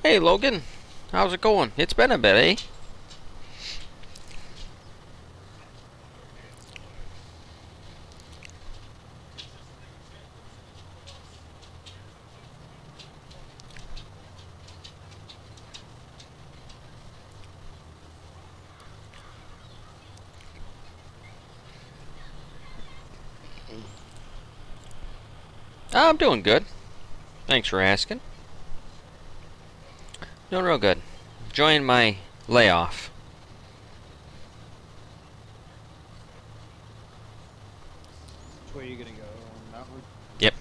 Hey Logan, how's it going? It's been a bit, eh? I'm doing good. Thanks for asking. Doing real good. Enjoying my layoff. Which way are you gonna go? On that one? Yep.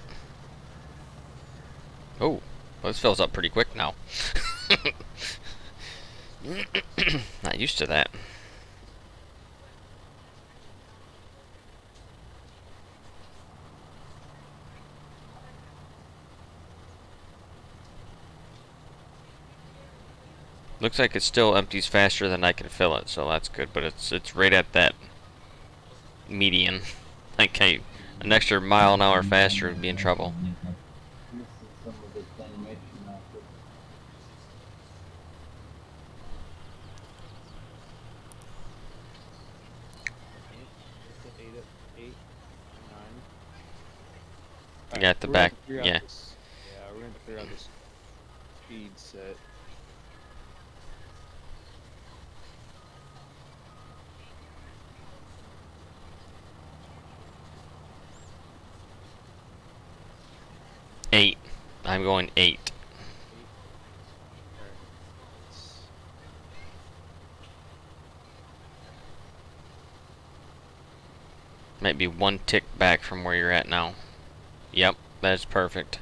Oh, well, this fills up pretty quick now. Not used to that. Looks like it still empties faster than I can fill it, so that's good. But it's right at that median. Like an extra mile an hour faster would be in trouble. It's eight, nine. Yeah, Alright, at the we're gonna have back. to figure out Yeah. this. Yeah, we're gonna have to figure out this speed set. Eight. I'm going 8. Eight. Alright. Let's- Might be one tick back from where you're at now. Yep, that's perfect.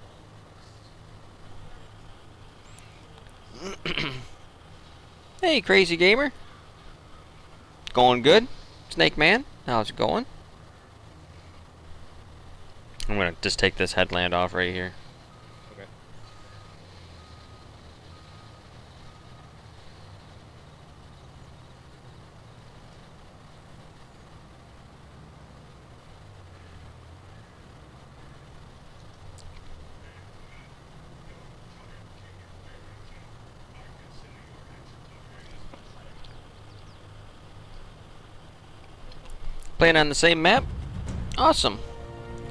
Hey, crazy gamer. Going good? Snake Man, how's it going? I'm gonna just take this headland off right here. Okay. Playing on the same map? Awesome.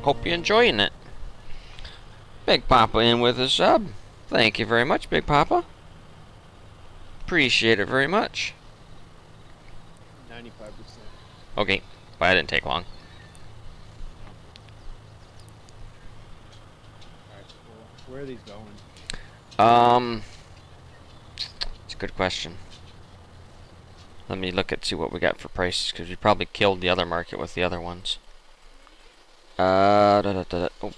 Hope you're enjoying it. Big Papa in with a sub. Thank you very much, Big Papa. Appreciate it very much. 95%. Okay, but that didn't take long. Alright, cool. Where are these going? Um, it's a good question. Let me look at see what we got for prices, because we probably killed the other market with the other ones. Oh,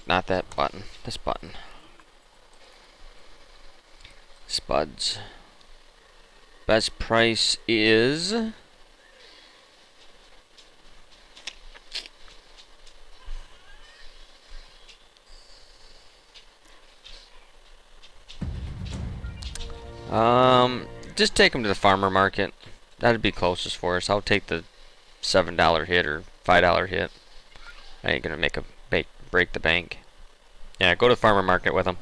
not that button. This button. Spuds. Best price is... just take them to the farmer market. That'd be closest for us. I'll take the $7 hit or $5 hit. I ain't gonna make a break the bank. Yeah, go to farmer market with them.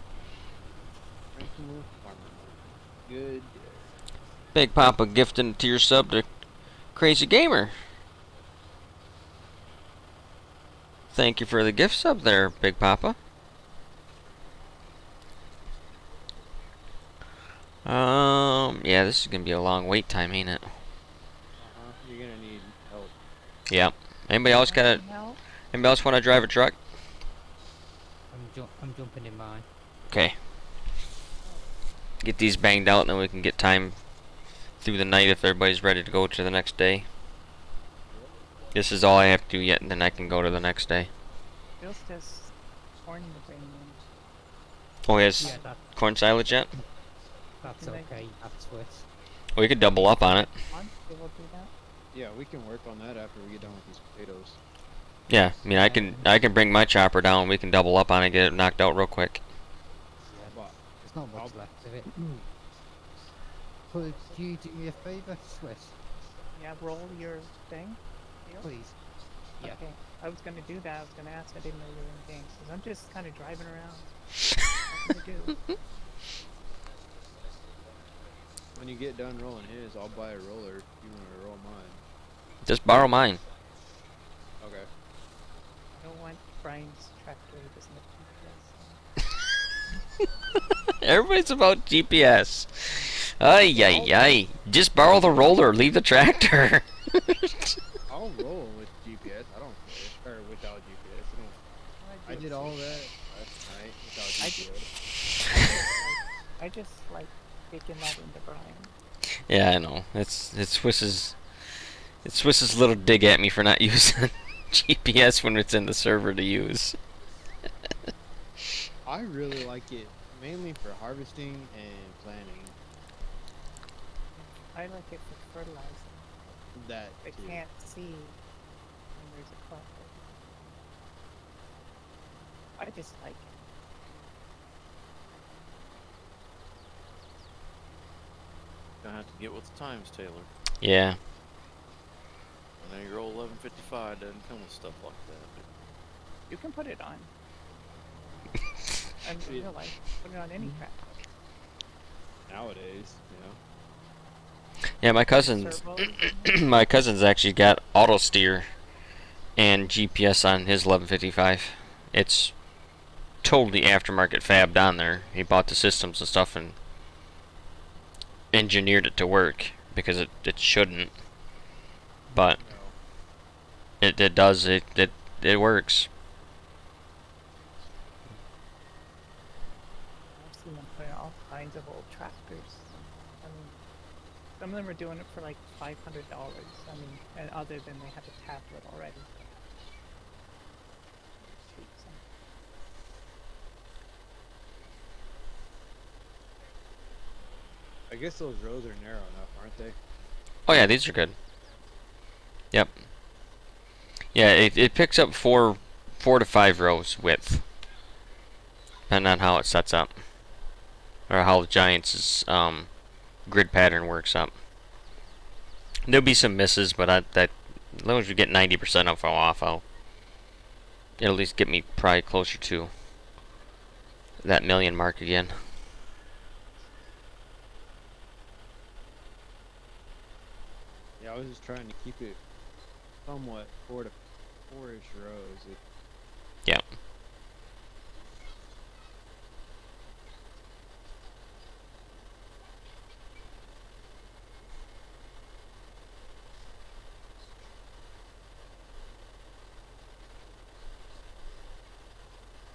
Frankenmuth Farmer Market. Good. Big Papa gifting to your sub to Crazy Gamer. Thank you for the gift sub there, Big Papa. Yeah, this is gonna be a long wait time, ain't it? You're gonna need help. Yep. Anybody else got a? Help? Anybody else want to drive a truck? I'm jumping in mine. Okay. Get these banged out, and then we can get time through the night if everybody's ready to go to the next day. This is all I have to do yet, and then I can go to the next day. Bill's just corn to bring in. Oh, he has Yeah, corn silage yet? that's Can I- okay. That's Swiss. We could double up on it. On, they will do that. Yeah, we can work on that after we get done with these potatoes. Yeah, I mean I can bring my chopper down. We can double up on it, get it knocked out real quick. Yeah, But there's not much I'll- left of it. Could you do me a favour, Swiss? Yeah, roll your thing. Deal? Please. Yeah. Okay. I was gonna do that. I was gonna ask. I didn't know you were in games. Cause I'm just kind of driving around. Nothing to do. you get done rolling his, I'll buy a roller if you want to roll mine. Just borrow mine. Okay. I don't want Brian's tractor. He doesn't have Everybody's about GPS. Ay, ay, ay. Just borrow the roller. Leave the tractor. I'll roll with GPS. I don't care. Or without GPS. I did all that last night without GPS. I just like taking that into Brian. Yeah, I know. It's Swiss's little dig at me for not using GPS when it's in the server to use. I really like it mainly for harvesting and planting. I like it for fertilizing. That I too. can't see when there's a crop. I just like it. Gonna have to get with the times, Taylor. Yeah. I know your old 1155 doesn't come with stuff like that. You can put it on. In real life, put it on any tractor. Nowadays, you know. Yeah, my cousin's Servo. my cousin's actually got auto steer and GPS on his 1155. It's totally aftermarket fabbed on there. He bought the systems and stuff and engineered it to work because it shouldn't. But No. it does it works. I've seen them put in all kinds of old tractors. I mean, some of them are doing it for like $500. I mean, and other than they have a tablet already. Cheap, so. I guess those rows are narrow enough, aren't they? Oh yeah, these are good. Yep. Yeah, it picks up four to 5 rows width, depending on how it sets up, or how the Giants' grid pattern works up. There'll be some misses, but as long as we get 90% of it off, it'll at least get me probably closer to that million mark again. Yeah, I was just trying to keep it somewhat 4 to 4-ish rows. Yeah.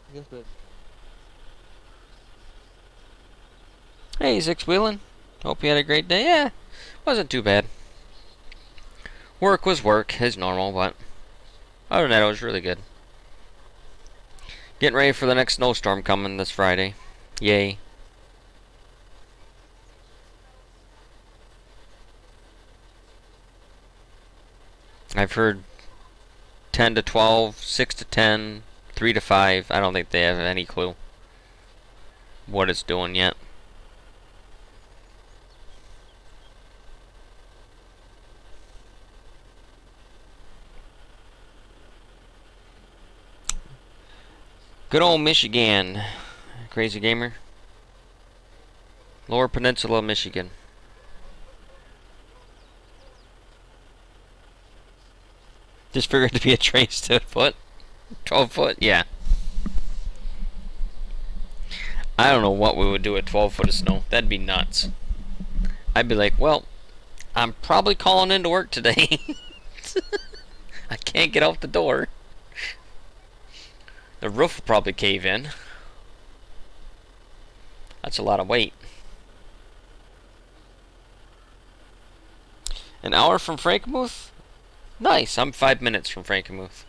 I guess that. Hey, Six Wheeling. Hope you had a great day. Yeah, wasn't too bad. Work was work, as normal, but other than that, it was really good. Getting ready for the next snowstorm coming this Friday. Yay. I've heard 10 to 12, 6 to 10, 3 to 5. I don't think they have any clue what it's doing yet. Good old Michigan. Crazy Gamer. Lower Peninsula, Michigan. Just figured to be a trace to a foot. 12 foot, yeah. I don't know what we would do at 12 foot of snow. That'd be nuts. I'd be like, well, I'm probably calling into work today. I can't get out the door. The roof will probably cave in. That's a lot of weight. An hour from Frankenmuth? Nice. I'm 5 minutes from Frankenmuth.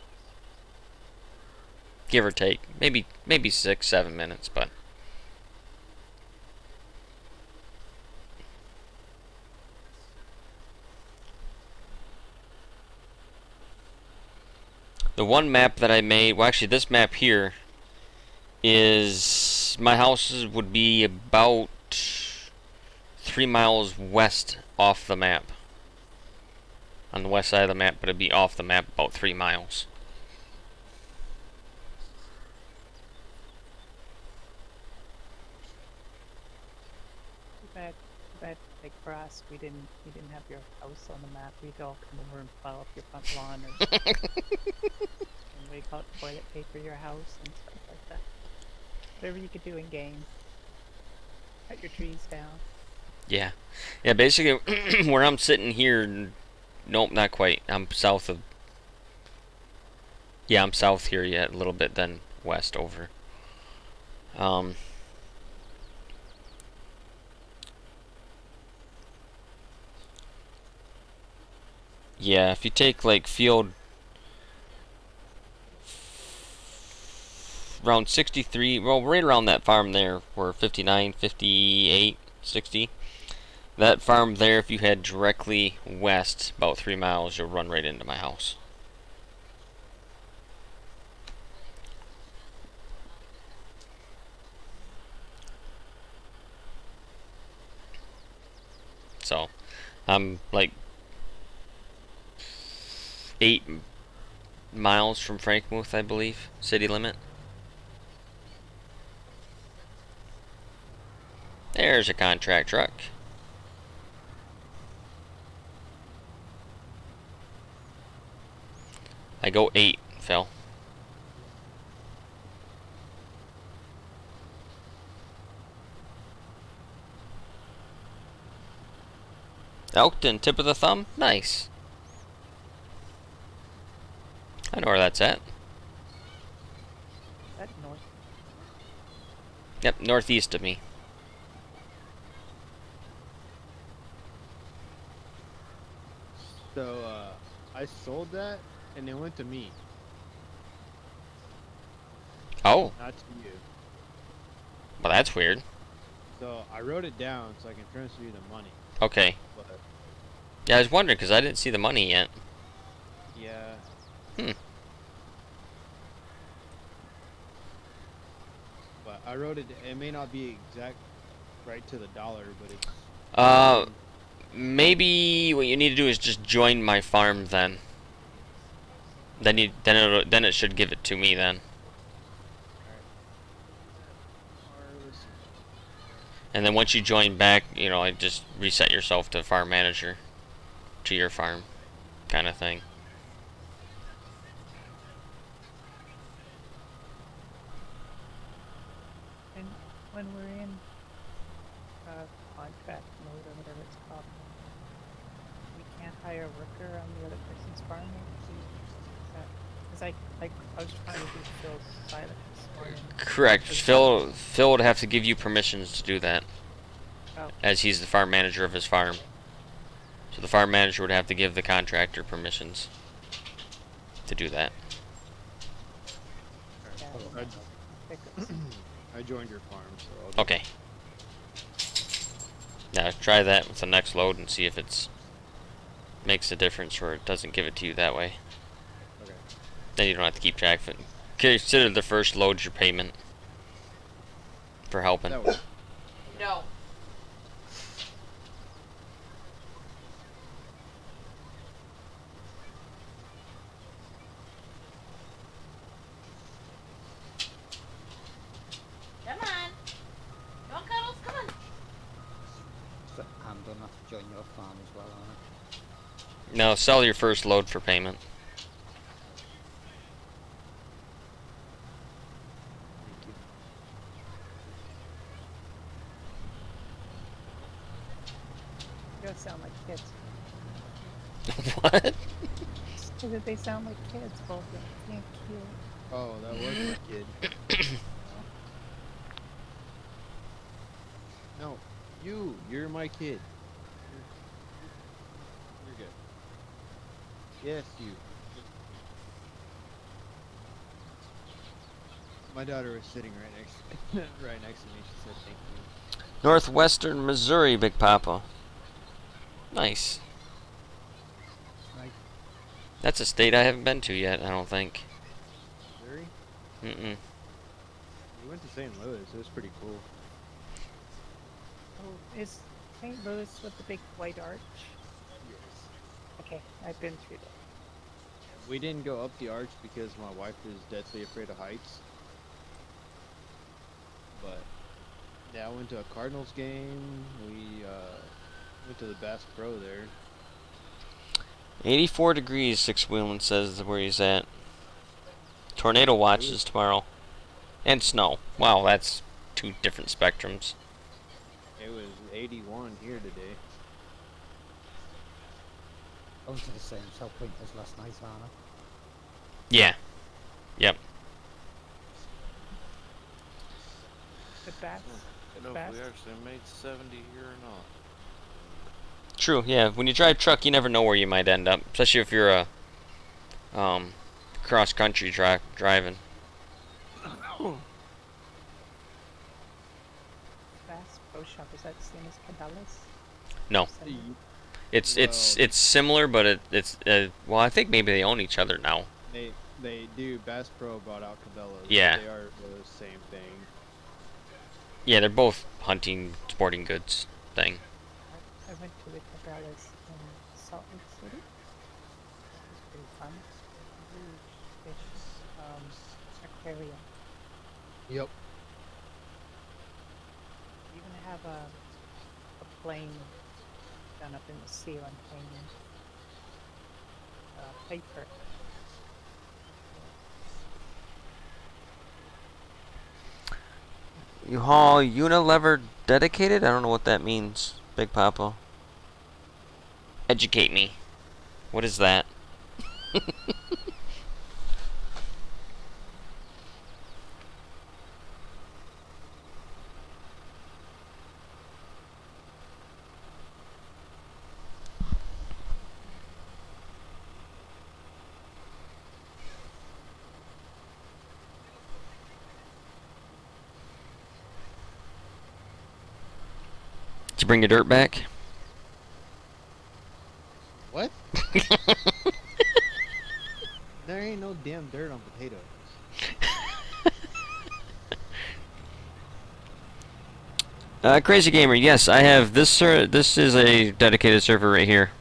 Give or take. Maybe 6, 7 minutes, but the one map that I made, well actually this map here is my houses would be about 3 miles west off the map. On the west side of the map, but it'd be off the map about 3 miles. Too bad But like for us, we didn't have your house on the map. We'd all come over and plow up your front lawn, and we call it toilet paper your house and stuff like that. Whatever you could do in game. Cut your trees down. Yeah. Yeah, basically, where I'm sitting here, nope, not quite. I'm south of. Yeah, I'm south here yet, a little bit, then west over. Um. Yeah, if you take like field around 63, well, right around that farm there, where 59, 58, 60. That farm there, if you head directly west about 3 miles, you'll run right into my house. So, I'm like 8 miles from Frankenmuth, I believe, city limit. There's a contract truck. I go 8, Phil. Elkton, tip of the thumb? Nice. I know where that's at. Is that north? Yep, northeast of me. So I sold that, and it went to me, Oh, not to you. well, that's weird. So I wrote it down so I can transfer you the money. Okay. But Yeah, I was wondering because I didn't see the money yet. yeah. Hmm. But I wrote it. It may not be exact right to the dollar, but it's. Uh, maybe what you need to do is just join my farm then. Then it should give it to me then. And then once you join back, you know, I just reset yourself to farm manager to your farm, kind of thing. And when we're in contract mode or whatever it's called, we can't hire a worker on the other person's farm. Because I was trying to do Phil's silent this morning. Correct. Phil would have to give you permissions to do that, Oh, as he's the farm manager of his farm. So the farm manager would have to give the contractor permissions to do that. yeah. I, Pickles. I joined your farm, so I'll just, Okay. Now try that with the next load and see if it's makes a difference or it doesn't give it to you that way. Okay. Then you don't have to keep track of it. Consider the first load your payment for helping. That works. No. Come on. Come on, Cuddles, come on. So I'm gonna have to join your farm as well, aren't No, sell your first load for payment. Thank you. You guys sound like kids. What? So that they sound like kids, both of them. Being cute. Oh, that was my kid. No, you're my kid. You're good. Yes, you. My daughter was sitting right next to me. She said thank you. Northwestern Missouri, Big Papa. Nice. Right. That's a state I haven't been to yet, I don't think. Missouri? Mm-mm. We went to St. Louis. It was pretty cool. Oh, is St. Louis with the big white arch? Yes. Okay, I've been through that. We didn't go up the arch because my wife is deathly afraid of heights. But Yeah, I went to a Cardinals game. We went to the Bass Pro there. 84 degrees, Six Wheeling says where he's at. Tornado watches tomorrow. And snow. Wow, that's two different spectrums. It was 81 here today. Going to the same sell point as last night, Anna. Yeah. Yep. The bass. I The don't know bass. if we actually made 70 here or not. True, yeah. When you drive truck, you never know where you might end up. Especially if you're a cross-country driving. Bass Pro Shop, is that the same as Cabela's? No. Similar? It's similar, but it's well, I think maybe they own each other now. They do. Bass Pro bought out Cabela's. Yeah. They are the same thing. Yeah, they're both hunting, sporting goods thing. I went to the Cabela's in Salt Lake City. That was pretty fun. Huge fish aquarium. Yep. Even have a plane done up in the ceiling hanging paper. You haul Unilever dedicated? I don't know what that means, Big Papa. Educate me. What is that? Did you bring your dirt back? What? There ain't no damn dirt on potatoes. Crazy Gamer, yes, I have this. This is a dedicated server right here.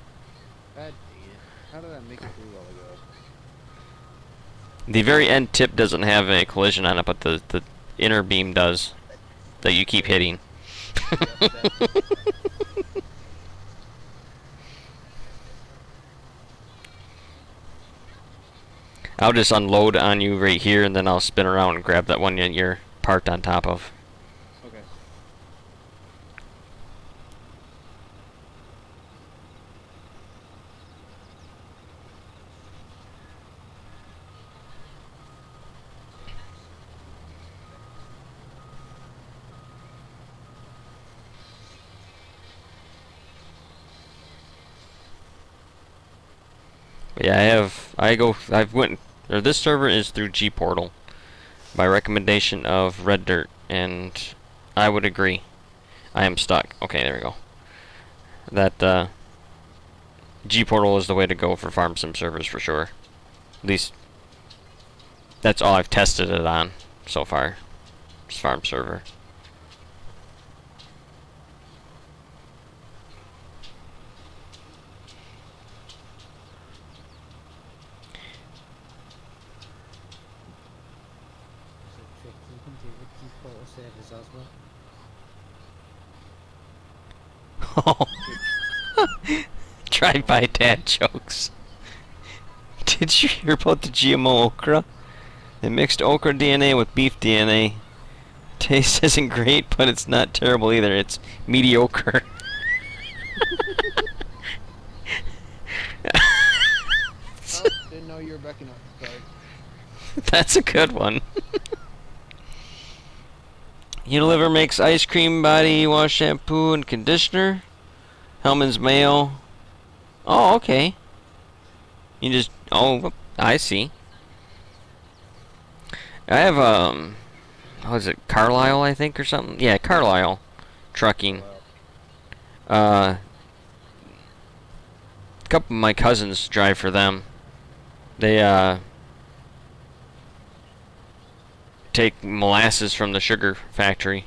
God dang it. How did I make it through while ago? The very end tip doesn't have a collision on it, but the inner beam does. That you keep hitting. I'll just unload on you right here, and then I'll spin around and grab that one that you're parked on top of. Okay. But yeah, this server is through G Portal, by recommendation of Red Dirt, and I would agree. I am stuck. Okay, there we go. That, G Portal is the way to go for farm sim servers for sure. At least, that's all I've tested it on so far. It's farm server. There's a trick you can do with default servers as well. Drive-by dad jokes. Did you hear about the GMO okra? They mixed okra DNA with beef DNA. Taste isn't great, but it's not terrible either. It's mediocre. Oh, didn't know you were backing up. Sorry. That's a good one. Unilever makes ice cream, body wash, shampoo, and conditioner. Hellman's mayo. Oh, okay. You just... Oh, I see. I have, what is it? Carlisle, I think, or something? Yeah, Carlisle. Trucking. A couple of my cousins drive for them. They, take molasses from the sugar factory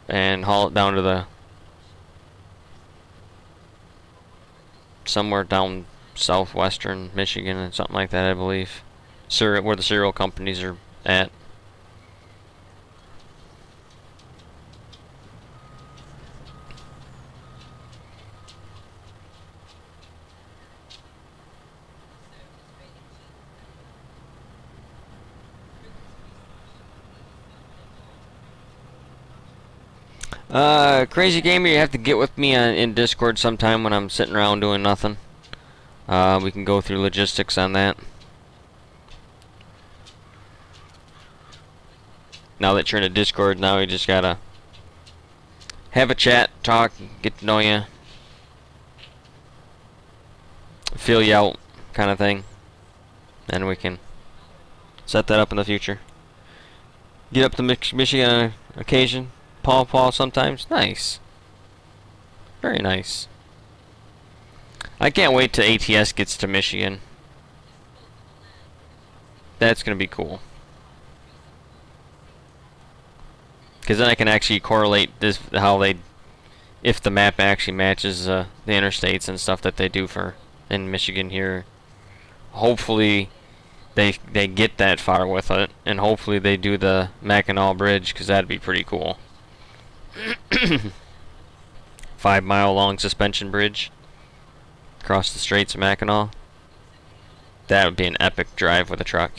and haul it down to the somewhere down southwestern Michigan and something like that, I believe. Where the cereal companies are at. Crazy Gamer, you have to get with me in Discord sometime when I'm sitting around doing nothing. We can go through logistics on that. Now that you're in a Discord, now you just gotta have a chat, talk, get to know you, feel you out, kind of thing. And we can set that up in the future. Get up to Michigan on occasion. Paw sometimes. Nice. Very nice. I can't wait till ATS gets to Michigan. That's gonna be cool. Because then I can actually correlate this how they, if the map actually matches the interstates and stuff that they do for in Michigan here. Hopefully they get that far with it, and hopefully they do the Mackinac Bridge, because that'd be pretty cool. 5-mile long suspension bridge across the Straits of Mackinac. That would be an epic drive with a truck.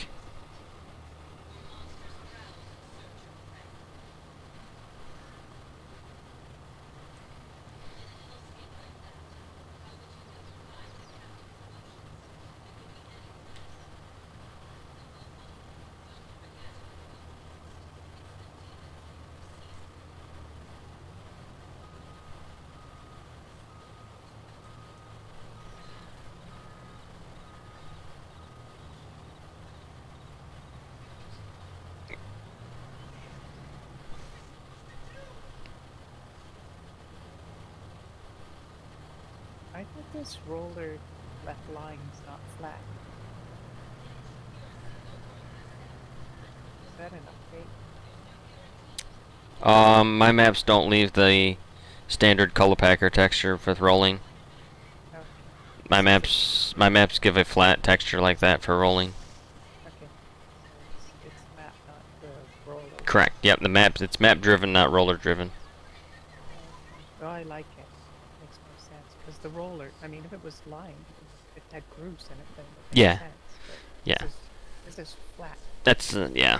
I thought this roller left line's not flat. Is that an update? My maps don't leave the standard color packer texture with rolling. Okay. My maps give a flat texture like that for rolling. Okay. So it's map, not the roller. Correct. Yep, it's map driven, not roller driven. Oh, I like it. Makes more sense. Because the roller, I mean, if it was lined, if it had grooves in it, then it would make Yeah. sense. But Yeah. This is flat. That's yeah.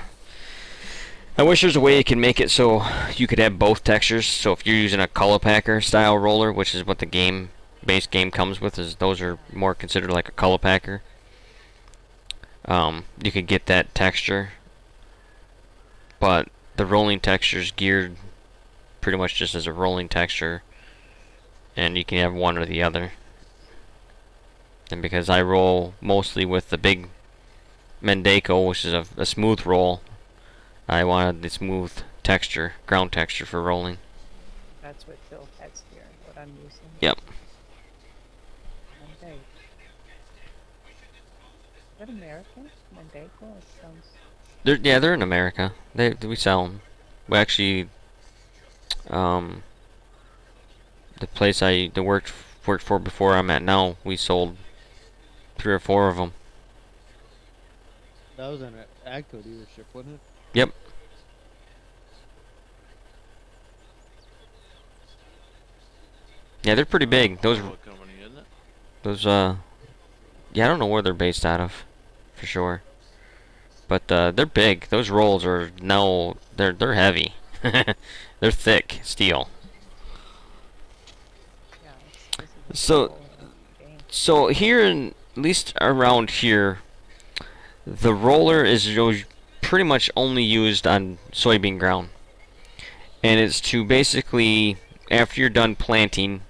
I wish there's a way you can make it so you could have both textures. So if you're using a color packer style roller, which is what the base game comes with, is those are more considered like a color packer. You could get that texture, but the rolling texture is geared pretty much just as a rolling texture, and you can have one or the other. And because I roll mostly with the big Mendeco, which is a smooth roll, I wanted the smooth texture, ground texture for rolling. That's what Phil has here, what I'm using. Yep. Monday. Is that American? Mendeco? It sounds... They're in America. We sell them. We actually, the place I worked for before I'm at now, we sold 3 or 4 of them. That was an Agco dealership, wasn't it? Yep. Yeah, they're pretty big. Those What company, isn't it? yeah, I don't know where they're based out of, for sure. But they're big. Those rolls are now they're heavy. They're thick steel. Yeah, this is a So cool game. so here at least around here, the roller is pretty much only used on soybean ground, and it's to basically, after you're done planting,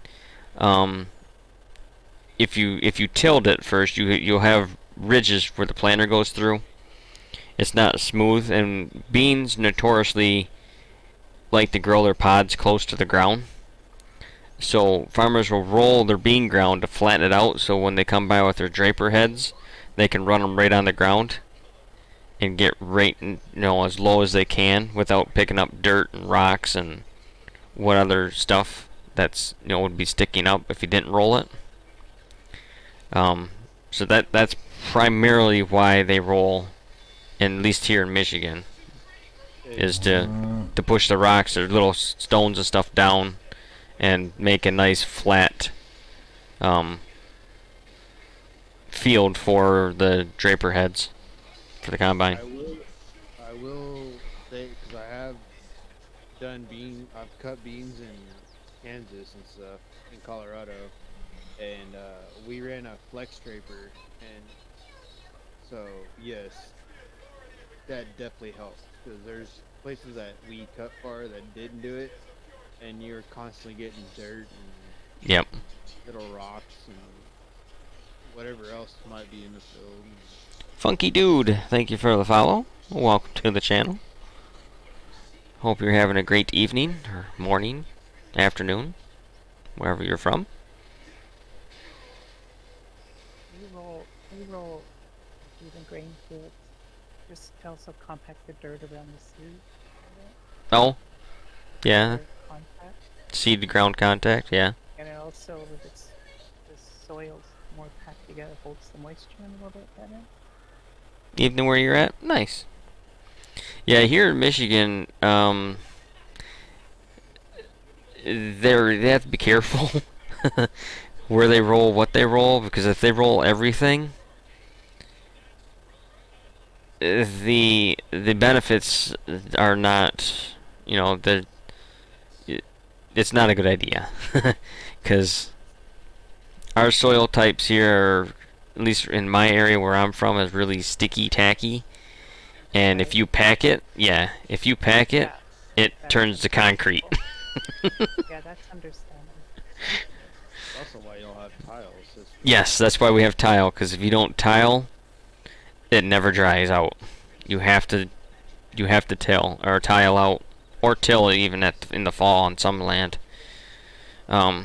if you tilled it first, you'll have ridges where the planter goes through. It's not smooth, and beans notoriously like to grow their pods close to the ground. So farmers will roll their bean ground to flatten it out, so when they come by with their draper heads, they can run them right on the ground and get right, as low as they can without picking up dirt and rocks and what other stuff that's would be sticking up if you didn't roll it. So that's primarily why they roll, at least here in Michigan, is to push the rocks or little stones and stuff down and make a nice flat field for the draper heads for the combine. I will say, because I have I've cut beans in Kansas and stuff, in Colorado, and we ran a flex scraper, and so yes, that definitely helps because there's places that we cut far that didn't do it, and you're constantly getting dirt and Yep. little rocks and whatever else might be in the field. Funky Dude, thank you for the follow. Welcome to the channel. Hope you're having a great evening, or morning, afternoon, wherever you're from. We roll even grain fields. Just to also compact the dirt around the seed. Oh, yeah, For contact. seed to ground contact, yeah. And it also, if it's the soil's more packed together, holds the moisture in a little bit better. Even where you're at, nice. Yeah, here in Michigan, they have to be careful where they roll, what they roll, because if they roll everything, the benefits are not, you know, it's not a good idea, because our soil types here are, at least in my area where I'm from, is really sticky, tacky, and if you pack it, if you pack it, Yeah, it turns to concrete. yeah, that's understandable. That's also why you don't have tiles. Yes, that's why we have tile, because if you don't tile, it never dries out. You have to till or tile out, or till it even in the fall on some land. A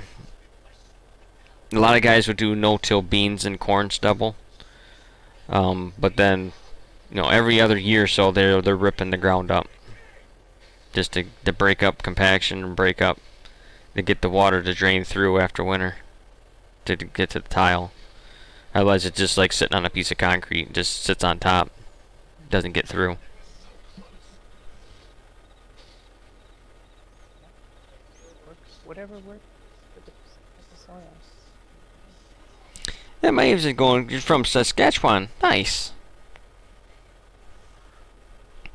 lot of guys would do no-till beans and corn stubble, but then, you know, every other year or so they're ripping the ground up just to break up compaction and break up to get the water to drain through after winter to get to the tile. Otherwise, it's just like sitting on a piece of concrete, just sits on top, doesn't get through. Whatever works for the soil. Yeah, my eve's going. You're from Saskatchewan. Nice.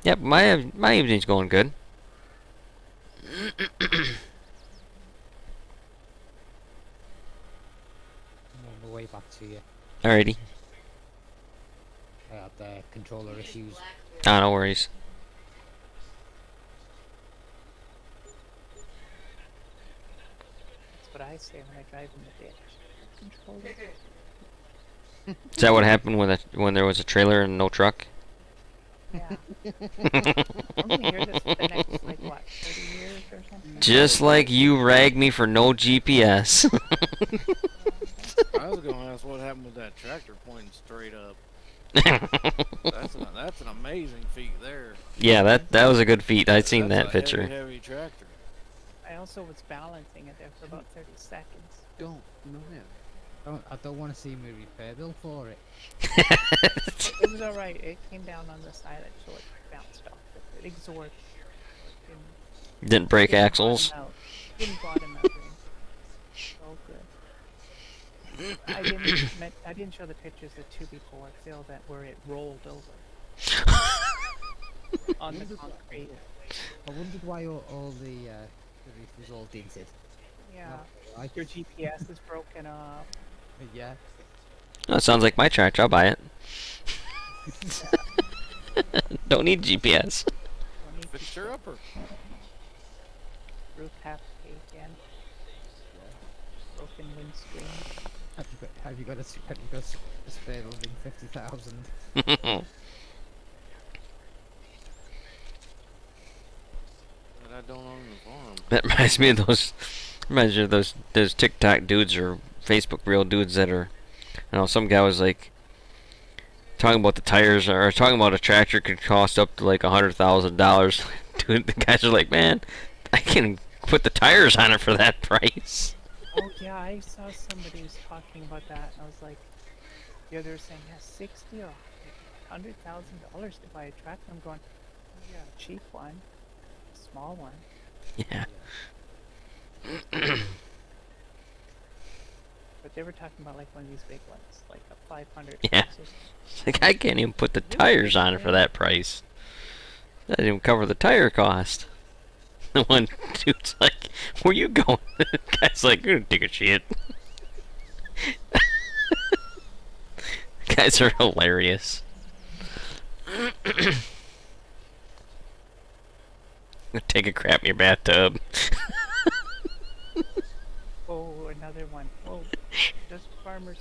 Yep, my evening's going good. I'm on the way back to you. Alrighty. I had controller issues. Ah, no worries. That's what I say when I drive in the ditch. Control it. Is that what happened when there was a trailer and no truck? Yeah. I'm gonna hear this for the next, like, what, 30 years or something? Just like you ragged me for no GPS. I was gonna ask what happened with that tractor pointing straight up. That's an amazing feat there. Yeah, that was a good feat. I'd seen That's that a picture. Heavy tractor. I also was balancing it there for about 30 seconds. Don't. No, man. I don't want to see me repair bill for it. It was alright. It came down on the side, so it bounced off. It absorbed. Didn't break Didn't axles. bottom out. Didn't bottom out. Oh, good. I didn't show the pictures the two before Phil that where it rolled over on the concrete. I wondered why all the roof was all dented. Yeah. Like, Your GPS is broken up. yeah. Oh, that sounds like my tractor. I'll buy it. Don't need GPS. Don't need Fix your upper. roof half again. Broken windscreen. Have you got a spare building 50,000? And I don't own the farm. That reminds me of those TikTok dudes or Facebook reel dudes that are, you know, some guy was like talking about the tires or talking about a tractor could cost up to like $100,000. Dude, the guys are like, man, I can put the tires on it for that price. Oh yeah, I saw somebody was talking about that. And I was like, yeah, they were saying, yeah, $60,000 or $100,000 to buy a tractor. I'm going, oh, yeah, a cheap one, a small one. Yeah. But they were talking about like one of these big ones, like a 500. Yeah. It's like, I can't even put the tires on it for that price. That didn't even cover the tire cost. The one dude's like, "Where you going?" The guy's like, "I'm gonna take a shit." Guys are hilarious. Take a crap in your bathtub. Oh, another one. Oh, does farmers?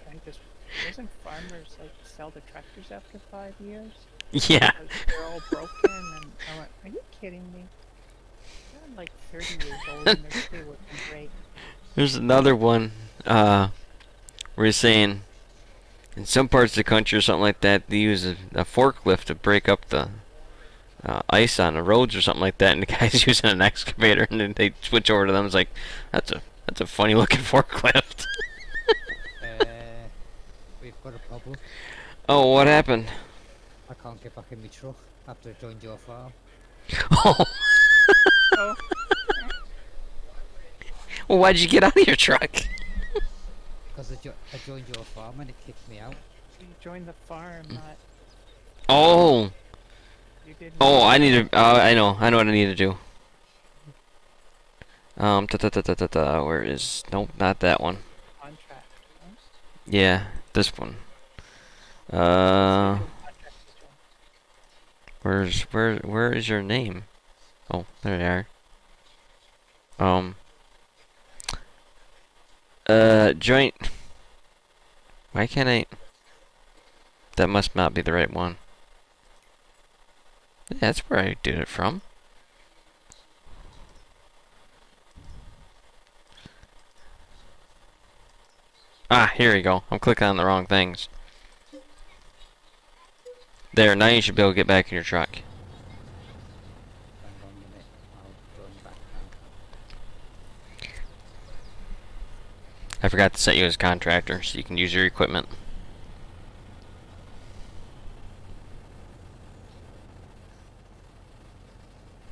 Doesn't farmers like sell the tractors after 5 years? Yeah. Because they're all broken, and I went, "Are you kidding me? They're like 30 years old and they're still working great." There's another one. Where he's saying in some parts of the country or something like that, they use a forklift to break up the ice on the roads or something like that, and the guy's using an excavator, and then they switch over to them. It's like, that's a funny looking forklift. We've got a problem. Oh, what happened? I can't get back in my truck after I joined your farm. Oh, Oh, well, why'd you get out of your truck? Because I joined your farm and it kicked me out. you joined the farm, not Oh, you didn't. oh, I need to. I know what I need to do. Where is? Nope, not that one. Contract. Huh? Yeah, this one. Contract to join. Where is your name? Oh, there they are. Joint. Why can't I? That must not be the right one. Yeah, that's where I did it from. Ah, here we go. I'm clicking on the wrong things. There, now you should be able to get back in your truck. Hang on a minute. I'll join back now. I forgot to set you as a contractor, so you can use your equipment.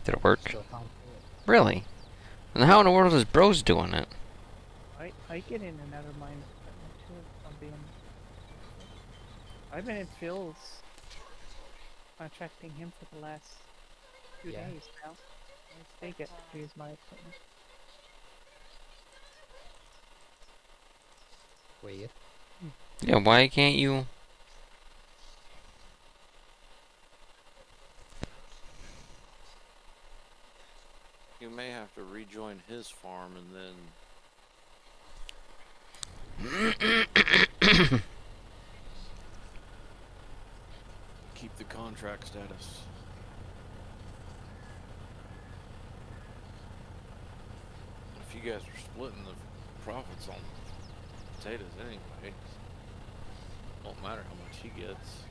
Did it work? Still can't do it. Really? And how in the world is Bros doing it? I get in and out of mine equipment too. If I'm being. I've been in Phil's contracting him for the last 2 Yeah. days now. They get to use my equipment. Weird. Yeah, why can't you? You may have to rejoin his farm and then keep the contract status. If you guys are splitting the profits on potatoes anyway, won't matter how much he gets.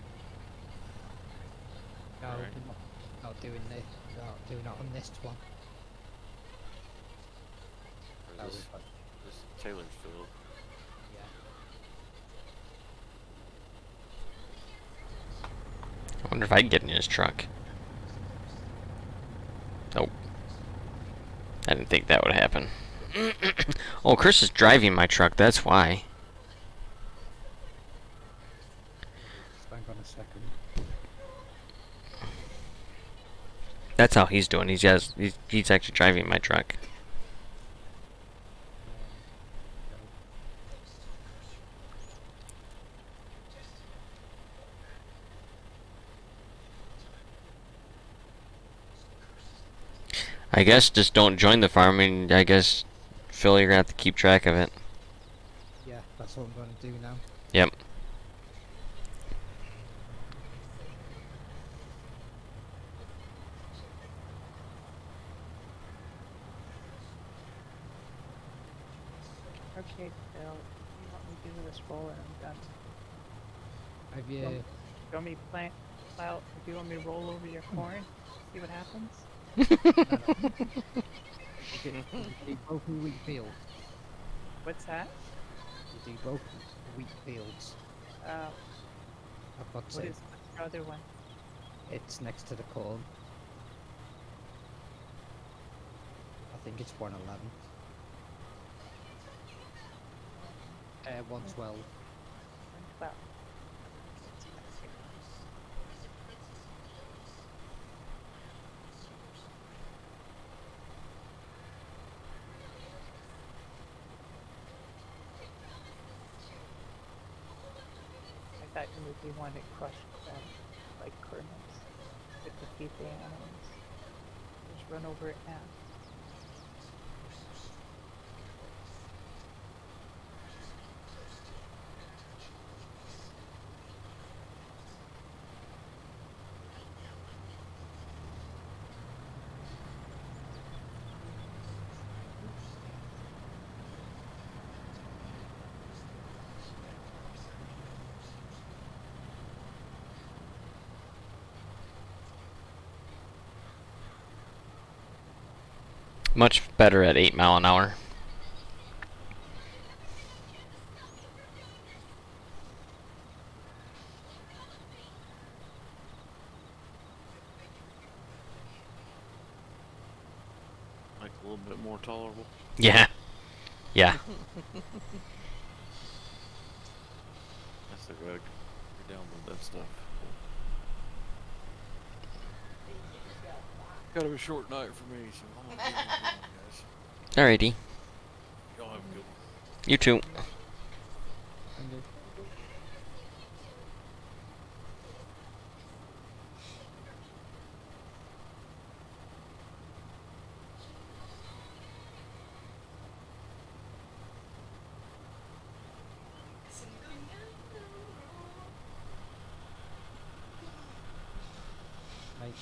No, Alright. we're not doing this. Not doing it on this one. Or No, this, we've got, this Taylor's field. yeah. I wonder if I can get in his truck. Nope. I didn't think that would happen. Oh, Chris is driving my truck, that's why. Just hang on a second. That's how he's doing. He's actually driving my truck. I guess just don't join the farm, and I guess, Phil, you're gonna have to keep track of it. Yeah, that's what I'm going to do now. Yep. Okay, Phil, you want me to do this roll and I'm done. Have You you? want, you want me to plow? Do you want me to roll over your corn? See what happens? You do both the wheat fields. What's that? You do both wheat fields. I've got What to. is the other one? It's next to the corn. I think it's 111. 112. 12. we want it crushed like kernels to feed the animals. Just run over it now. Much better at 8 mile an hour. Like a little bit more tolerable. Yeah. Yeah. That's the good. You're down with that stuff. Kind of a short night for me, so I'm gonna get on going, guys. Alrighty. Y'all have a good one. You too. And right.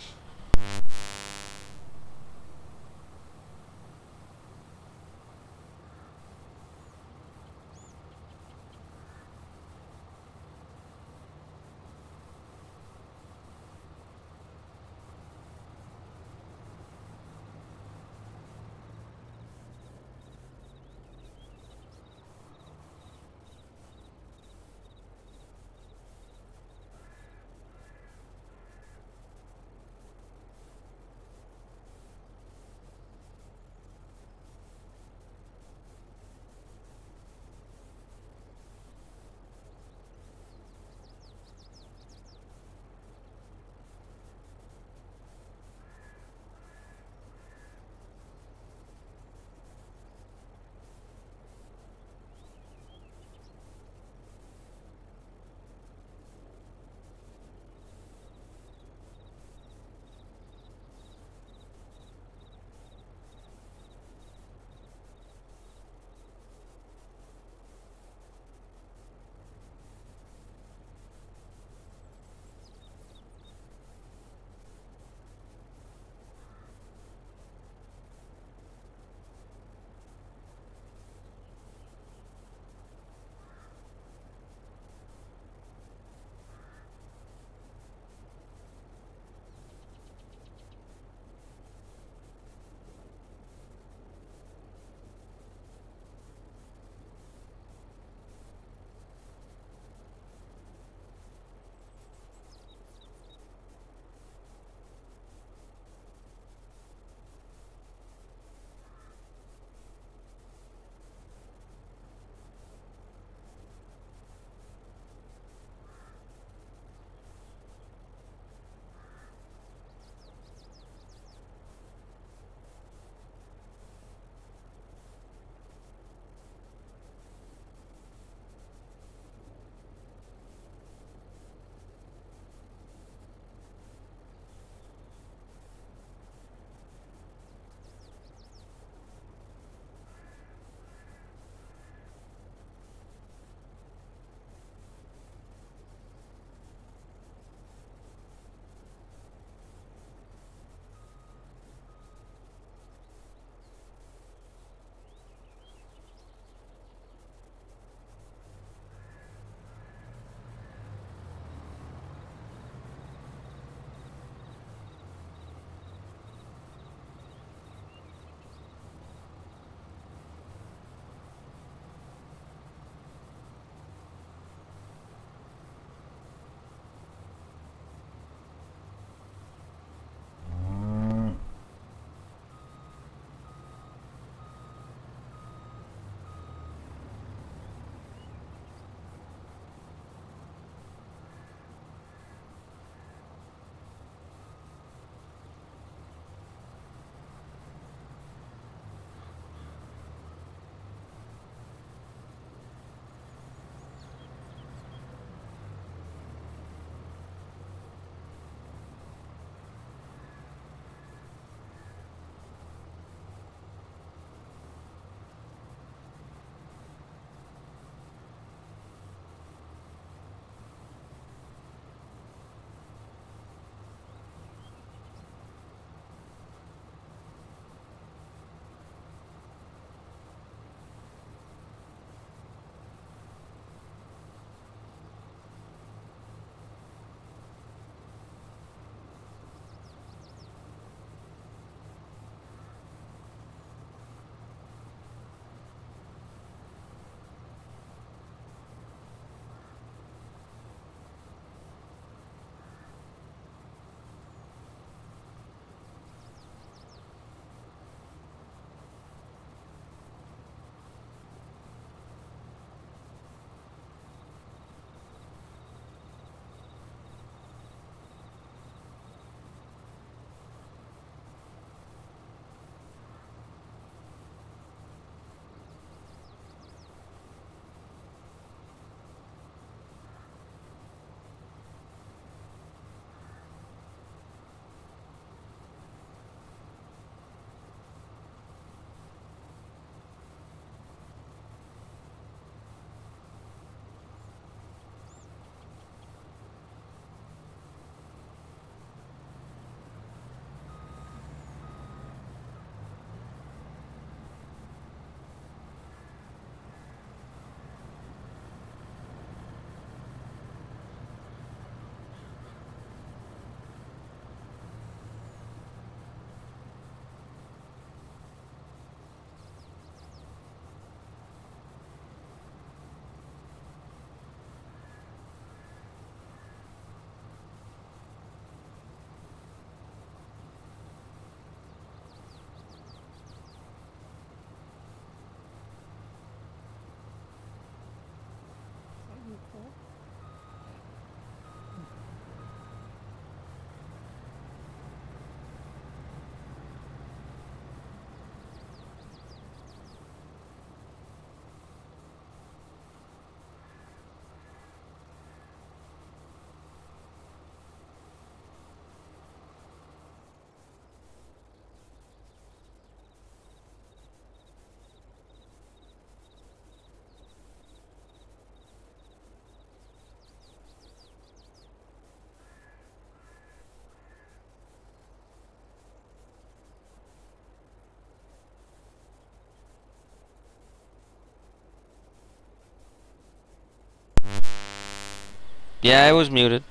Yeah, I was muted.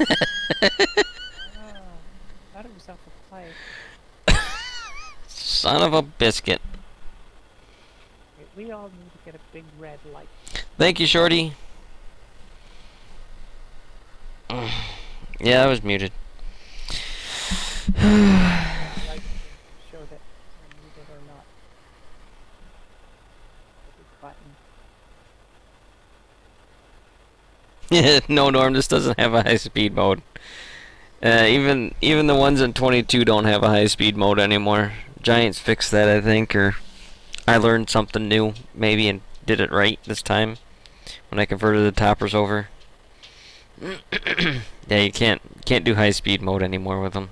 Oh, thought it was off a pipe. Son of a biscuit. Okay, we all need to get a big red light. Thank you, Shorty. Yeah, I was muted. Light to show that we're muted or not. The big button. No, Norm, this doesn't have a high-speed mode. Even the ones in 22 don't have a high-speed mode anymore. Giants fixed that, I think, or I learned something new, maybe, and did it right this time when I converted the toppers over. Yeah, you can't do high-speed mode anymore with them.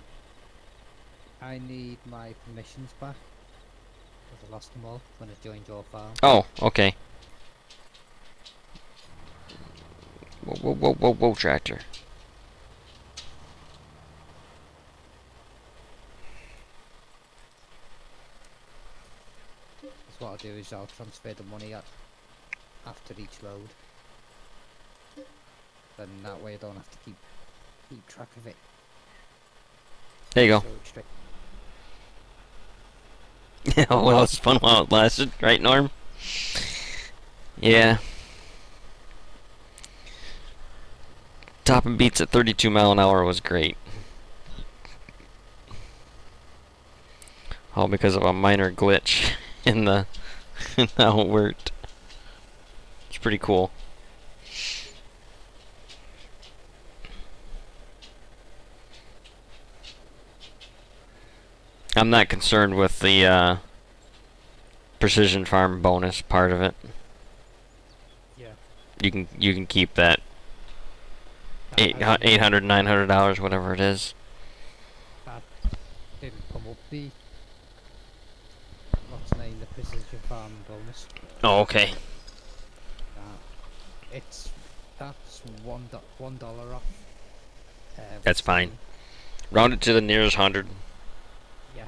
I need my permissions back. Because I lost them all when I joined your farm. Oh, okay. Whoa, whoa, whoa, whoa, tractor. That's what I'll do is I'll transfer the money after each load. Then that way I don't have to keep track of it. There you go. So it's straight. Yeah, well, it's fun while it lasted, right, Norm? Yeah. Topping beats at 32 mile an hour was great. All because of a minor glitch in the in how it worked. It's pretty cool. I'm not concerned with the precision farm bonus part of it. Yeah. You can keep that That hasn't- $800, $900, whatever it is. That didn't come up the what's the name, the precision farm bonus. Oh, okay. That's $1 off. That's fine. Round it to the nearest 100. Yeah.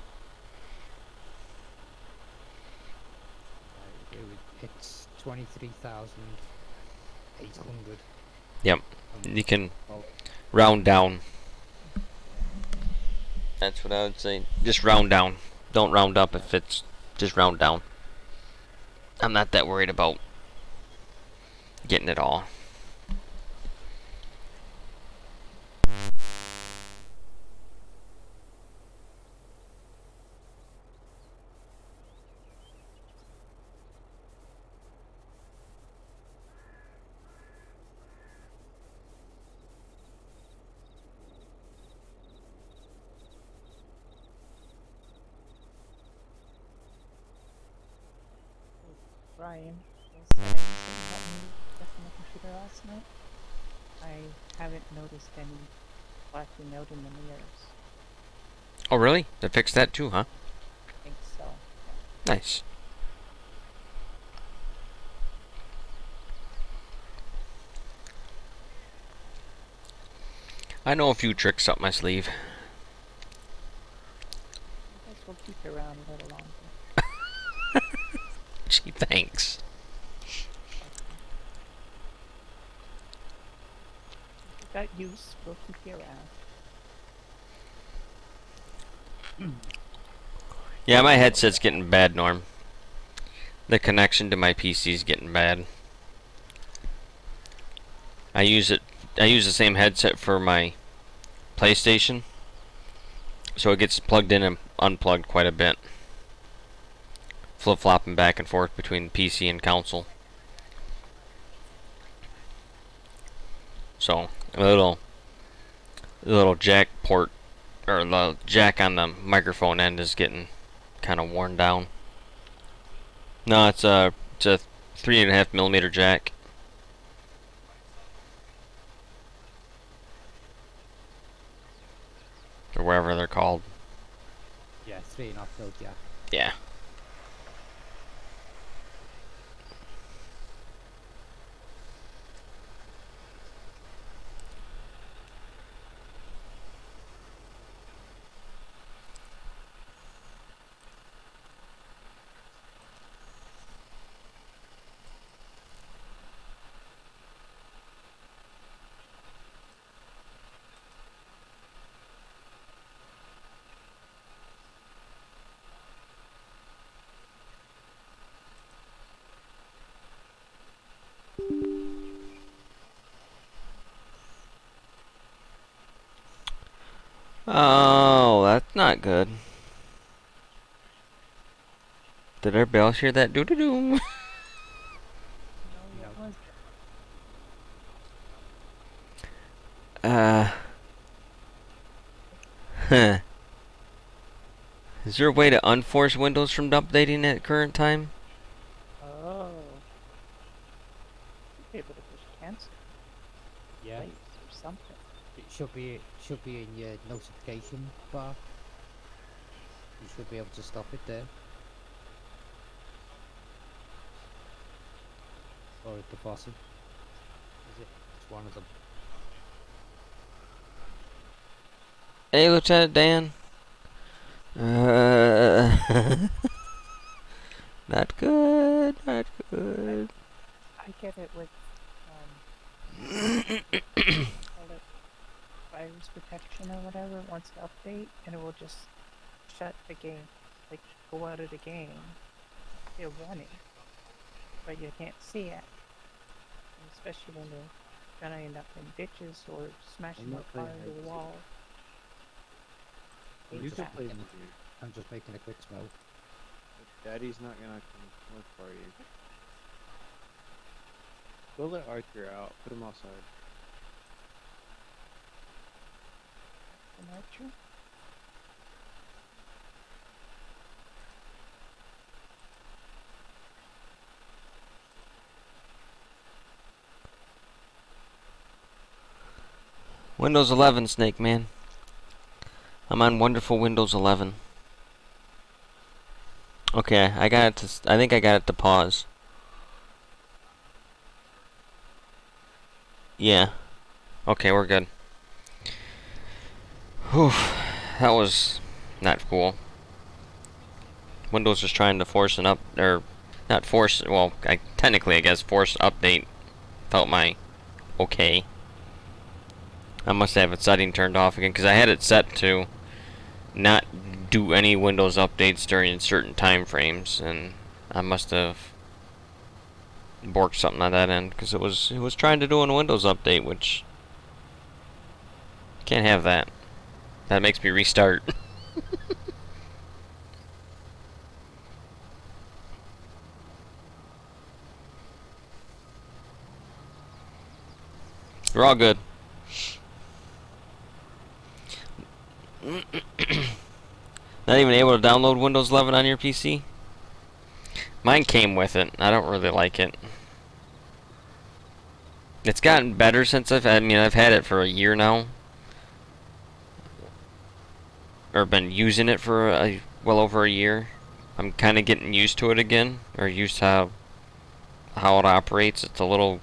It's 23,800. Yep. You can Well, round down. That's what I would say. Just round down. Don't round up if it's just round down. I'm not that worried about getting it all. Brian was saying something about me left my computer last night. I haven't noticed any blacking out in the mirrors. Oh, really? They fixed that too, huh? I think so. Nice. I know a few tricks up my sleeve. I guess we'll keep you around a little longer. Gee, thanks. If you got use, we'll keep you around. Yeah, my headset's getting bad, Norm. The connection to my PC's getting bad. I use the same headset for my PlayStation, so it gets plugged in and unplugged quite a bit. Flip-flopping back and forth between PC and console. So, the little jack port, or the jack on the microphone end is getting kind of worn down. No, it's a 3.5mm jack. Or whatever they're called. Yeah, 3.5 mil jack. Yeah. Oh, that's not good. Did everybody else hear that? Doo doo doo. No, No. what was it? Huh. Is there a way to unforce Windows from updating at current time? Oh. You'd be able to push cancel Yeah. twice or something. It should be in your notification bar. You should be able to stop it there. Or at the bottom. Is it? It's one of them. Hey, Lieutenant Dan. Not good. Not good. I get it with call it virus protection or whatever. Once you update, and it will just shut the game, like go out of the game. You're running, but you can't see it. And especially when they're gonna end up in ditches or smashing I'm their not car playing into the hide and wall. You Hates can that. play. I'm just making a quick smoke. Daddy's not gonna come look for you. Go let Arthur out. Put him outside. Am I true? Windows 11, Snake Man. I'm on wonderful Windows 11. Okay, I got it to. I think I got it to pause. Yeah. Okay, we're good. Whew. That was not cool. Windows was trying to force an up, or not force. Well, technically, I guess force update. Felt my okay. I must have its setting turned off again because I had it set to not do any Windows updates during certain time frames, and I must have borked something on that end because it was trying to do a Windows update, which can't have that. That makes me restart. We're all good. Not even able to download Windows 11 on your PC? Mine came with it. I don't really like it. It's gotten better since I've had it for a year now. Or been using it for well over a year. I'm kind of getting used to it again, or used to how it operates. It's a little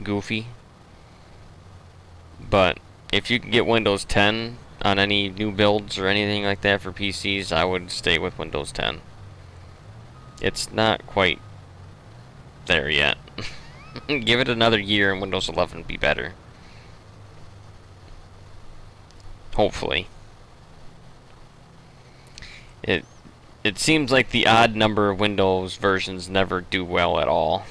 goofy. But if you can get Windows 10 on any new builds or anything like that for PCs, I would stay with Windows 10. It's not quite there yet. Give it another year and Windows 11 will be better. Hopefully. It seems like the odd number of Windows versions never do well at all.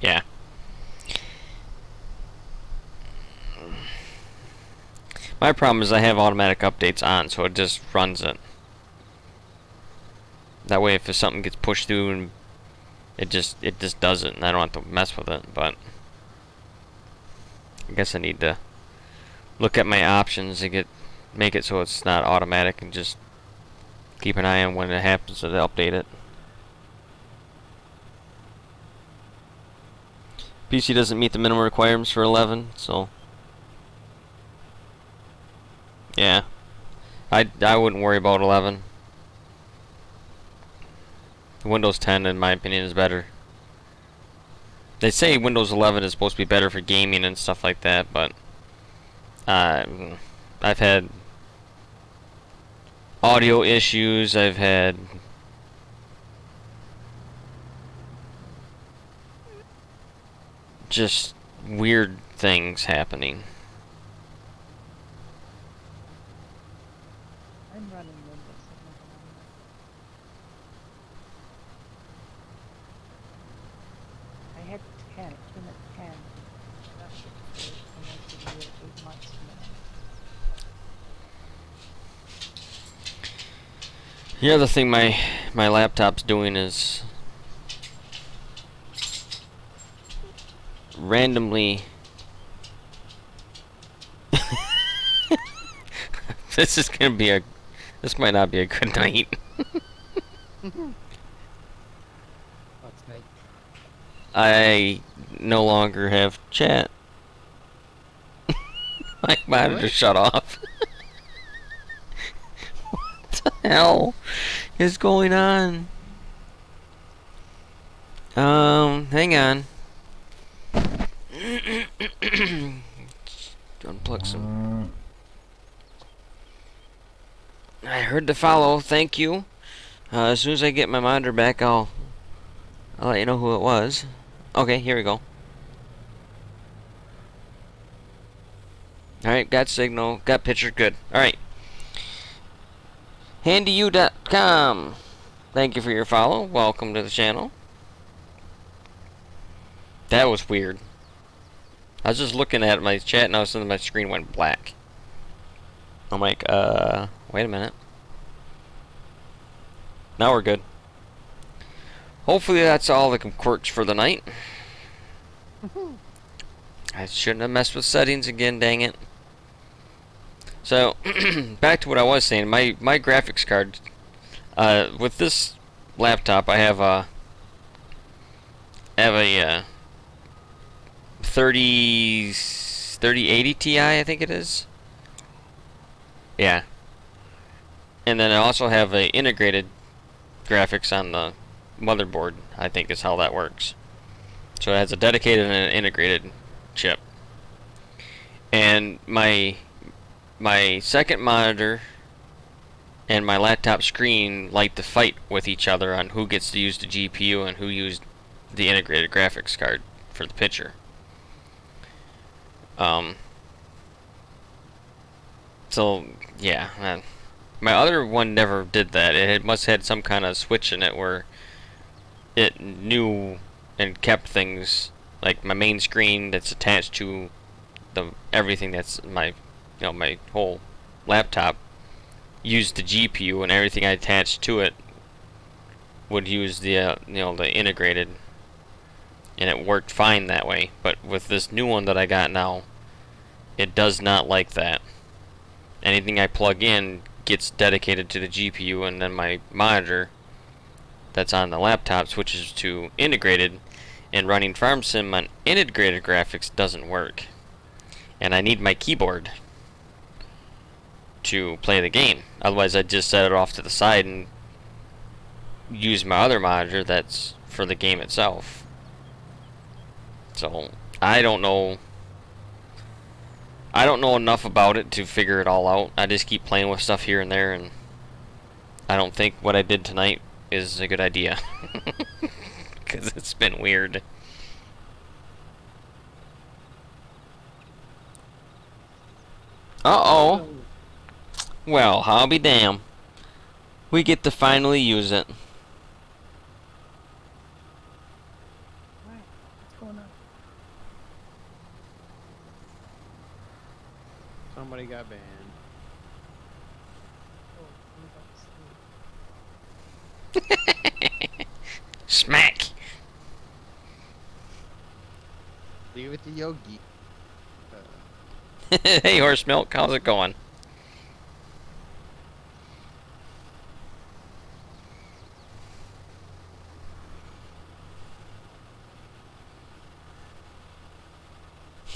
Yeah. My problem is I have automatic updates on, so it just runs it. That way if something gets pushed through and it just does it and I don't have to mess with it, but I guess I need to look at my options and make it so it's not automatic and just keep an eye on when it happens to update it. PC doesn't meet the minimum requirements for 11, so yeah. I wouldn't worry about 11. Windows 10 in my opinion is better. They say Windows 11 is supposed to be better for gaming and stuff like that, but I've had audio issues, I've had just weird things happening. I'm running Windows 7 on it. I had 10. It came at 10. Left it for almost a year, 8 months now. The other thing my laptop's doing is randomly. This is gonna be a. This might not be a good night. That's me. I no longer have chat. My monitor What? shut off. What the hell is going on? Hang on. Unplug some. I heard the follow. Thank you. As soon as I get my monitor back, I'll let you know who it was. Okay, here we go. Alright, got signal, got picture, good. Alright. HandyU.com. Thank you for your follow. Welcome to the channel. That was weird. I was just looking at my chat and all of a sudden my screen went black. I'm like, wait a minute. Now we're good. Hopefully that's all the quirks for the night. I shouldn't have messed with settings again, dang it. So, back to what I was saying, my graphics card, with this laptop I have a 3080 Ti, I think it is. Yeah. And then I also have a integrated graphics on the motherboard, I think is how that works. So it has a dedicated and an integrated chip. And my second monitor and my laptop screen like to fight with each other on who gets to use the GPU and who used the integrated graphics card for the picture. So yeah, my other one never did that. It must have had some kind of switch in it where it knew and kept things like my main screen that's attached to the everything that's my my whole laptop used the GPU, and everything I attached to it would use the the integrated, and it worked fine that way. But with this new one that I got now, it does not like that. Anything I plug in gets dedicated to the GPU, and then my monitor that's on the laptop switches to integrated, and running Farm Sim on integrated graphics doesn't work. And I need my keyboard to play the game. Otherwise I'd just set it off to the side and use my other monitor that's for the game itself. So I don't know enough about it to figure it all out. I just keep playing with stuff here and there, and I don't think what I did tonight is a good idea. Because it's been weird. Uh-oh. Well, I'll be damned. We get to finally use it. Why? What's going on? Somebody got banned. Oh, we got sleep. Smack. Leave it to Yogi. Hey, Horse Milk, how's it going?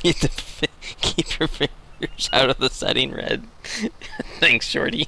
Keep your fingers out of the setting, Red. Thanks, Shorty.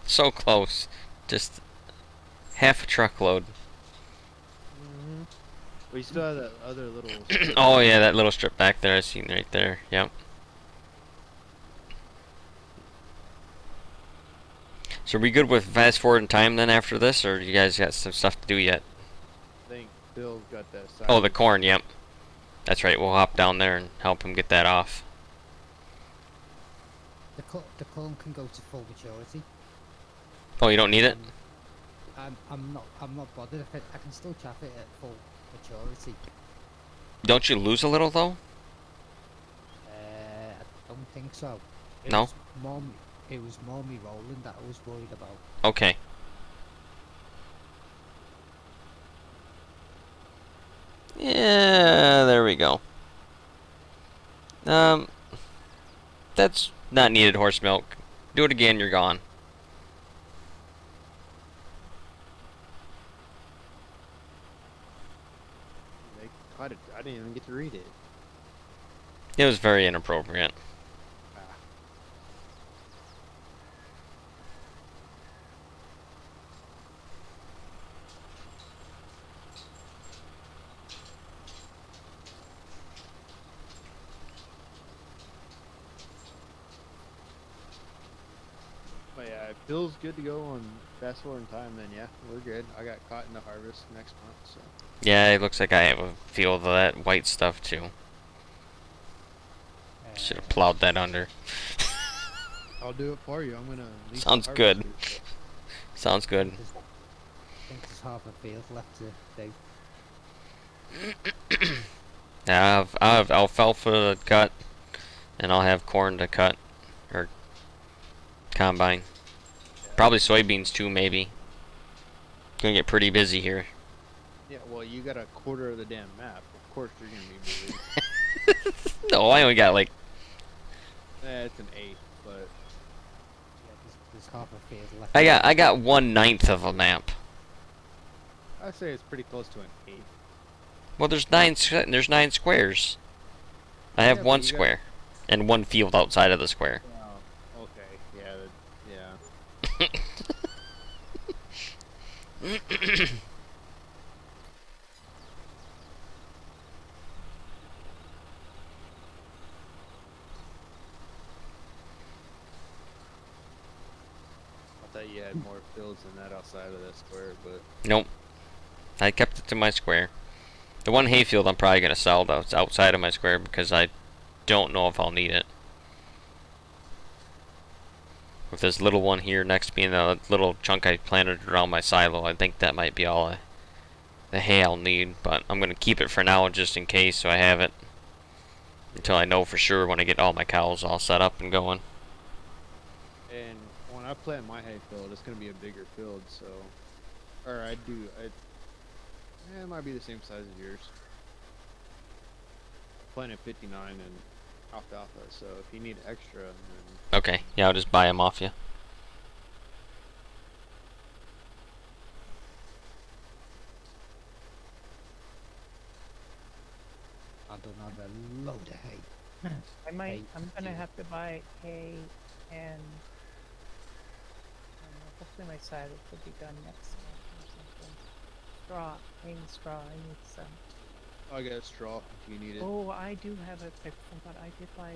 So close. Just half a truckload. Mm-hmm. We still have that other little strip. Oh yeah, that little strip back there I seen right there. Yep. So are we good with fast forward in time then after this, or you guys got some stuff to do yet? I think Bill's got that side. Oh, the corn, yep. That's right, we'll hop down there and help him get that off. The corn can go to full maturity. Oh, you don't need it? I'm not bothered if I can still chaff it at full maturity. Don't you lose a little though? I don't think so. No? It was more me rolling that I was worried about. Okay. Yeah, there we go. That's not needed horse milk. Do it again, you're gone. They caught it. I didn't even get to read it. It was very inappropriate. Ah. But yeah, if Bill's good to go on fast forward in time, then yeah, we're good. I got caught in the harvest next month, so. Yeah, it looks like I have a feel of that white stuff too. Should have plowed that under. I'll do it for you. I'm gonna. lease the Sounds harvest good. for you. Sounds good. I think there's half a field left to do. Yeah, I have alfalfa to cut, and I'll have corn to cut, or combine. Probably soybeans too, maybe. Gonna get pretty busy here. Yeah, well, you got a quarter of the damn map. Of course, you're gonna be busy. No, I only got like. It's an eighth, but Yeah, there's half a field left. I got 1/9 of a map. I'd say it's pretty close to an eighth. Well, there's there's 9 squares. I have Yeah, one but you got- square, and one field outside of the square. Oh, okay. Yeah, yeah. I thought you had more fields than that outside of that square, but Nope. I kept it to my square. The one hayfield I'm probably gonna sell though. It's outside of my square because I don't know if I'll need it. With this little one here next to me and the little chunk I planted around my silo, I think that might be all the hay I'll need. But I'm gonna keep it for now just in case, so I have it until I know for sure when I get all my cows all set up and going. and when I plant my hay field, it's gonna be a bigger field, so or it might be the same size as yours. Planted 59 and alfalfa, so if you need extra, then Okay, yeah, I'll just buy them off you. I don't have a load of hay. I'm gonna Hay. have to buy hay and hopefully my silage will be done next month or something. Straw, hay and straw. I need some. I got straw if you need it. Oh, I do have a. I forgot I did buy a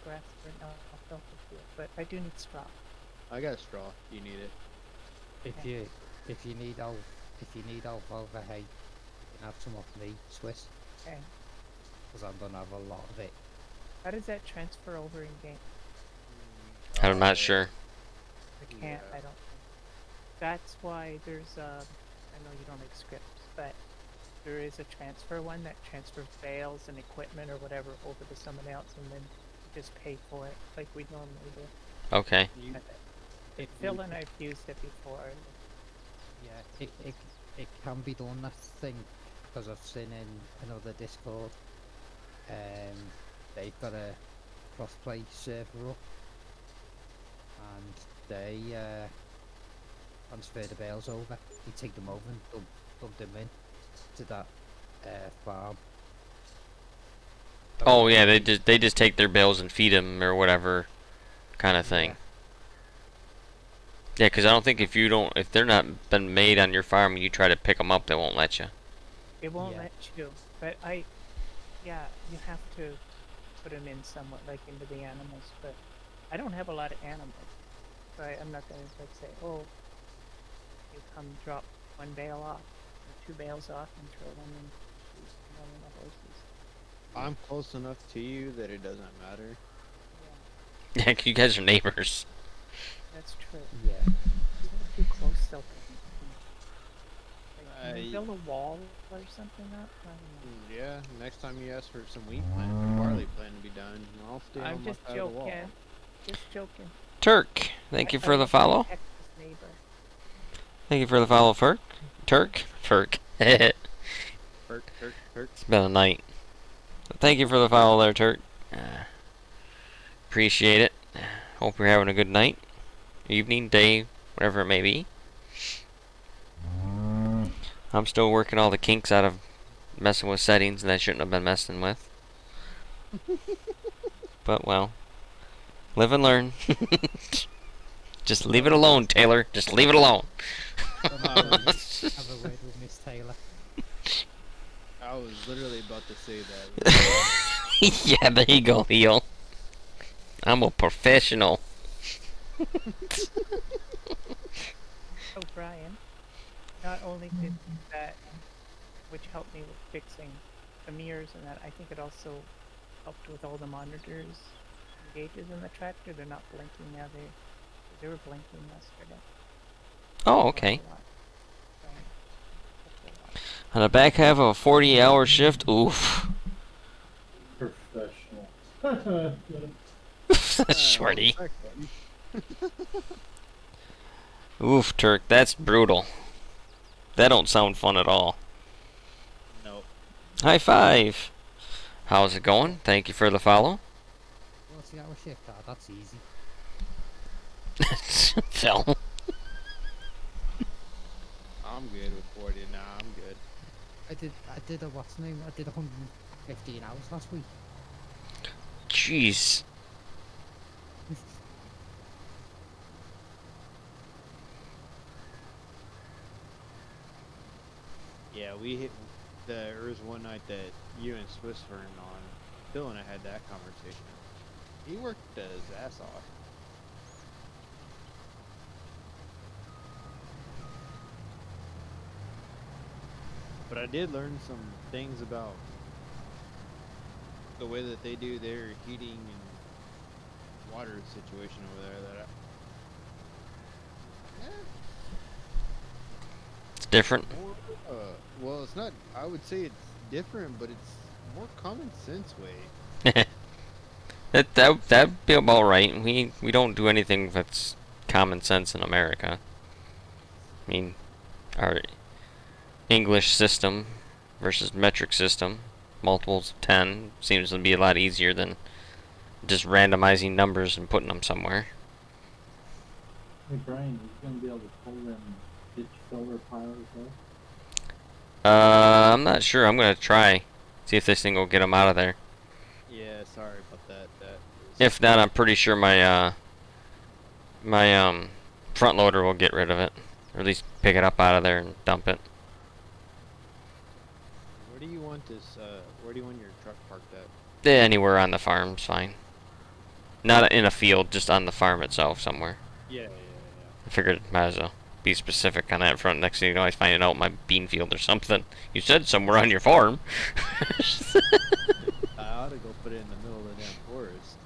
grass for an alfalfa field, but I do need straw. I got straw if you need it. If you need alfalfa hay, you can have some off me, Swiss, Okay. because I'm gonna have a lot of it. How does that transfer over in game? I'm not sure. I can't. Yeah. I don't. That's why there's I know you don't make scripts, but there is a transfer one that transfers bales and equipment or whatever over to someone else, and then you just pay for it like we normally do. Okay. You, It Phil and I've used it before. Yeah, it can be done, that thing, because I've seen in another Discord, they've got a crossplay server up, and they transfer the bales over. You take them over and dump them in to that farm. Oh yeah, they just take their bales and feed them or whatever, kind of thing. Yeah, 'cause I don't think if they're not been made on your farm and you try to pick them up, they won't let you. It won't Yeah. let you. But yeah, you have to put them in somewhat, like into the animals. But I don't have a lot of animals, so I'm not gonna like say, oh, you come drop one bale off or two bales off and throw them in one of the horses. I'm close enough to you that it doesn't matter. Yeah, Yeah, you guys are neighbors. that's true. Yeah. It's a little too close, they'll can we I build a wall or something up? I don't know. Yeah, next time you ask for some wheat plant or barley plant to be done, I'll stay I'm on my just side of the wall. joking. Just joking. Turk, thank you I for the love my follow. Texas neighbor. Thank you for the follow, Ferk. Ferk. It's Perk. been a night. Thank you for the follow there, Turk. Appreciate it. Hope you're having a good night, evening, day, whatever it may be. I'm still working all the kinks out of messing with settings that I shouldn't have been messing with. But, well, live and learn. Just leave it alone, Taylor. Just leave it alone. Have a word with Miss Taylor. I was literally about to say that. Yeah, there you go, heel. I'm a professional. Oh, Brian. Not only did that, which helped me with fixing the mirrors and that, I think it also helped with all the monitors and gauges in the tractor. They're not blinking now. They were blinking yesterday. Oh, okay. A lot. So, helped a lot. On the back half of a 40-hour shift, oof. Professional. Shorty. Respect, buddy. Oof, Turk, that's brutal. That don't sound fun at all. Nope. High five. How's it going? Thank you for the follow. 40-hour shift, that's easy. Phil. I'm good with 40. Nah, I'm good. I did a what's the name? I did 115 hours last week. Jeez. Yeah, there was one night that you and Swiss weren't on. Bill and I had that conversation. He worked his ass off. But I did learn some things about the way that they do their heating and water situation over there that It's different. well, it's not, I would say it's different, but it's more common sense way. That'd be about right. We don't do anything that's common sense in America. I mean, our English system versus metric system, multiples of 10, seems to be a lot easier than just randomizing numbers and putting them somewhere. Hey Brian, you gonna be able to pull them ditch filler piles up? I'm not sure. I'm gonna try. See if this thing will get them out of there. Yeah, sorry about that. If not, I'm pretty sure my front loader will get rid of it, or at least pick it up out of there and dump it. Where do you want this? Where do you want your truck parked at? Anywhere on the farm's fine. Not in a field, just on the farm itself somewhere. Yeah. I figured might as well be specific on that front. Next thing you know, I find it out in my bean field or something. You said somewhere on your farm. I ought to go put it in the middle of the damn forest.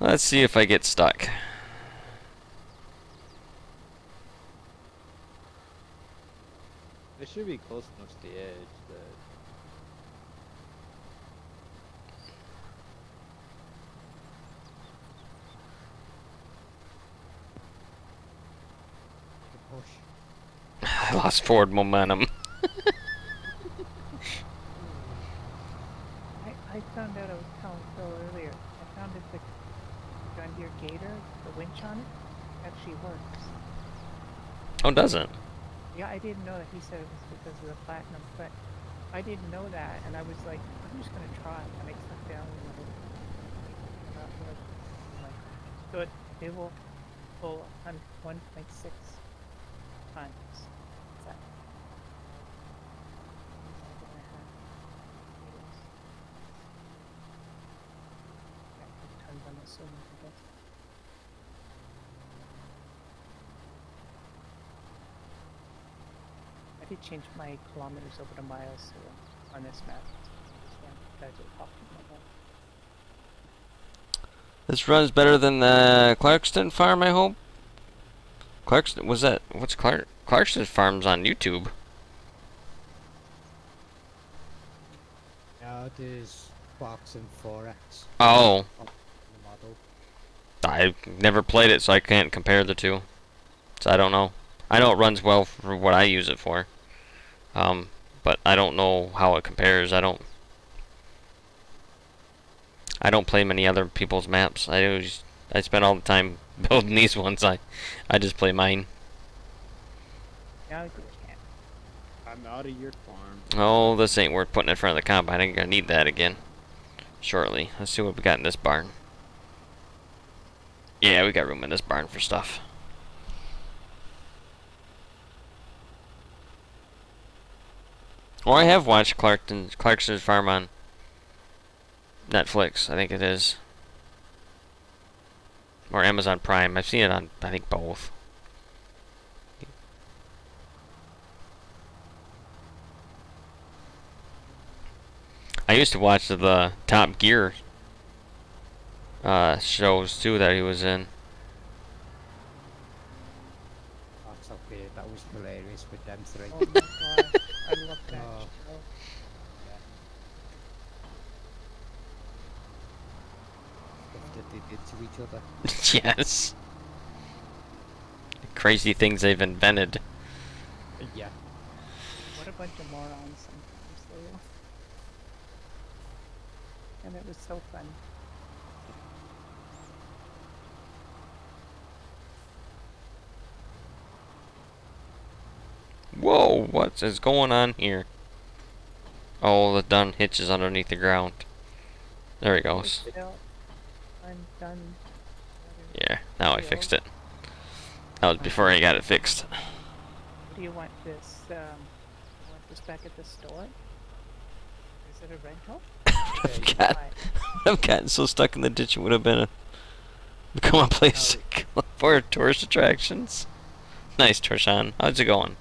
Let's see if I get stuck. It should be close enough to the edge, but Push. I lost forward momentum. I found out, I was telling Phil earlier, I found that the John Deere Gator, the winch on it, actually works. Oh, does it? Yeah, I didn't know that. He said it was because of the platinum, but I didn't know that, and I was like, I'm just gonna try. And I clicked down and I like, good. They will pull 1.6 tons. What's that? 5.5 kilos. Yeah, tons, I'm assuming, I guess. I did change my kilometers over to miles so on this map. Yeah, guys are talking about that. This run's better than the Clarkston farm, I hope. Clarkston, was that, what's Clarkston farm's on YouTube. Now there's Clarkson 4X Oh, on the model. I've never played it, so I can't compare the two. So I don't know. I know it runs well for what I use it for. But I don't know how it compares. I don't play many other people's maps. I spend all the time building these ones. I just play mine. Now you can't. I'm out of your farm. Oh, this ain't worth putting in front of the combine. I'm gonna need that again shortly. Let's see what we got in this barn. Yeah, we got room in this barn for stuff. Or I have watched Clarkson's farm on Netflix, I think it is. Or Amazon Prime. I've seen it on, I think, both. I used to watch the Top Gear shows too that he was in. That's okay. That was hilarious with them three. Oh my god, I love that Oh. show. Stuff that they did to each other. Yes. The crazy things they've invented. Yeah. What a bunch of morons sometimes they are. And it was so fun. Whoa, what is going on here? Oh, the done hitch is underneath the ground. There he goes. Still, I'm done. Yeah, now I fixed it. That was before I got it fixed. Do you want this? You want this back at the store? Is it a rental? I've got, I've gotten so stuck in the ditch it would have been become a place for tourist attractions. Nice, Torshan. How's it going?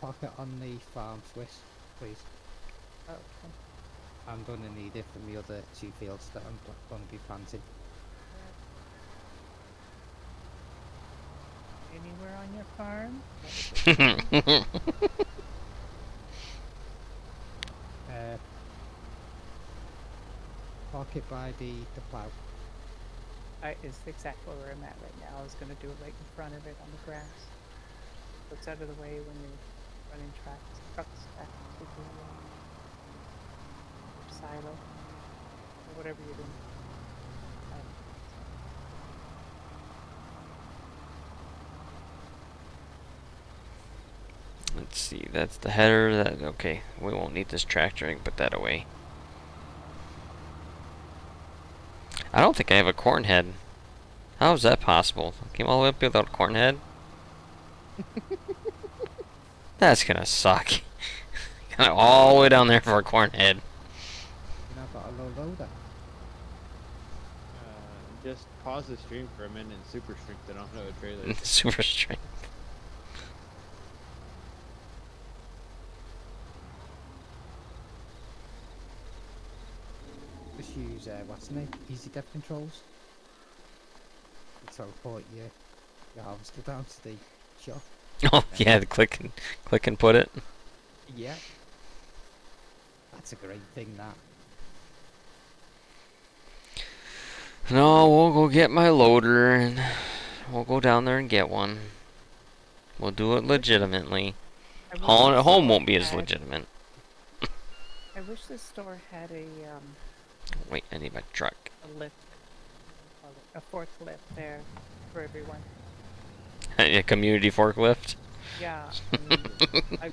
Park it on the farm Swiss, please. Oh, okay. I'm gonna need it from the other two fields that I'm gonna be planting. Anywhere on your farm? Park it by the plough. It's exactly where I'm at right now. I was gonna do it right in front of it on the grass. So it's out of the way when you're running trucks back to the silo or whatever you're doing. Let's see, that's the header. That okay, we won't need this tractor. I can put that away. I don't think I have a corn head. How is that possible? Came all the way up here without a corn head? That's gonna suck. Kinda all the way down there for a corn head. You know, I've got a low loader. Just pause the stream for a minute and super strength it onto a trailer. Super strength. Just use what's the name? Easy depth controls. Teleport your harvester down to the shop. Oh yeah, the click and put it. Yeah. That's a great thing, that. No, we'll go get my loader and we'll go down there and get one. We'll do it legitimately. Hauling at home won't be as legitimate. I wish this store had a Wait, I need my truck. lift, a forklift there for everyone. A community forklift. Yeah, I mean,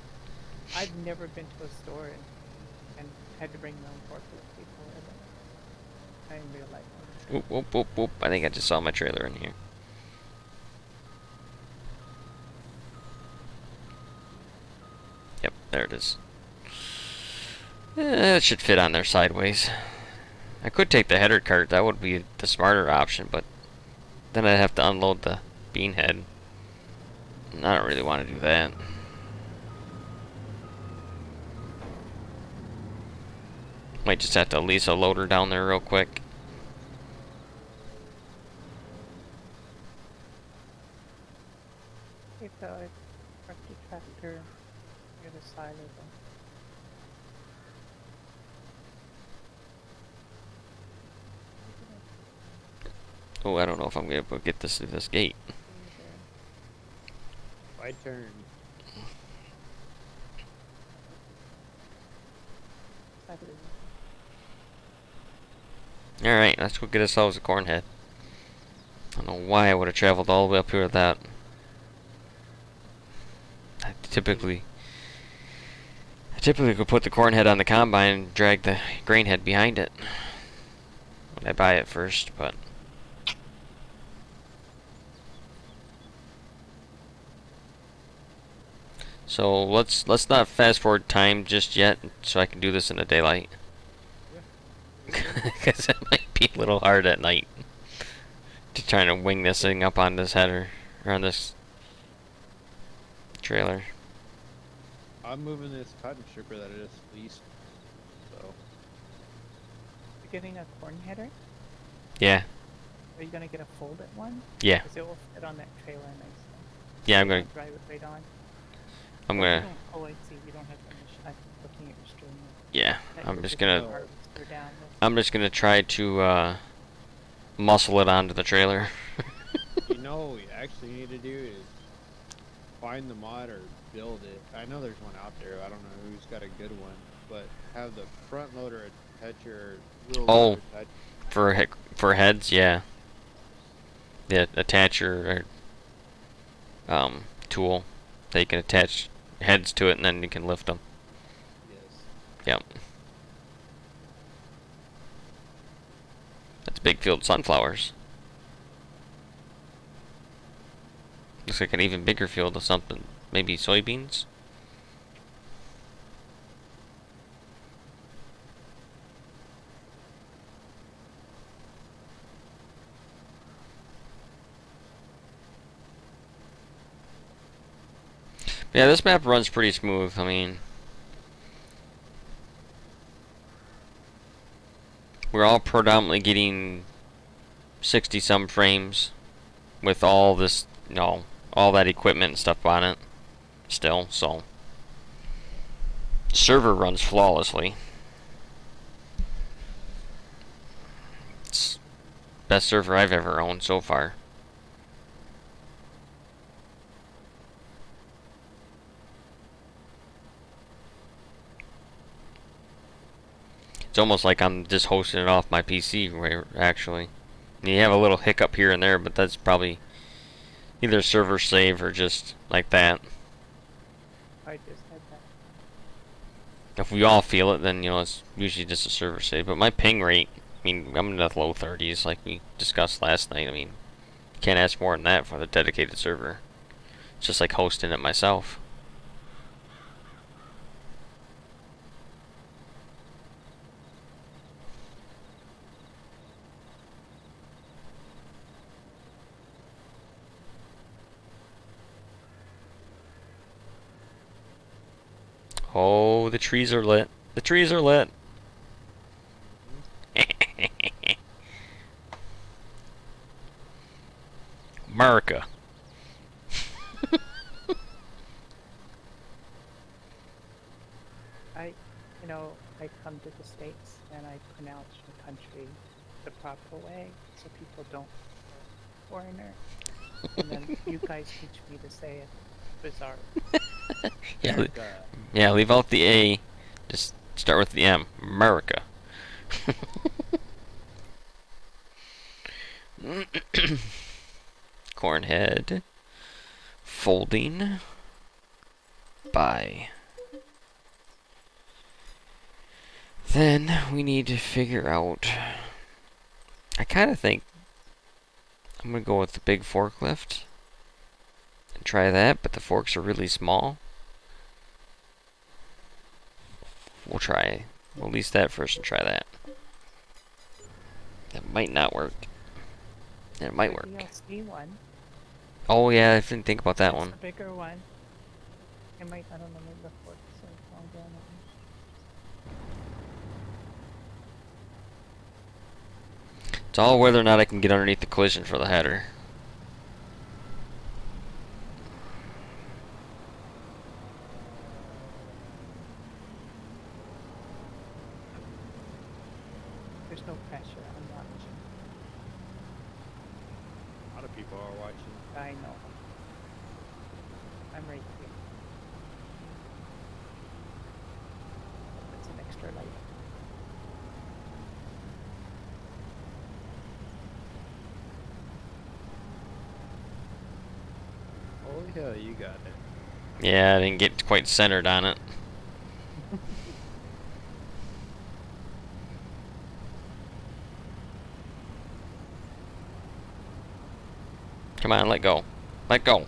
I've never been to a store and had to bring my own forklift before. But I in real life. Whoop, whoop, whoop, whoop. I think I just saw my trailer in here. Yep, there it is. It should fit on there sideways. I could take the header cart. That would be the smarter option, but then I'd have to unload the bean head. And I don't really want to do that. Might just have to lease a loader down there real quick. If I park the tractor near the side of the Oh, I don't know if I'm gonna be able to get this through this gate. My turn. side of the Alright, let's go get ourselves a corn head. I don't know why I would have traveled all the way up here with that. I typically could put the corn head on the combine and drag the grain head behind it when I buy it first, but so let's not fast forward time just yet, so I can do this in the daylight. Because it might be a little hard at night to try to wing this thing up on this header or on this trailer. I'm moving this cotton stripper that I just leased. So You're getting a corn header? Yeah, Are you gonna get a folded one? yeah, Because it will fit on that trailer nicely. yeah. You can drive it right on. I'm Oh, you gonna. don't- Oh, I see. You don't have the machine. I'm looking at your stream. Yeah, That I'm goes just with the gonna. harvester down there. I'm just gonna try to muscle it onto the trailer. you know what we actually need to do is find the mod or build it. I know there's one out there. I don't know who's got a good one, but have the front loader attach your rear Oh. loader attach. For heads, yeah. The attacher tool. They can attach heads to it and then you can lift them. Yes. Yep. That's big field sunflowers. Looks like an even bigger field of something. Maybe soybeans? Yeah, this map runs pretty smooth. I mean, we're all predominantly getting 60 some frames with all this, all that equipment and stuff on it still, so server runs flawlessly. It's best server I've ever owned so far. It's almost like I'm just hosting it off my PC, actually. And you have a little hiccup here and there, but that's probably either server save or just like that. I just had that. If we all feel it, then, it's usually just a server save. But my ping rate, I mean, I'm in the low 30s like we discussed last night. I mean, can't ask more than that for the dedicated server. It's just like hosting it myself. Oh, the trees are lit. The trees are lit. America. I come to the States and I pronounce the country the proper way so people don't foreigner. And then you guys teach me to say it bizarre. Yeah, America. yeah, leave out the A. Just start with the M. America. Cornhead. Folding. By. Then we need to figure out I kind of think I'm gonna go with the big forklift and try that, but the forks are really small. We'll lease that first and try that. That might not work. It might work. The DLC one. Oh yeah, I didn't think about that That's one. the bigger one. It might, I don't know, maybe the forks are long down. It's all whether or not I can get underneath the collision for the header. There's no pressure on watching. A lot of people are watching. I know. I'm right here. That's an extra light. Holy hell, you got it. Yeah, I didn't get quite centered on it. Come on, let go. Let go.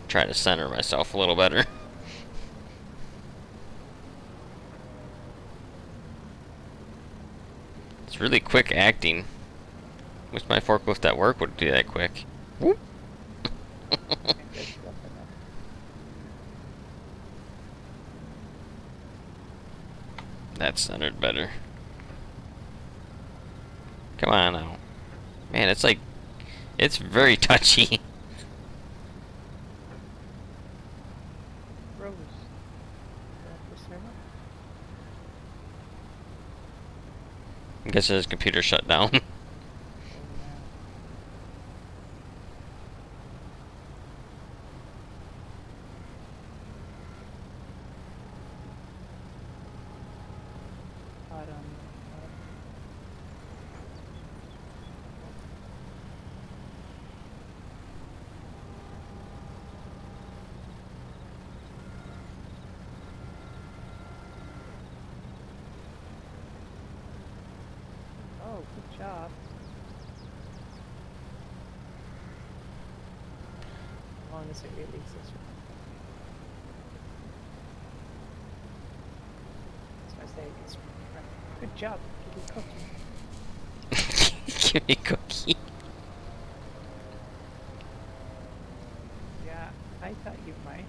Try to center myself a little better. It's really quick acting. Wish my forklift at work would do that quick. Whoop. That's centered better. Come on now. Man, it's like, it's very touchy. Rose. The server? I'm guessing his computer shut down. Oh, yeah. Oh, good job. As long as it releases. So I say it's good job. Give you cookie. Give me a cookie. Yeah, I thought you might.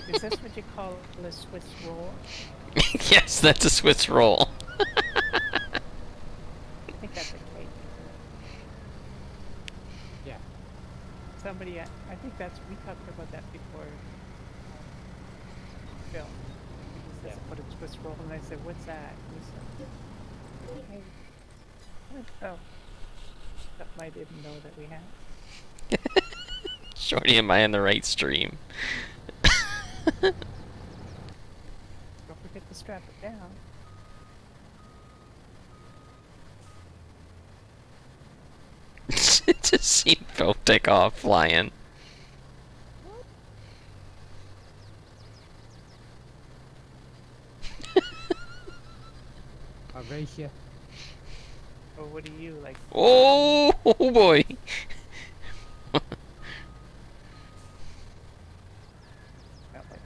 Is this what you call a Swiss roll? Yes, that's a Swiss roll. I think that's a cake. Yeah. Somebody, I think that's, we talked about that before. Phil. He says, what a Swiss roll, and I said, what's that? And he said, hey. Oh. Something I didn't know that we had. Shorty, am I in the right stream? Don't forget to strap it down. Just seen Phil take off flying. I'll race you. Or what do you like? Oh boy. Not like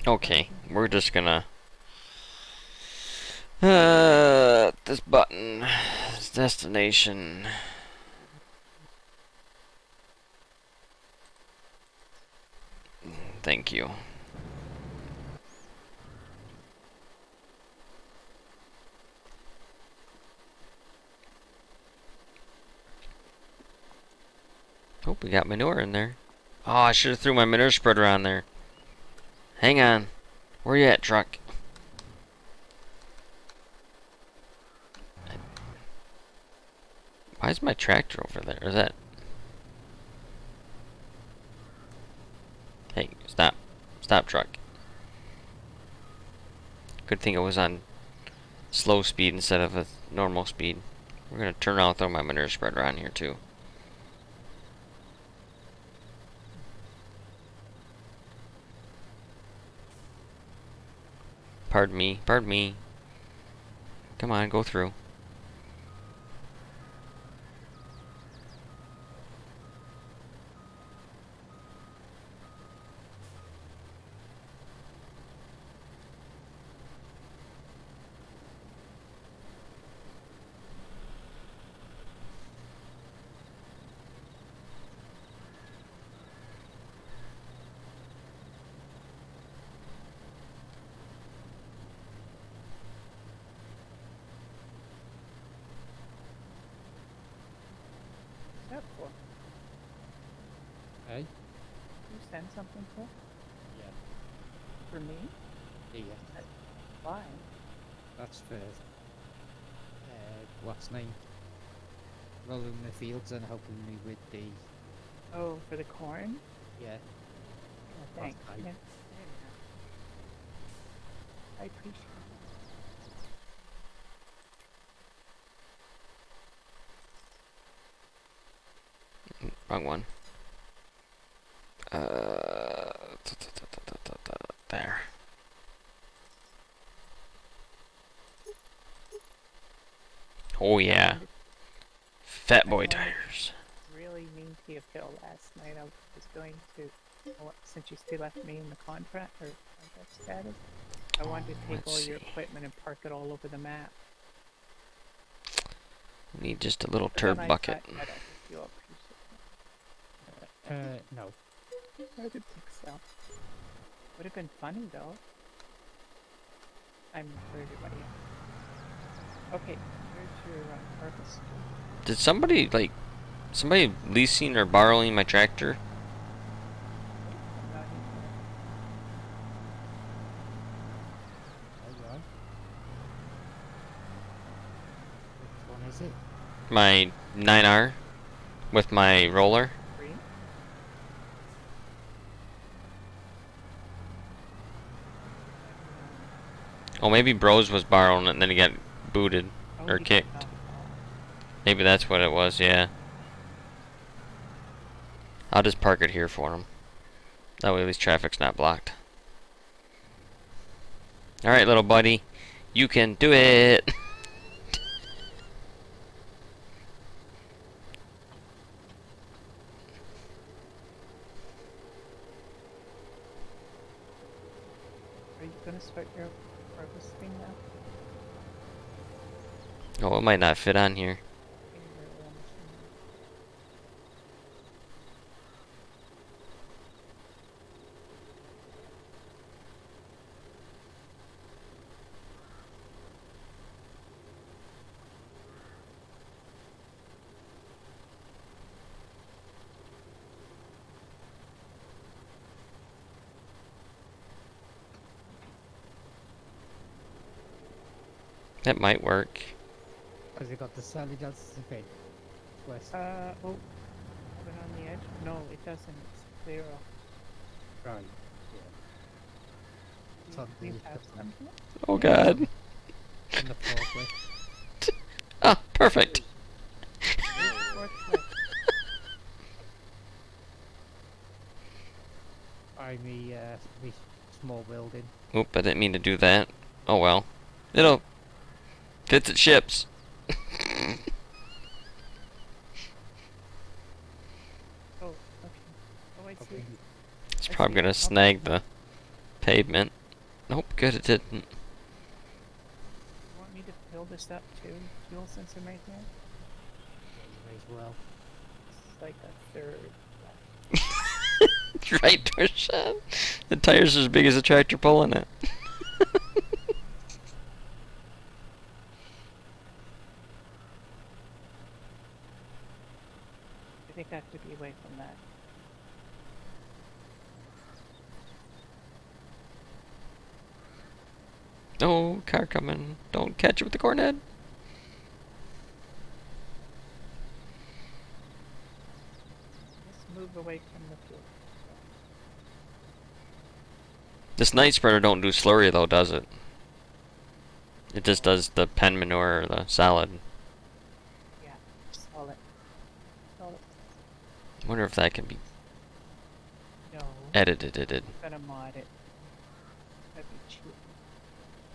Okay, we're just gonna this button, this destination. Thank you. Oh, we got manure in there. Oh, I should have threw my manure spreader on there. Hang on. Where you at, truck? Why is my tractor over there? Is that... Hey, stop. Stop, truck. Good thing it was on slow speed instead of a normal speed. We're gonna turn around and throw my manure spreader on here too. Pardon me, pardon me. Come on, go through. What's that for? Hey? You send something for? Yeah. For me? Yeah. Why? That's for what's name? Rolling the fields and helping me with the Oh, for the corn? yeah. Yeah, thanks. I- Yeah. I appreciate it. Wrong one. There. Oh yeah. wanted- Fat I boy wanted- tires. Really mean to you, Phil. Last night I was going to, since you still left me in the contract or contract status, I wanted to take let's all your see. equipment and park it all over the map. We need just a little But then turd I bucket. thought, I don't think you'll appreciate no. it. I didn't think so. Would have been funny though. I'm for everybody else. Okay, here's your harvest. Did somebody somebody leasing or borrowing my tractor? Not even- There you are. Which one is it? My 9R with my roller. Free? Oh, maybe Bros was borrowing it and then he got booted Oh, or you kicked. got- Maybe that's what it was, yeah. I'll just park it here for him. That way at least traffic's not blocked. Alright, little buddy. You can do it! Are you gonna start your harvesting now? Oh, it might not fit on here. In your machine? That might work. Has it got the solid as the thing? West. Oh, put it on the edge? No, it doesn't. It's clear off. Right. Yeah. It's on Do you the have some here? Oh god. on the forklift. Ah, perfect. Forklift. By me small building. Oop, I didn't mean to do that. Oh well. It'll fits at ships. Oh, okay. Oh, I see. Okay. It's I probably see. gonna Okay. snag the pavement. Nope, good it didn't. You want me to fill this up too, fuel since I'm right here? Yeah, you may as well. It's like a third. Right, Torshan. The tires are as big as a tractor pulling it. I think I have to be away from that. No, car coming. Don't catch it with the cornet. Just move away from the fuel. This night spreader don't do slurry though, does it? It just does the pen manure or the solid. Yeah, solid. Solid. I wonder if that can be No, edited. I'm gonna mod it. That'd be cheap.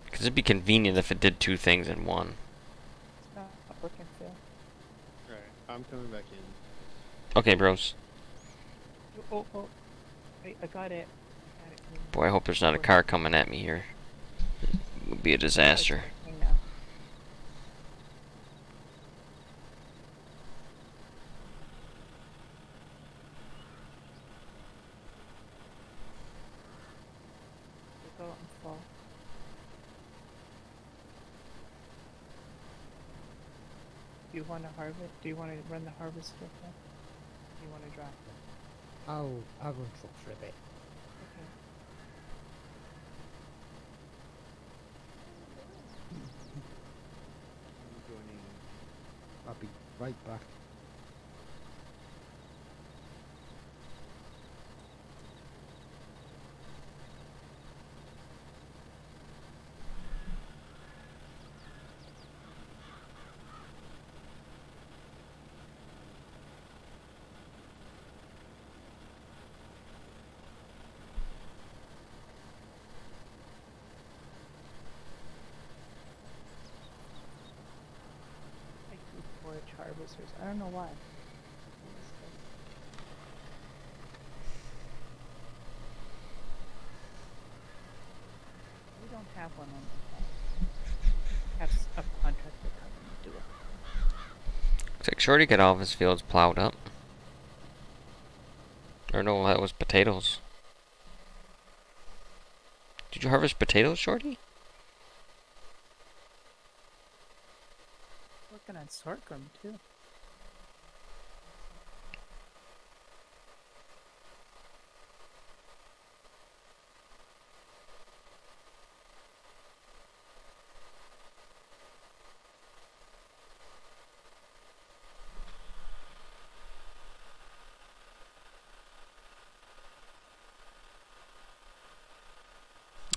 Because it'd be convenient if it did two things in one. It's not working, Phil. Alright, I'm coming back in. Okay, bros. Oh. Wait, I got it. Boy, I hope there's not a car coming at me here. It would be a disaster. It's working now. Go out and fall. Do you want to harvest? Do you want to run the harvester? Phil? Do you want to drop it? I'll run truck for a bit. Okay. I'm joining. I'll be right back. I do forage harvesters. I don't know why. We don't have one on the farm. Have a contractor come and do it. Looks like Shorty got all of his fields plowed up. Or no, that was potatoes. Did you harvest potatoes, Shorty? Working on sorghum too.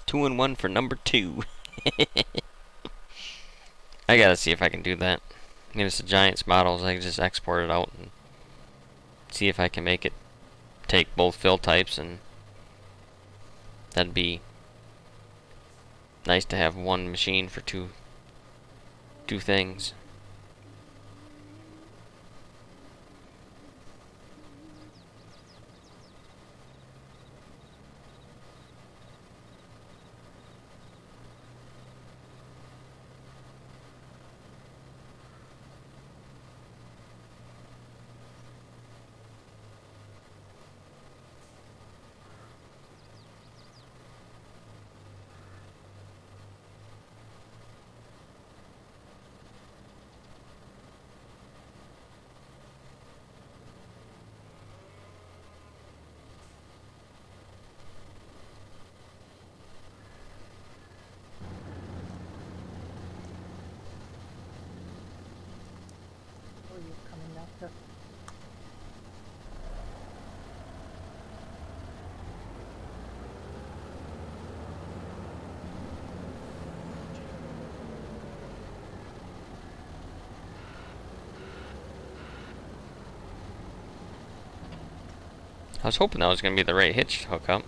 Two and one for number 2. I gotta see if I can do that. I mean, it's the Giants models. I can just export it out and see if I can make it take both fill types, and that'd be nice to have one machine for two things. Oh, you're coming out the. I was hoping that was gonna be the right hitch hookup.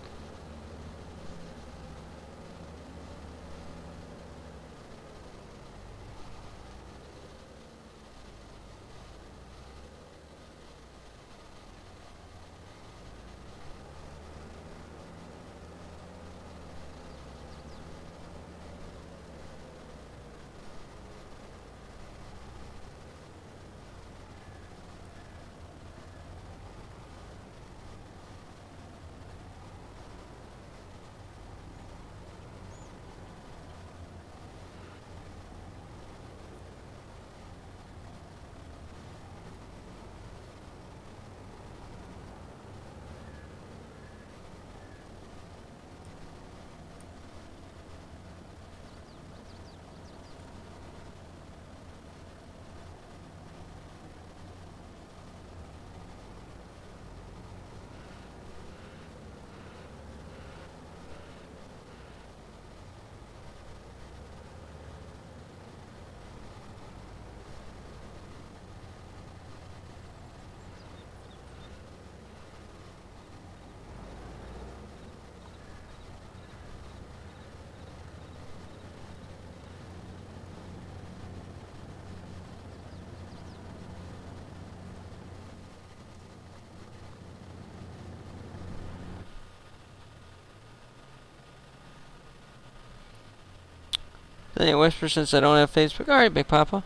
They whisper since I don't have Facebook. Alright, Big Papa.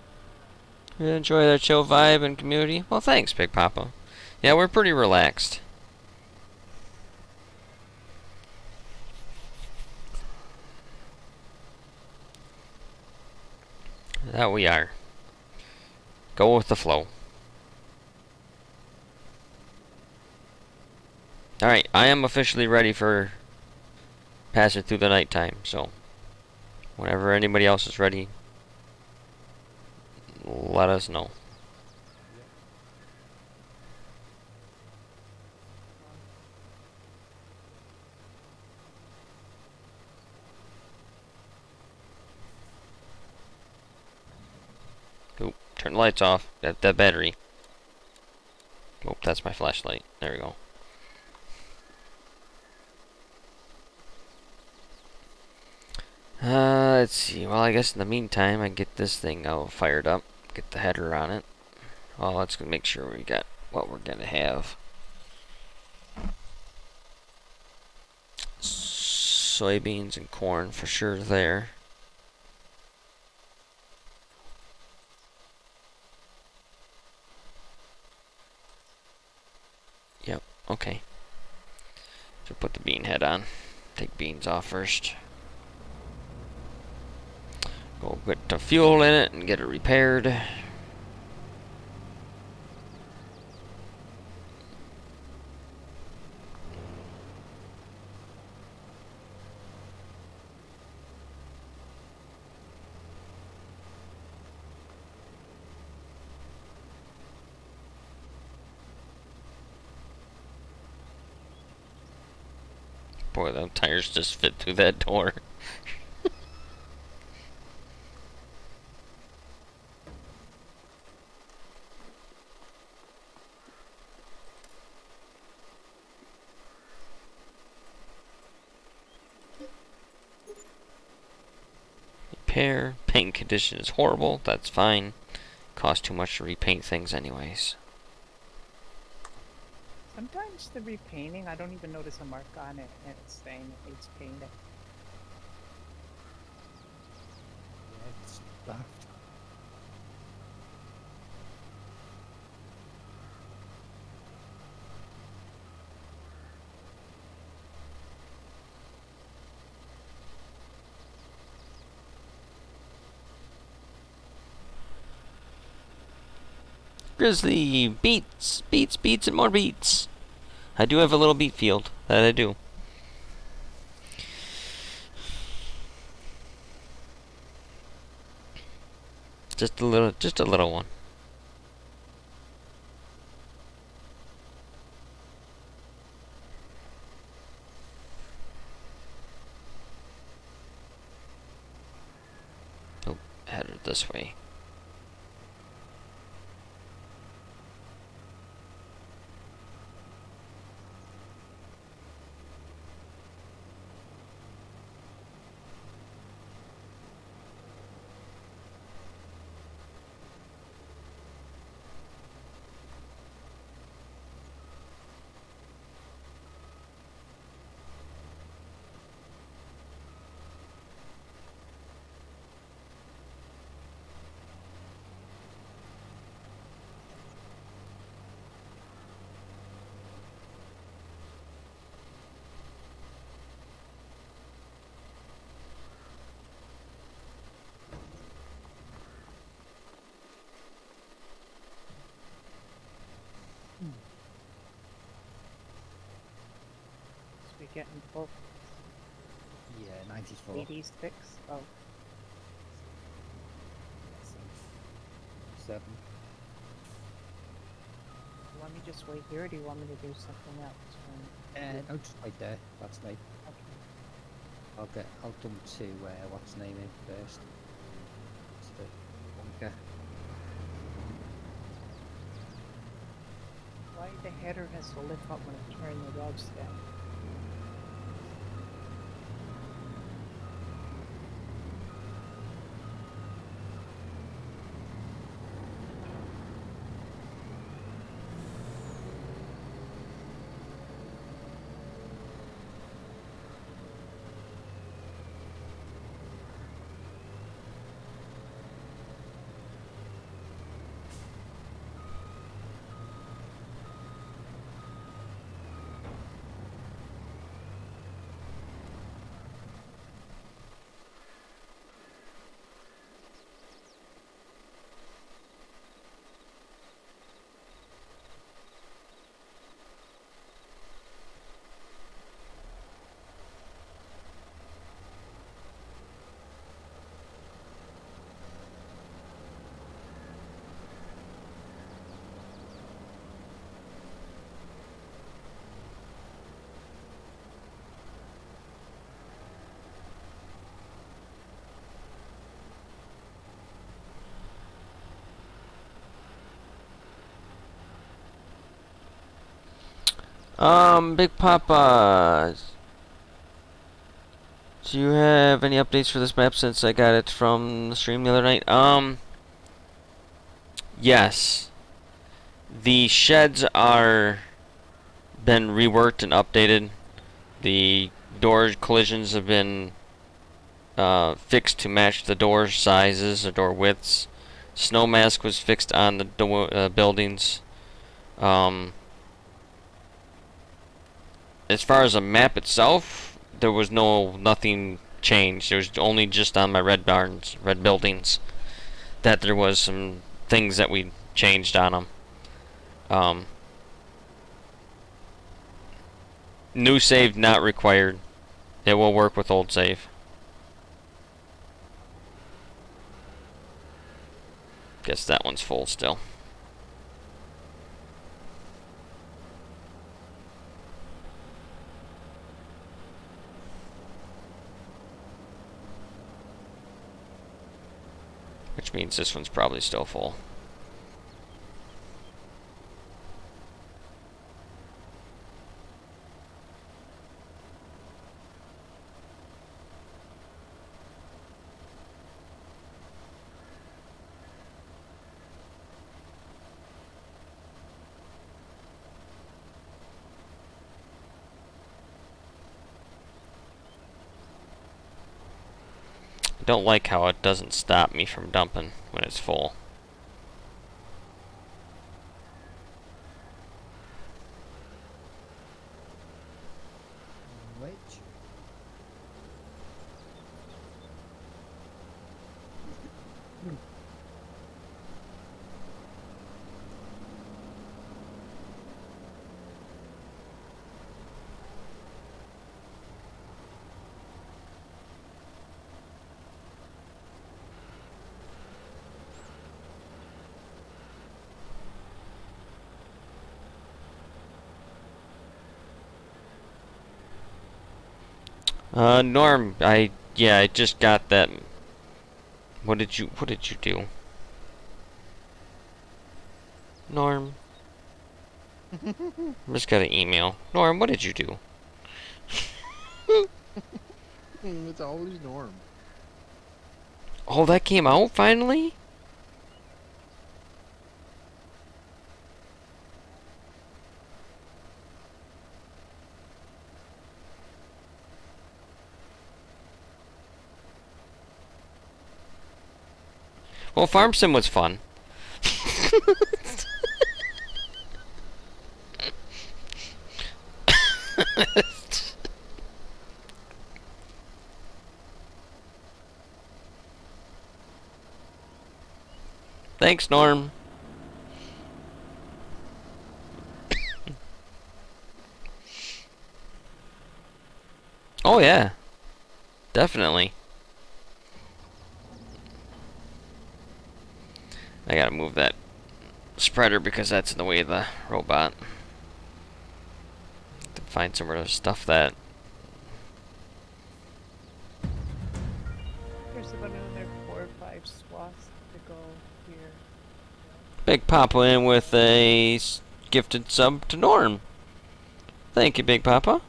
You enjoy that chill vibe and community? Well, thanks, Big Papa. Yeah, we're pretty relaxed. That we are. Go with the flow. Alright, I am officially ready for passing through the nighttime, so whenever anybody else is ready, let us know. Oop, turn the lights off. That battery. Oh, that's my flashlight. There we go. Let's see. Well, I guess in the meantime, I get this thing all fired up. Get the header on it. Well, let's make sure we got what we're gonna have. Soybeans and corn for sure there. Yep, okay. So put the bean head on. Take beans off first. Go get the fuel in it and get it repaired. Boy, the tires just fit through that door. Repair. Paint condition is horrible. That's fine. Costs too much to repaint things anyways. Sometimes the repainting, I don't even notice a mark on it, and it's saying it needs painted. Yeah, it's daft. Grizzly! Beets! Beets, beets, and more beets! I do have a little beet field. That I do. Just a little one. Oh, headed this way. So we getting both Yeah, 94. 86. Oh, 7. you want me to just wait here, or do you want me to do something else? No, just wait there. That's me. Okay. I'll dump to what's the name in first. It's the bunker. Why the header has to lift up when I turn the dogs down? Big Papa, do you have any updates for this map since I got it from the stream the other night? Yes. The sheds are been reworked and updated. The door collisions have been fixed to match the door sizes or door widths. Snow mask was fixed on the buildings. As far as the map itself, there was nothing changed. It was only just on my red buildings, that there was some things that we changed on them. New save not required. It will work with old save. Guess that one's full still. Which means this one's probably still full. I don't like how it doesn't stop me from dumping when it's full. Which? Norm, I just got that. What did you do? Norm. I just got an email. Norm, what did you do? It's always Norm. Oh, that came out finally? Well, Farm Sim was fun. Thanks, Norm. Oh yeah, definitely. I gotta move that spreader because that's in the way of the robot. To find somewhere to stuff that. There's about another 4 or 5 swaths to go here. Big Papa in with a gifted sub to Norm. Thank you, Big Papa.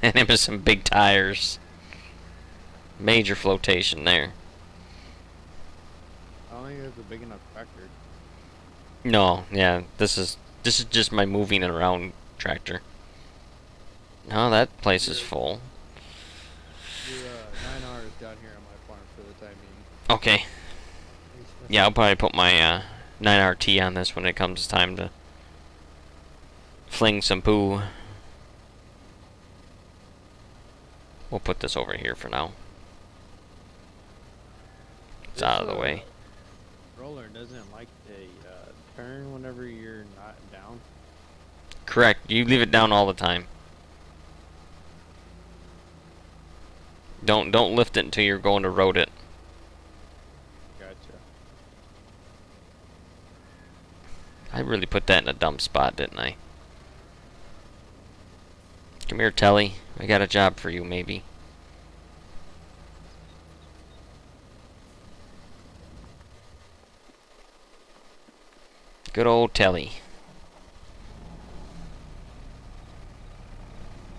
And him with some big tires. Major flotation there. I don't think that's a big enough tractor. No, yeah, this is just my moving it around tractor. No, that place is full. Do 9 hours down here on my farm for the time being. Okay. Yeah, I'll probably put my 9RT on this when it comes time to fling some poo. We'll put this over here for now. It's out of the way. Roller doesn't like a turn whenever you're not down. Correct. You leave it down all the time. Don't lift it until you're going to road it. Gotcha. I really put that in a dumb spot, didn't I? Come here, Telly. I got a job for you, maybe. Good old Telly.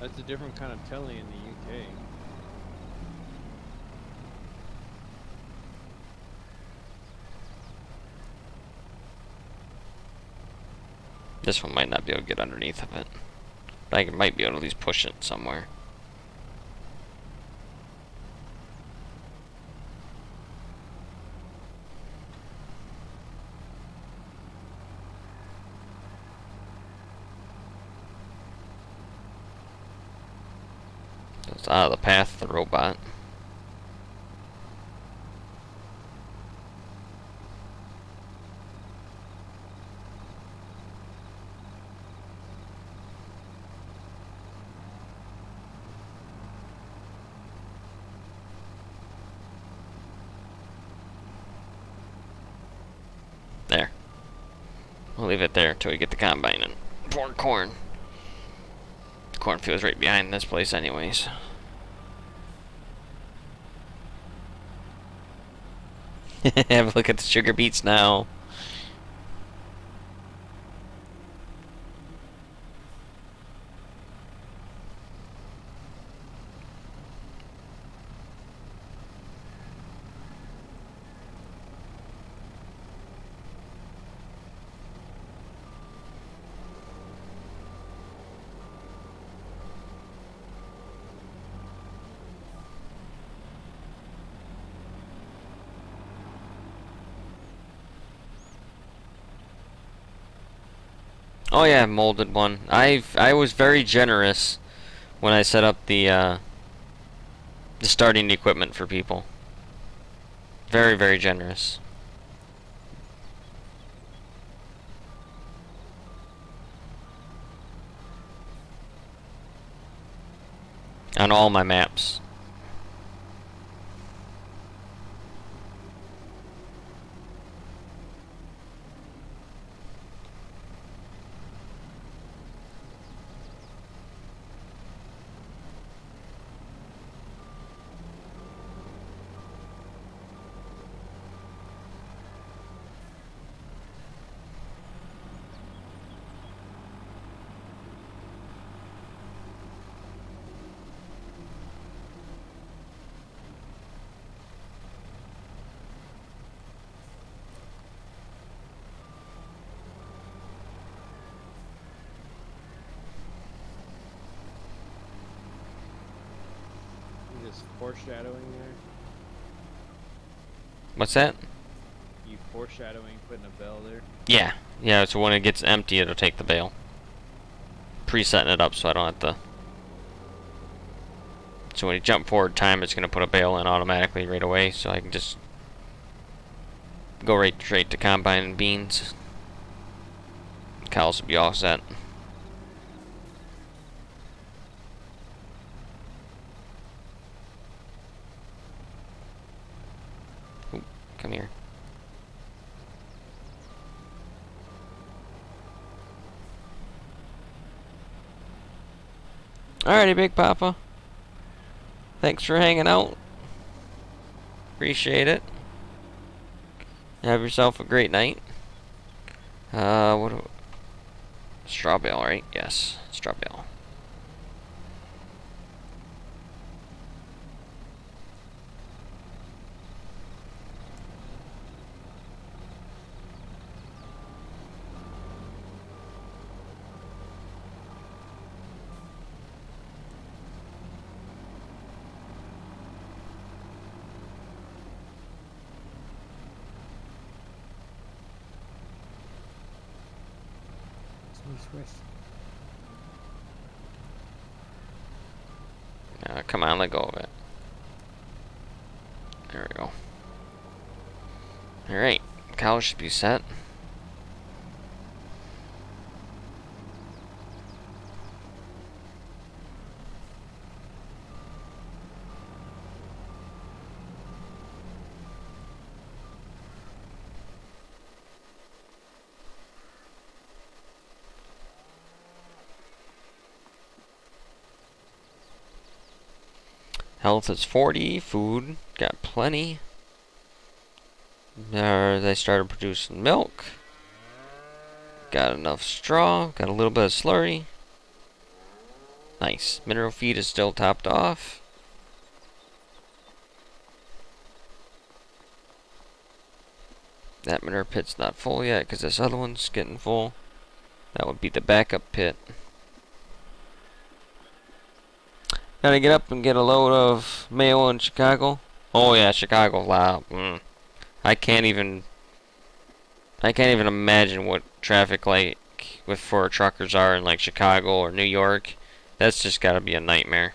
That's a different kind of telly in the UK. This one might not be able to get underneath of it. But I might be able to at least push it somewhere. It's out of the path of the robot. There. We'll leave it there until we get the combine and pour corn. Cornfield's right behind this place anyways. Have a look at the sugar beets now. Oh yeah, molded one. I was very generous when I set up the starting equipment for people. Very, very generous. On all my maps. You just foreshadowing there. What's that? You foreshadowing putting a bell there. Yeah. Yeah, so when it gets empty, it'll take the bale. Presetting it up so I don't have to... So when you jump forward time, it's going to put a bale in automatically right away, so I can just go right straight to combine and beans. Cows will be all set. Ooh, come here. Alrighty, Big Papa. Thanks for hanging out. Appreciate it. Have yourself a great night. Straw bale, right? Yes, straw bale. Swish. Come on, let go of it. There we go. Alright, cow should be set. Health is 40, food, got plenty. They started producing milk. Got enough straw. Got a little bit of slurry. Nice. Mineral feed is still topped off. That manure pit's not full yet because this other one's getting full. That would be the backup pit. Gotta get up and get a load of mail in Chicago. Oh yeah, Chicago. Wow. I can't even imagine what traffic like with for truckers are in like Chicago or New York. That's just gotta be a nightmare.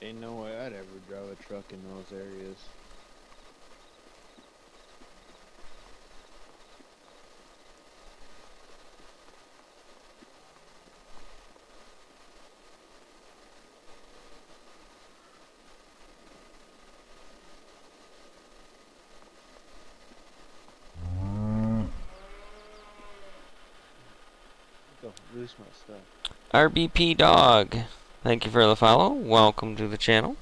Ain't no way I'd ever drive a truck in those areas. Don't lose my stuff. RBP Dog. Thank you for the follow. Welcome to the channel.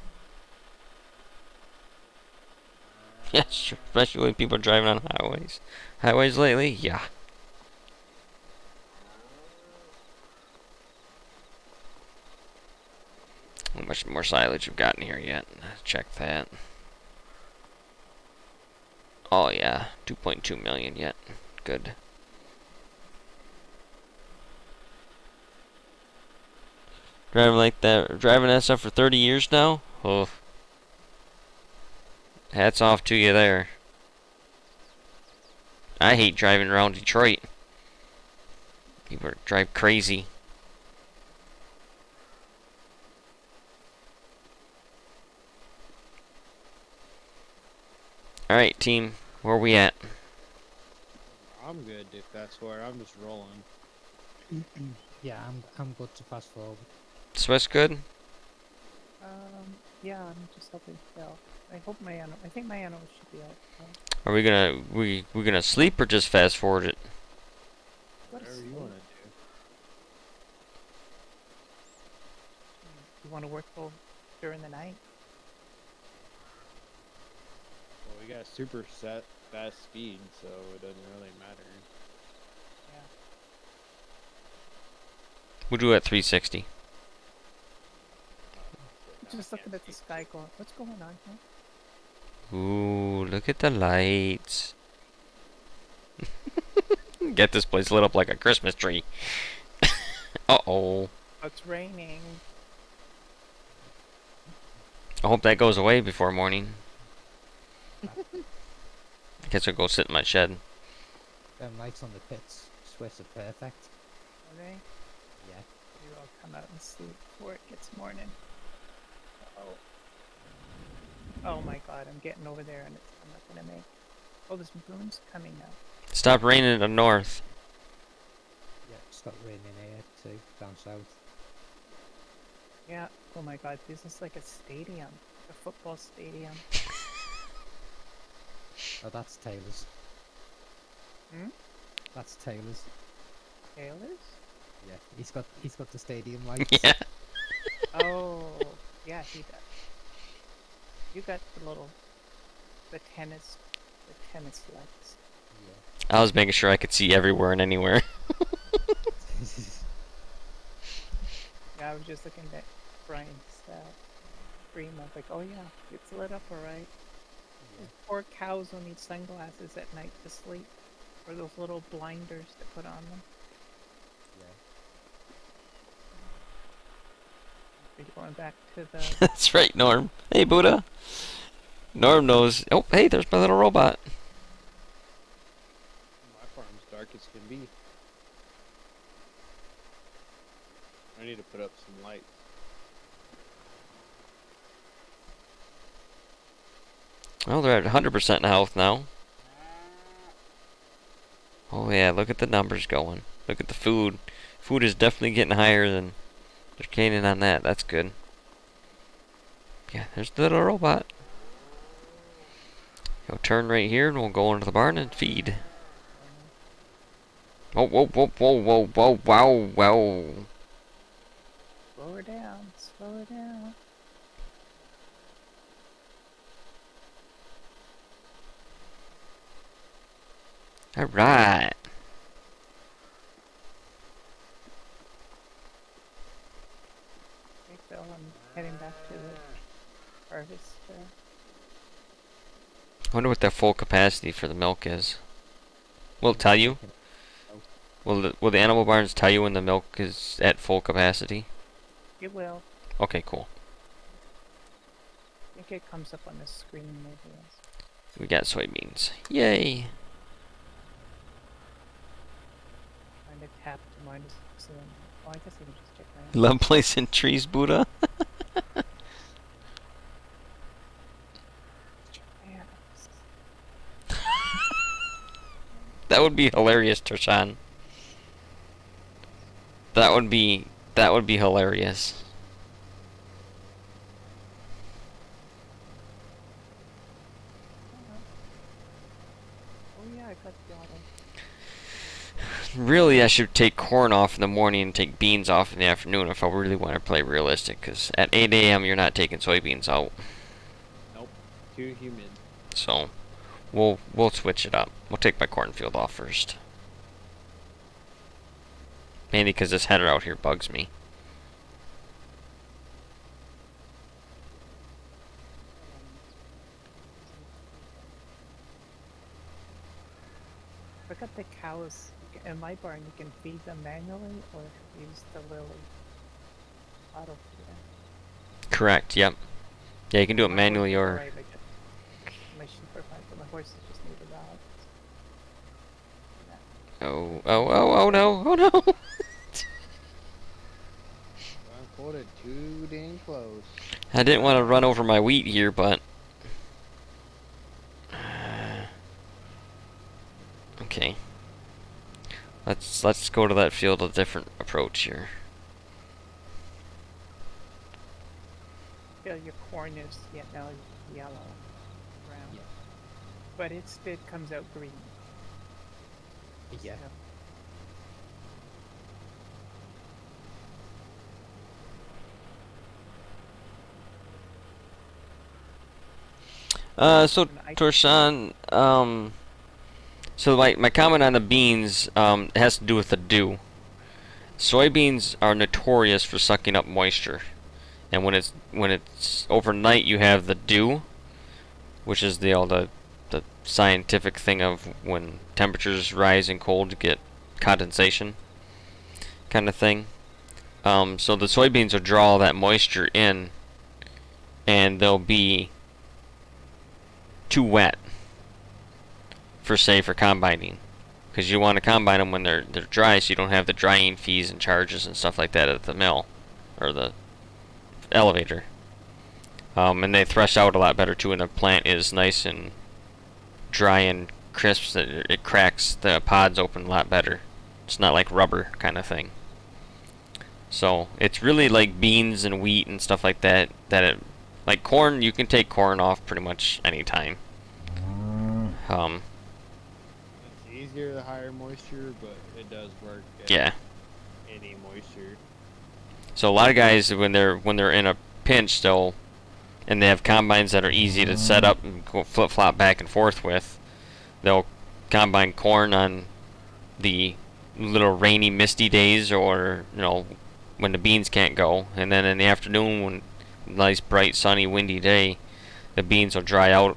Yes, sure. Especially when people are driving on highways. Highways lately? Yeah. How much more silage we've gotten here yet? Check that. Oh yeah, 2.2 million yet. Good. Driving that stuff for 30 years now? Oh. Hats off to you there. I hate driving around Detroit. People drive crazy. Alright, team. Where we at? I'm good if that's where I'm just rolling. Yeah, I'm good to fast forward. Swiss good? Yeah, I'm just hoping. Yeah, I hope my animal. I think my animals should be out. Are we gonna sleep or just fast forward it? Whatever you want to do. You want to work during the night? Well, we got super set fast speed, so it doesn't really matter. Yeah. We'll do it at 360. Just looking at the sky, going, "What's going on here?" Ooh, look at the lights. Get this place lit up like a Christmas tree. Uh-oh. It's raining. I hope that goes away before morning. I guess I'll go sit in my shed. Them lights on the pits, Swiss are perfect. Are they? Yeah. Maybe I'll come out and sleep before it gets morning. Oh. Oh my God! I'm getting over there, and I'm not gonna make. Oh, there's moon's coming now. Stop raining in the north. Yeah, it's got raining here too, down south. Yeah. Oh my God! This is like a stadium, a football stadium. Oh, that's Taylor's. Hmm? That's Taylor's. Taylor's? Yeah, he's got the stadium lights. Yeah. Oh, yeah, he does. You got the tennis lights. I was making sure I could see everywhere and anywhere. Yeah. Yeah, I was just looking at Brian's stream. I was like, oh yeah, it's lit up alright. Those poor cows will need sunglasses at night to sleep, or those little blinders to put on them. Are you going back to the? That's right, Norm. Hey, Buddha. Norm knows. Oh, hey, there's my little robot. My farm's dark as can be. I need to put up some lights. Well, they're at 100% in health now. Oh yeah, look at the numbers going. Look at the food. Food is definitely getting higher than they're gaining on that. That's good. Yeah, there's the little robot. Go turn right here and we'll go into the barn and feed. Whoa, whoa, whoa, whoa, whoa, whoa, wow, wow. Slow her down. Slow her down. Alright. back to the harvest. I wonder what the full capacity for the milk is. Will it tell you? Will the animal barns tell you when the milk is at full capacity? It will. Okay, cool. I think it comes up on the screen maybe. We got soybeans. Yay! Trying to tap to minus soon. Oh, I guess I can just check around. Love placing trees, Buddha. Man, That would be hilarious, Tershan. That would be hilarious. oh yeah, I got the auto. Really, I should take corn off in the morning and take beans off in the afternoon if I really want to play realistic. Because at 8 a.m. you're not taking soybeans out. Nope. Too humid. So, we'll switch it up. We'll take my cornfield off first. Mainly because this header out here bugs me. Look at the cows. In my barn, you can feed them manually or use the little auto feeder. Correct, yep. Yeah, you can do it My manually horses are or... right, like, my sheep are fine, but my horses just need a ride. Oh no, oh no! I'm quoted too dang close. I didn't want to run over my wheat here, but... Okay. Let's go to that field a different approach here. Yeah, your corn is now yellow, brown, Yeah. but its bit comes out green. Yeah. So, So Torshan, so my comment on the beans, has to do with the dew. Soybeans are notorious for sucking up moisture, and when it's overnight, you have the dew, which is the scientific thing of when temperatures rise and cold, you get condensation, kind of thing. So the soybeans will draw all that moisture in, and they'll be too wet for combining, because you want to combine them when they're dry, so you don't have the drying fees and charges and stuff like that at the mill or the elevator. And they thresh out a lot better too, and the plant is nice and dry and crisp. So it cracks the pods open a lot better. It's not like rubber kind of thing. So it's really like beans and wheat and stuff like that. Like corn, you can take corn off pretty much any time. It's easier the higher moisture, but it does work at Yeah. any moisture. So a lot of guys, when they're in a pinch, and they have combines that are easy to set up and go flip flop back and forth with, they'll combine corn on the little rainy, misty days, or when the beans can't go, and then in the afternoon, when nice, bright, sunny, windy day, the beans will dry out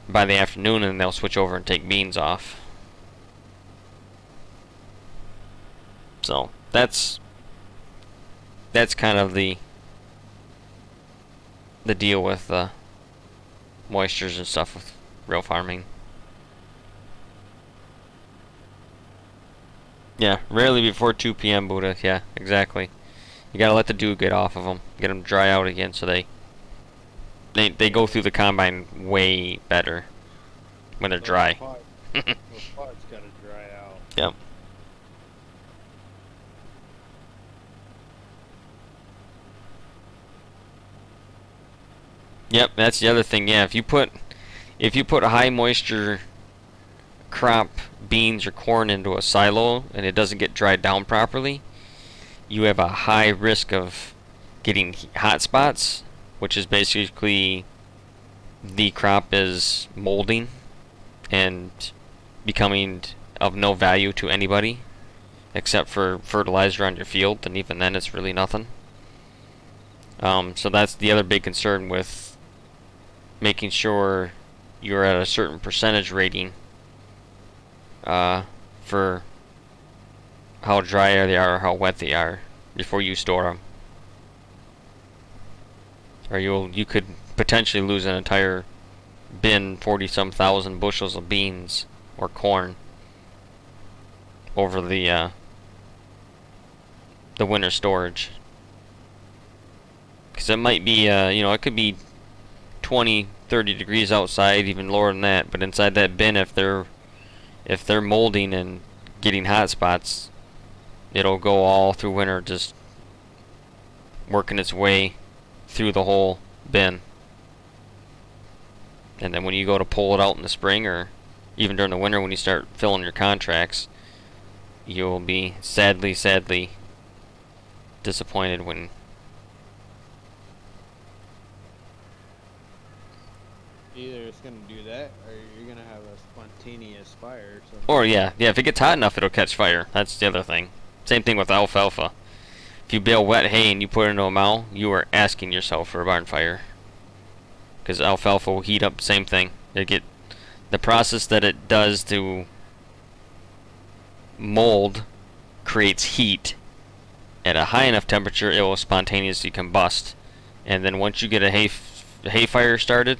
by the afternoon, and they'll switch over and take beans off. So that's kind of the deal with moistures and stuff with real farming. Yeah, rarely before 2 p.m. Buddha. Yeah, exactly. You gotta let the dew get off of them, get them dry out again, so they go through the combine way better when they're dry. Those pods gotta dry out. Yep. Yep, that's the other thing. Yeah, if you put a high moisture crop, beans or corn, into a silo and it doesn't get dried down properly, you have a high risk of getting hot spots, which is basically the crop is molding and becoming of no value to anybody except for fertilizer on your field, and even then it's really nothing. So that's the other big concern with making sure you're at a certain percentage rating for how dry they are or how wet they are before you store them. Or you could potentially lose an entire bin, 40-some thousand bushels of beans or corn over the winter storage. Because it might be, it could be 20, 30 degrees outside, even lower than that. But inside that bin, if they're molding and getting hot spots, it'll go all through winter, just working its way through the whole bin. And then when you go to pull it out in the spring, or even during the winter when you start filling your contracts, you'll be sadly disappointed when Either it's gonna do that, or you're gonna have a spontaneous fire or something. or yeah, if it gets hot enough, it'll catch fire. That's the other thing. Same thing with alfalfa. If you bale wet hay and you put it into a mow, you are asking yourself for a barn fire. Because alfalfa will heat up, same thing. The process that it does to mold creates heat. At a high enough temperature, it will spontaneously combust. And then once you get a hay fire started,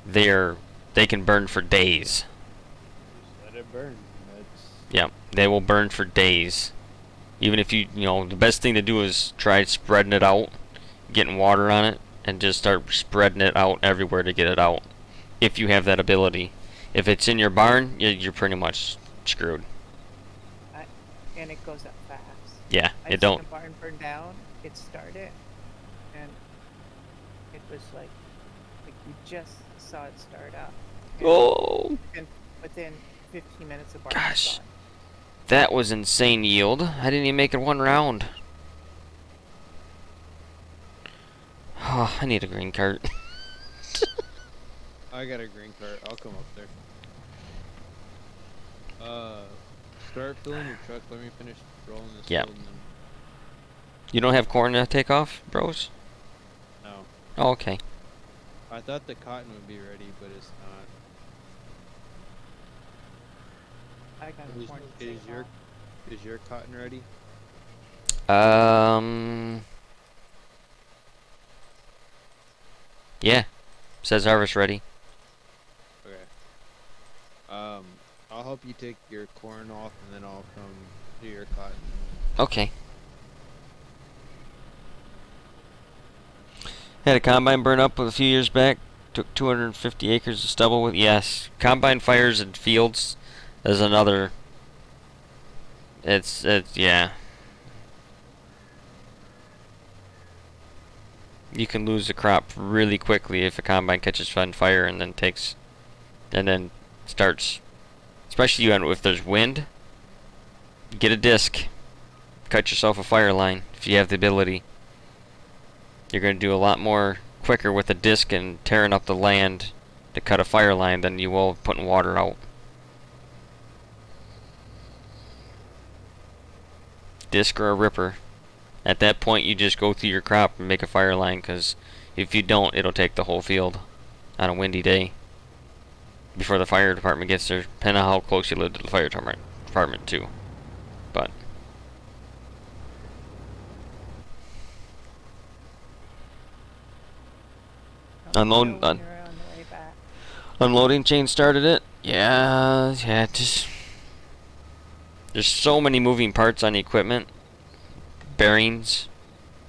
they can burn for days. Just let it burn. That's Yeah, they will burn for days. Even if the best thing to do is try spreading it out, getting water on it, and just start spreading it out everywhere to get it out. If you have that ability. If it's in your barn, you're pretty much screwed. And it goes up fast. Yeah, I've it don't. seen a barn burn down. It started, and it was like you just saw it start up. And Oh, within 15 minutes, the barn gosh. was gone. That was insane yield. I didn't even make it one round. Oh, I need a green cart. I got a green cart. I'll come up there. Start filling your truck. Let me finish rolling this. Yep. field and then- You don't have corn to take off, bros? No, Oh, okay. I thought the cotton would be ready, but it's not. I got a corn to Is take your off. is your cotton ready? Yeah. Says harvest ready. Okay. I'll help you take your corn off, and then I'll come do your cotton. Okay. Had a combine burn up a few years back. Took 250 acres of stubble with. Yes. Combine fires in fields is another. It's yeah. You can lose the crop really quickly if a combine catches on fire and then starts. Especially if there's wind. Get a disc. Cut yourself a fire line if you have the ability. You're going to do a lot more quicker with a disc and tearing up the land to cut a fire line than you will putting water out. Disc or a ripper. At that point, you just go through your crop and make a fire line, because if you don't, it'll take the whole field on a windy day before the fire department gets there, depending on how close you live to the fire department too. But You're on the way back. unloading chain started it. Yeah, just there's so many moving parts on the equipment. Bearings,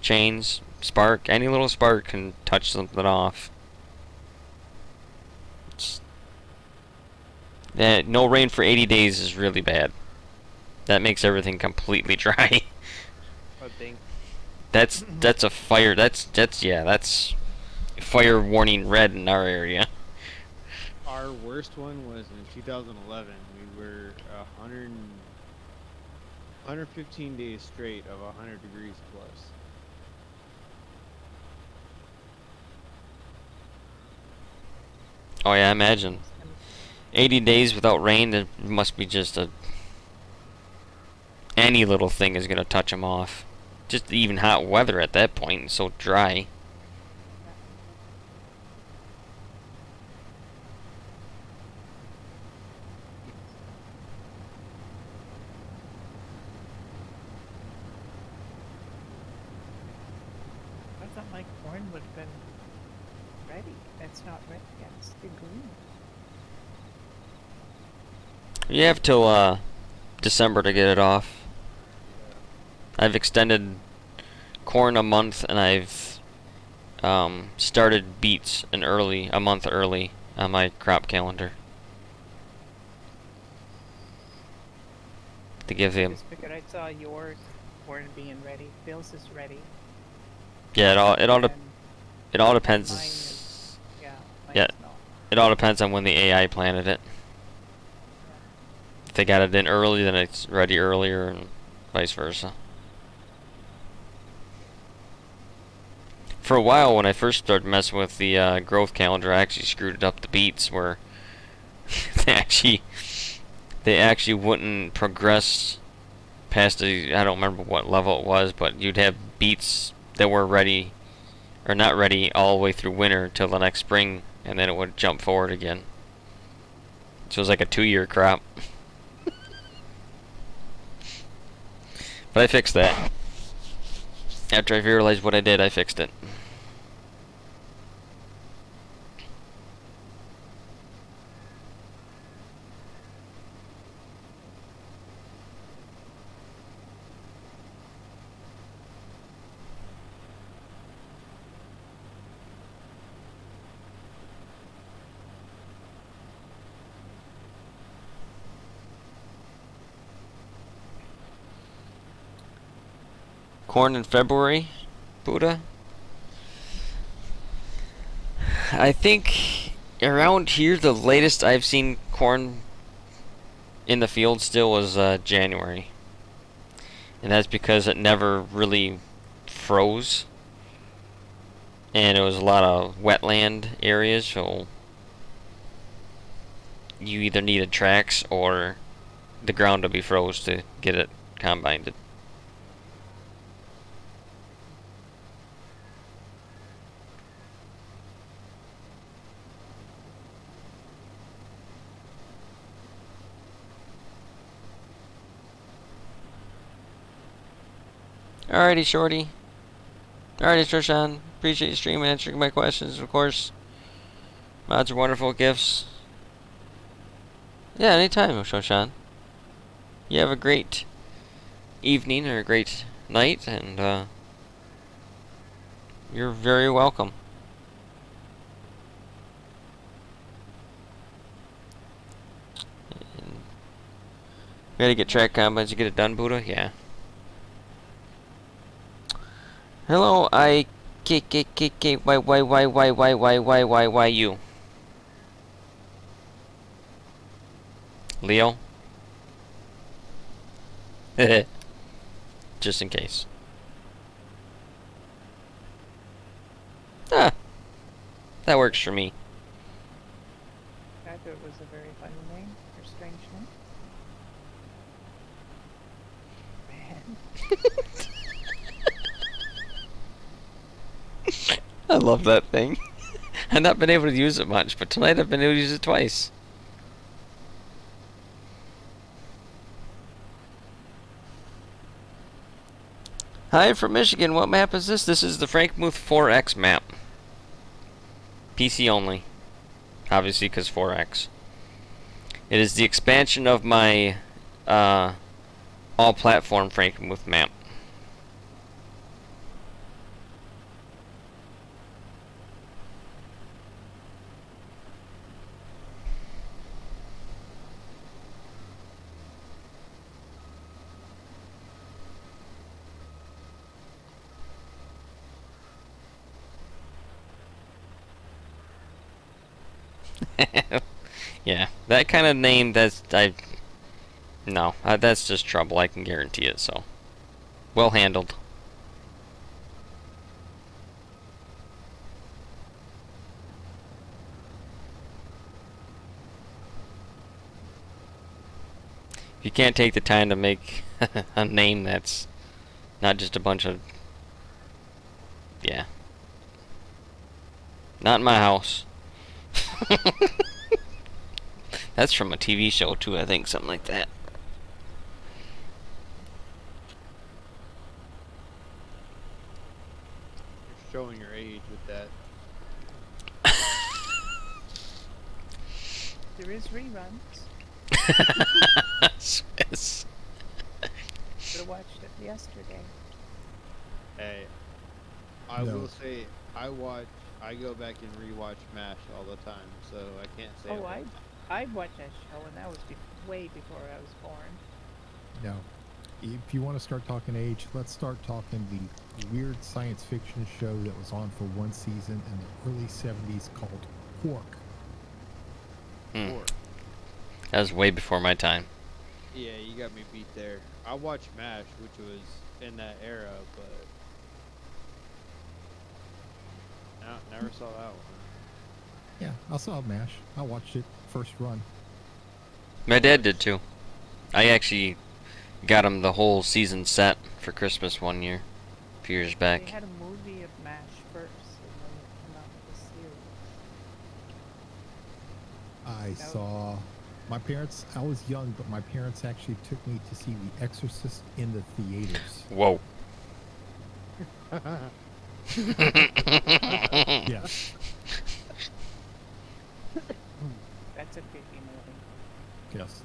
chains, spark. Any little spark can touch something off. No rain for 80 days is really bad. That makes everything completely dry. I think. That's a fire. That's fire warning red in our area. Our worst one was in 2011. We were 115 days straight of 100 degrees plus. Oh yeah, I imagine. 80 days without rain, there must be just any little thing is gonna touch them off. just even hot weather at that point. It's so dry. I thought my corn would have been ready. It's not ready yet. It's still green. You have till December to get it off. Yeah. I've extended corn a month, and I've started beets a month early on my crop calendar. To give I them, just figured I saw your corn being ready. Bill's is ready. yeah, And it all mine depends. is, yeah, mine's Yeah. not. It all depends on when the AI planted it. If they got it in early, then it's ready earlier, and vice versa. For a while, when I first started messing with the growth calendar, I actually screwed it up the beets where they actually wouldn't progress past I don't remember what level it was, but you'd have beets that were ready or not ready all the way through winter till the next spring, and then it would jump forward again. So it was like a 2-year crop. But I fixed that. After I realized what I did, I fixed it. Corn in February, Buddha? I think around here the latest I've seen corn in the field still was January. And that's because it never really froze. And it was a lot of wetland areas, so you either needed tracks or the ground to be froze to get it combined. Alrighty, Shorty. Alrighty, Trishan. Appreciate you streaming and answering my questions, of course. Mods are wonderful gifts. Yeah, anytime, Shoshan. You have a great evening or a great night, and you're very welcome. We gotta get track combines to get it done, Buddha? Yeah. Hello, why you? Leo? Just in case. Ah, that works for me. I thought it was a very funny name or strange name. Man. I love that thing. I've not been able to use it much, but tonight I've been able to use it twice. Hi, from Michigan. What map is this? This is the Frankenmuth 4X map. PC only. Obviously, because 4X. It is the expansion of my all-platform Frankenmuth map. Yeah, that kind of name, that's that's just trouble. I can guarantee it. So, well handled. If you can't take the time to make a name that's Not just a bunch of. Yeah. Not in my house. That's from a TV show too, I think, something like that. You're showing your age with that. There is reruns. Swiss. Could have watched it yesterday. Hey, I No. will say I go back and rewatch MASH all the time, so I can't say. Oh, it I watched that show, and that was way before I was born. No. If you want to start talking age, let's start talking the weird science fiction show that was on for one season in the early 70s called Quark. Hmm. Or, That was way before my time. yeah, you got me beat there. I watched MASH, which was in that era, but never saw that one. Yeah, I saw MASH. I watched it first run. My dad did too. I actually got him the whole season set for Christmas one year, a few years back. They had a movie of MASH first, and then it came out with a series. I saw my parents, I was young, but my parents actually took me to see The Exorcist in the theaters. Whoa. Yeah. That's a creepy movie. Yes.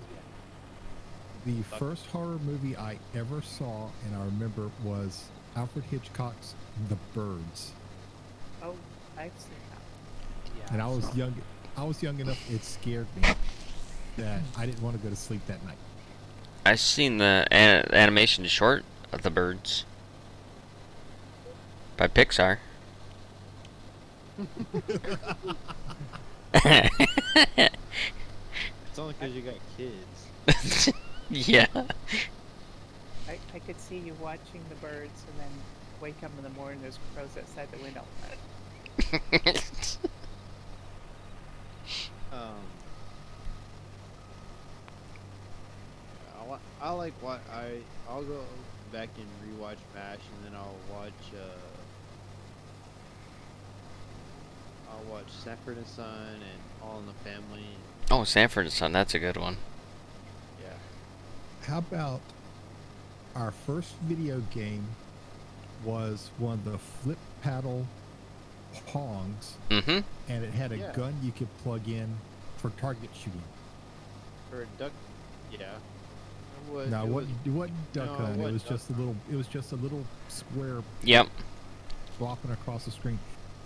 The first horror movie I ever saw and I remember was Alfred Hitchcock's The Birds. Oh, I've seen that. Yeah. And I was young. I was young enough. It scared me that I didn't want to go to sleep that night. I seen the animation short of the birds by Pixar. It's only because you got kids. Yeah. I could see you watching the birds, and then wake up in the morning, there's crows outside the window. Um, I like what I'll go back and rewatch MASH, and then I'll watch Sanford and Son and All in the Family. Oh, Sanford and Son, that's a good one. Yeah. How about our first video game was one of the flip paddle Pongs, Mm-hmm. and it had a Yeah. gun you could plug in for target shooting. For a duck. Yeah. It No, it it wasn't duck no, it hunt. It wasn't was duck just a little. It was just a little square Yep. flopping across the screen.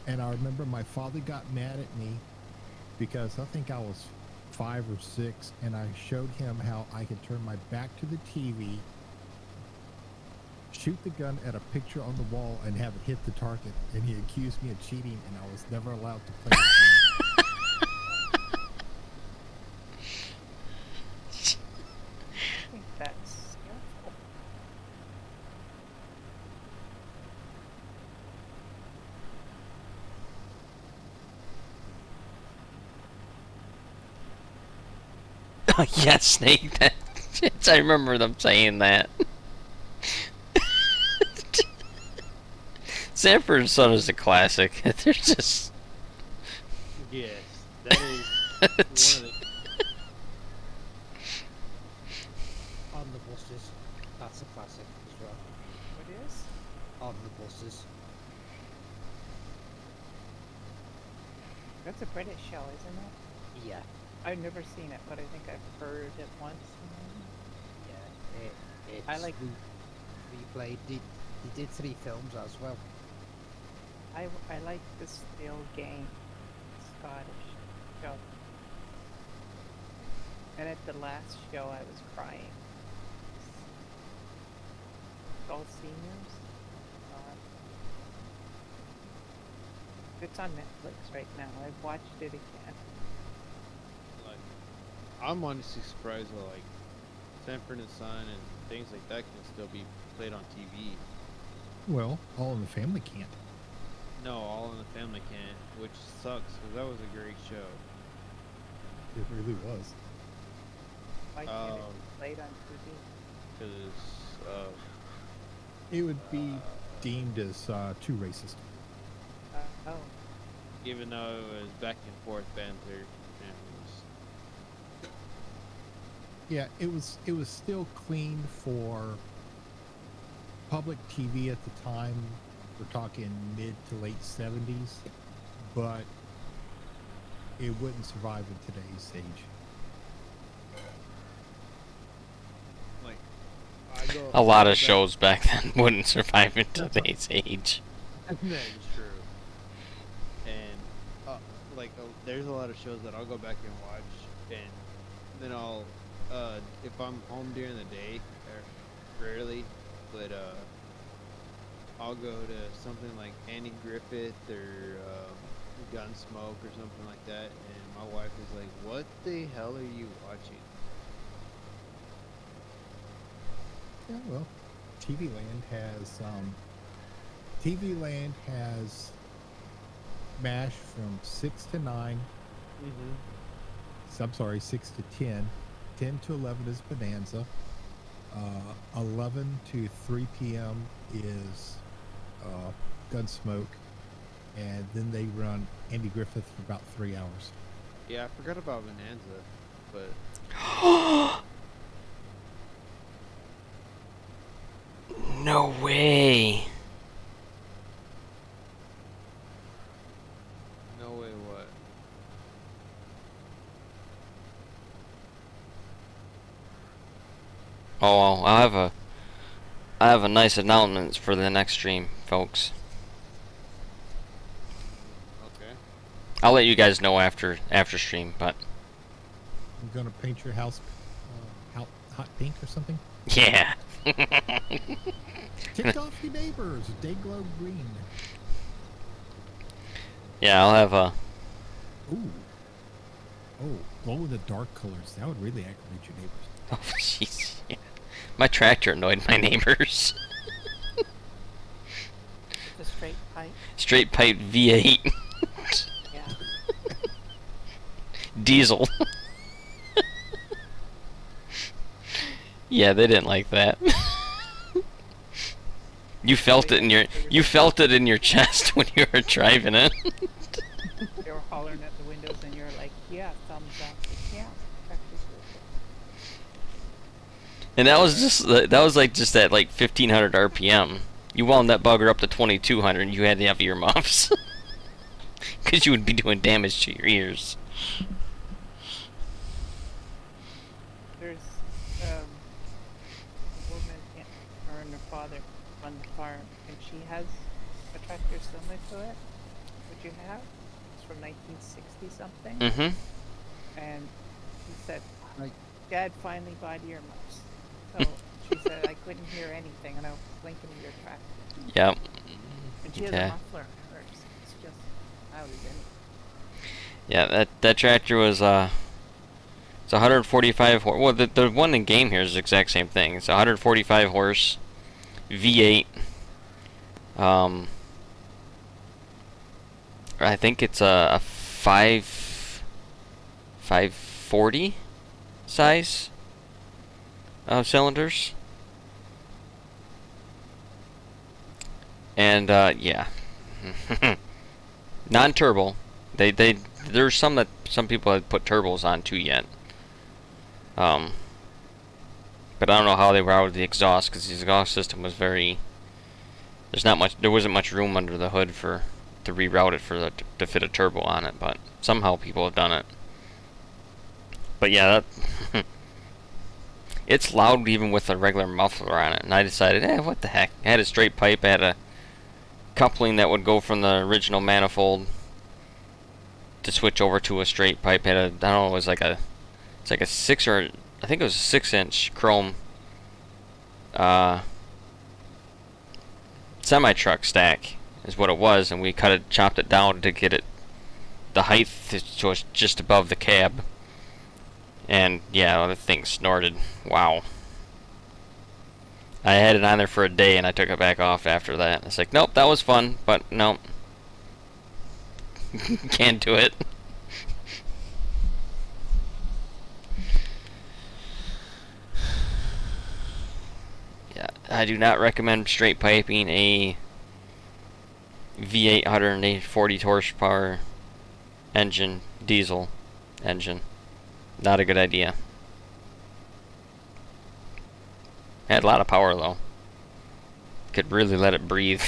And I remember my father got mad at me because I think I was 5 or 6, and I showed him how I could turn my back to the TV, shoot the gun at a picture on the wall, and have it hit the target. And he accused me of cheating, and I was never allowed to play the I think that's skillful. Oh, yeah, Snake. I remember them saying that. Sanford and Son is a classic. They're just. Yes, that is one of the. On the buses. That's a classic as well. What is? On the buses. That's a British show, isn't it? Yeah. I've never seen it, but I think I've heard it once. Yeah. It's I like- replayed. They did 3 films as well. I like the Still Game Scottish show. And at the last show, I was crying. All seniors. It's on Netflix right now. I've watched it again. Like, I'm honestly surprised that like Sanford and Son and things like that can still be played on TV. Well, All in the Family can't. No, All in the Family can't, which sucks because that was a great show. It really was. Why can't it be played on TV? Because it would be deemed as too racist. Oh, Even though it was back and forth banter, and it was Yeah, it was still clean for public TV at the time. We're talking mid to late 70s, but it wouldn't survive in today's age. like I go. A lot I of go shows back then wouldn't survive in today's age. Back, that is true. And there's a lot of shows that I'll go back and watch, and then I'll if I'm home during the day, rarely, but I'll go to something like Andy Griffith or Gunsmoke or something like that, and my wife is like, "What the hell are you watching?" Yeah, well, TV Land has MASH from 6 to 9. Mm-hmm. I'm sorry, 6 to 10. 10 to 11 is Bonanza. 11 to 3 p.m. is Gunsmoke. And then they run Andy Griffith for about 3 hours. Yeah, I forgot about Bonanza, but No way. no way what. Oh, well, I have a nice announcement for the next stream, folks. Okay. I'll let you guys know after stream, but I'm gonna paint your house hot pink or something. yeah. Tick off your neighbors. Day glow green. Yeah, I'll have a. Ooh. Oh, glow in the dark colors. That would really aggravate your neighbors. Oh, jeez. Yeah. My tractor annoyed my neighbors. the straight pipe. Straight pipe V8 Yeah. diesel. Yeah, they didn't like that. You felt it in your chest when you were driving it. They were hollering at the windows, and you're like, "Yeah, thumbs up." Yeah, tractor's good. And that was like just at like 1500 RPM. You wound that bugger up to 2200 and you had to have earmuffs. Because you would be doing damage to your ears. There's a woman her and her father run the farm, and she has a tractor similar to it. What you have? It's from 1960 something. Mm-hmm. And he said, Right. "Dad finally bought earmuffs." So she said, "I couldn't hear anything," and I was blinking to your tractor. Yep. And she has Yeah. a muffler in hers. It's just loud as anything. Yeah, that tractor was it's 145 horse. Well, the one in game here is the exact same thing. It's 145 horse V8. I think it's a 540 size cylinders. And yeah. Non-turbo. There's some people have put turbos on too yet. But I don't know how they routed the exhaust, because the exhaust system was very. There wasn't much room under the hood to reroute it to fit a turbo on it. But somehow people have done it. But yeah, that it's loud even with a regular muffler on it. And I decided, what the heck? I had a straight pipe. I had a coupling that would go from the original manifold to switch over to a straight pipe. Had I don't know, it's like a 6 or I think it was a 6-inch chrome semi truck stack is what it was, and we chopped it down to get it the height so it's just above the cab. And yeah, the thing snorted. Wow. I had it on there for a day and I took it back off after that. It's like, nope, that was fun, but nope. Can't do it. Yeah. I do not recommend straight piping a V8 140 horsepower engine, diesel engine. Not a good idea. Had a lot of power though. Could really let it breathe.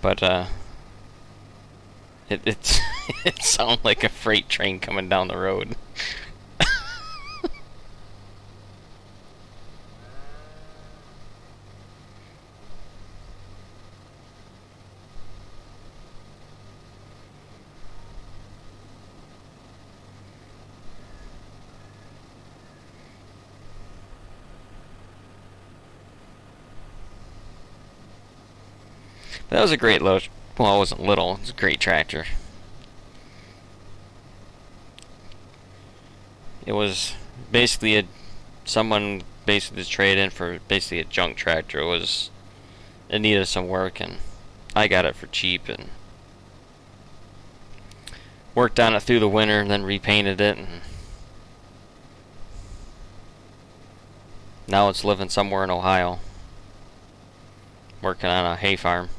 But it's it sounds like a freight train coming down the road. That was a great load. Well, it wasn't little. It was a great tractor. It was basically someone basically just traded in for basically a junk tractor. It needed some work, and I got it for cheap and worked on it through the winter, and then repainted it, and now it's living somewhere in Ohio, working on a hay farm.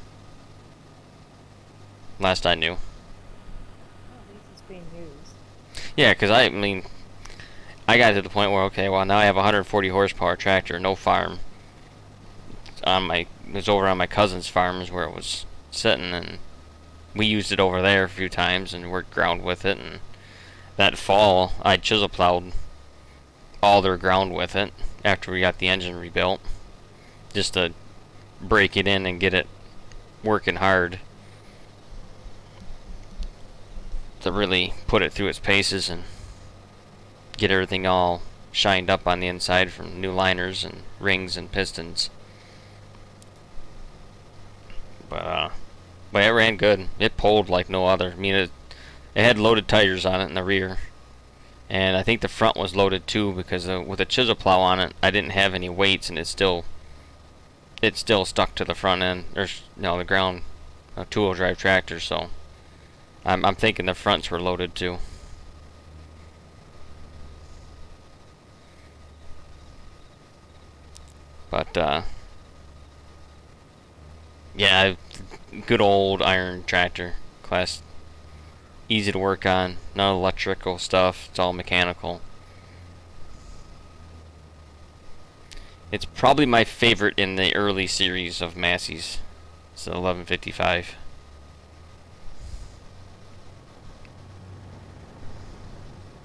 Last I knew. Well, at least it's being used. Yeah, because I mean, I got to the point where, okay, well, now I have a 140 horsepower tractor, no farm. It was over on my cousin's farm is where it was sitting, and we used it over there a few times and worked ground with it. And that fall, I chisel plowed all their ground with it after we got the engine rebuilt, just to break it in and get it working hard, to really put it through its paces and get everything all shined up on the inside from new liners and rings and pistons. But it ran good. It pulled like no other. I mean, it had loaded tires on it in the rear, and I think the front was loaded too, because with a chisel plow on it, I didn't have any weights, and it still stuck to the front end. There's the ground, a two-wheel drive tractor, so I'm thinking the fronts were loaded too. But yeah, good old iron tractor class, easy to work on, no electrical stuff, it's all mechanical. It's probably my favorite in the early series of Massey's. It's the 1155.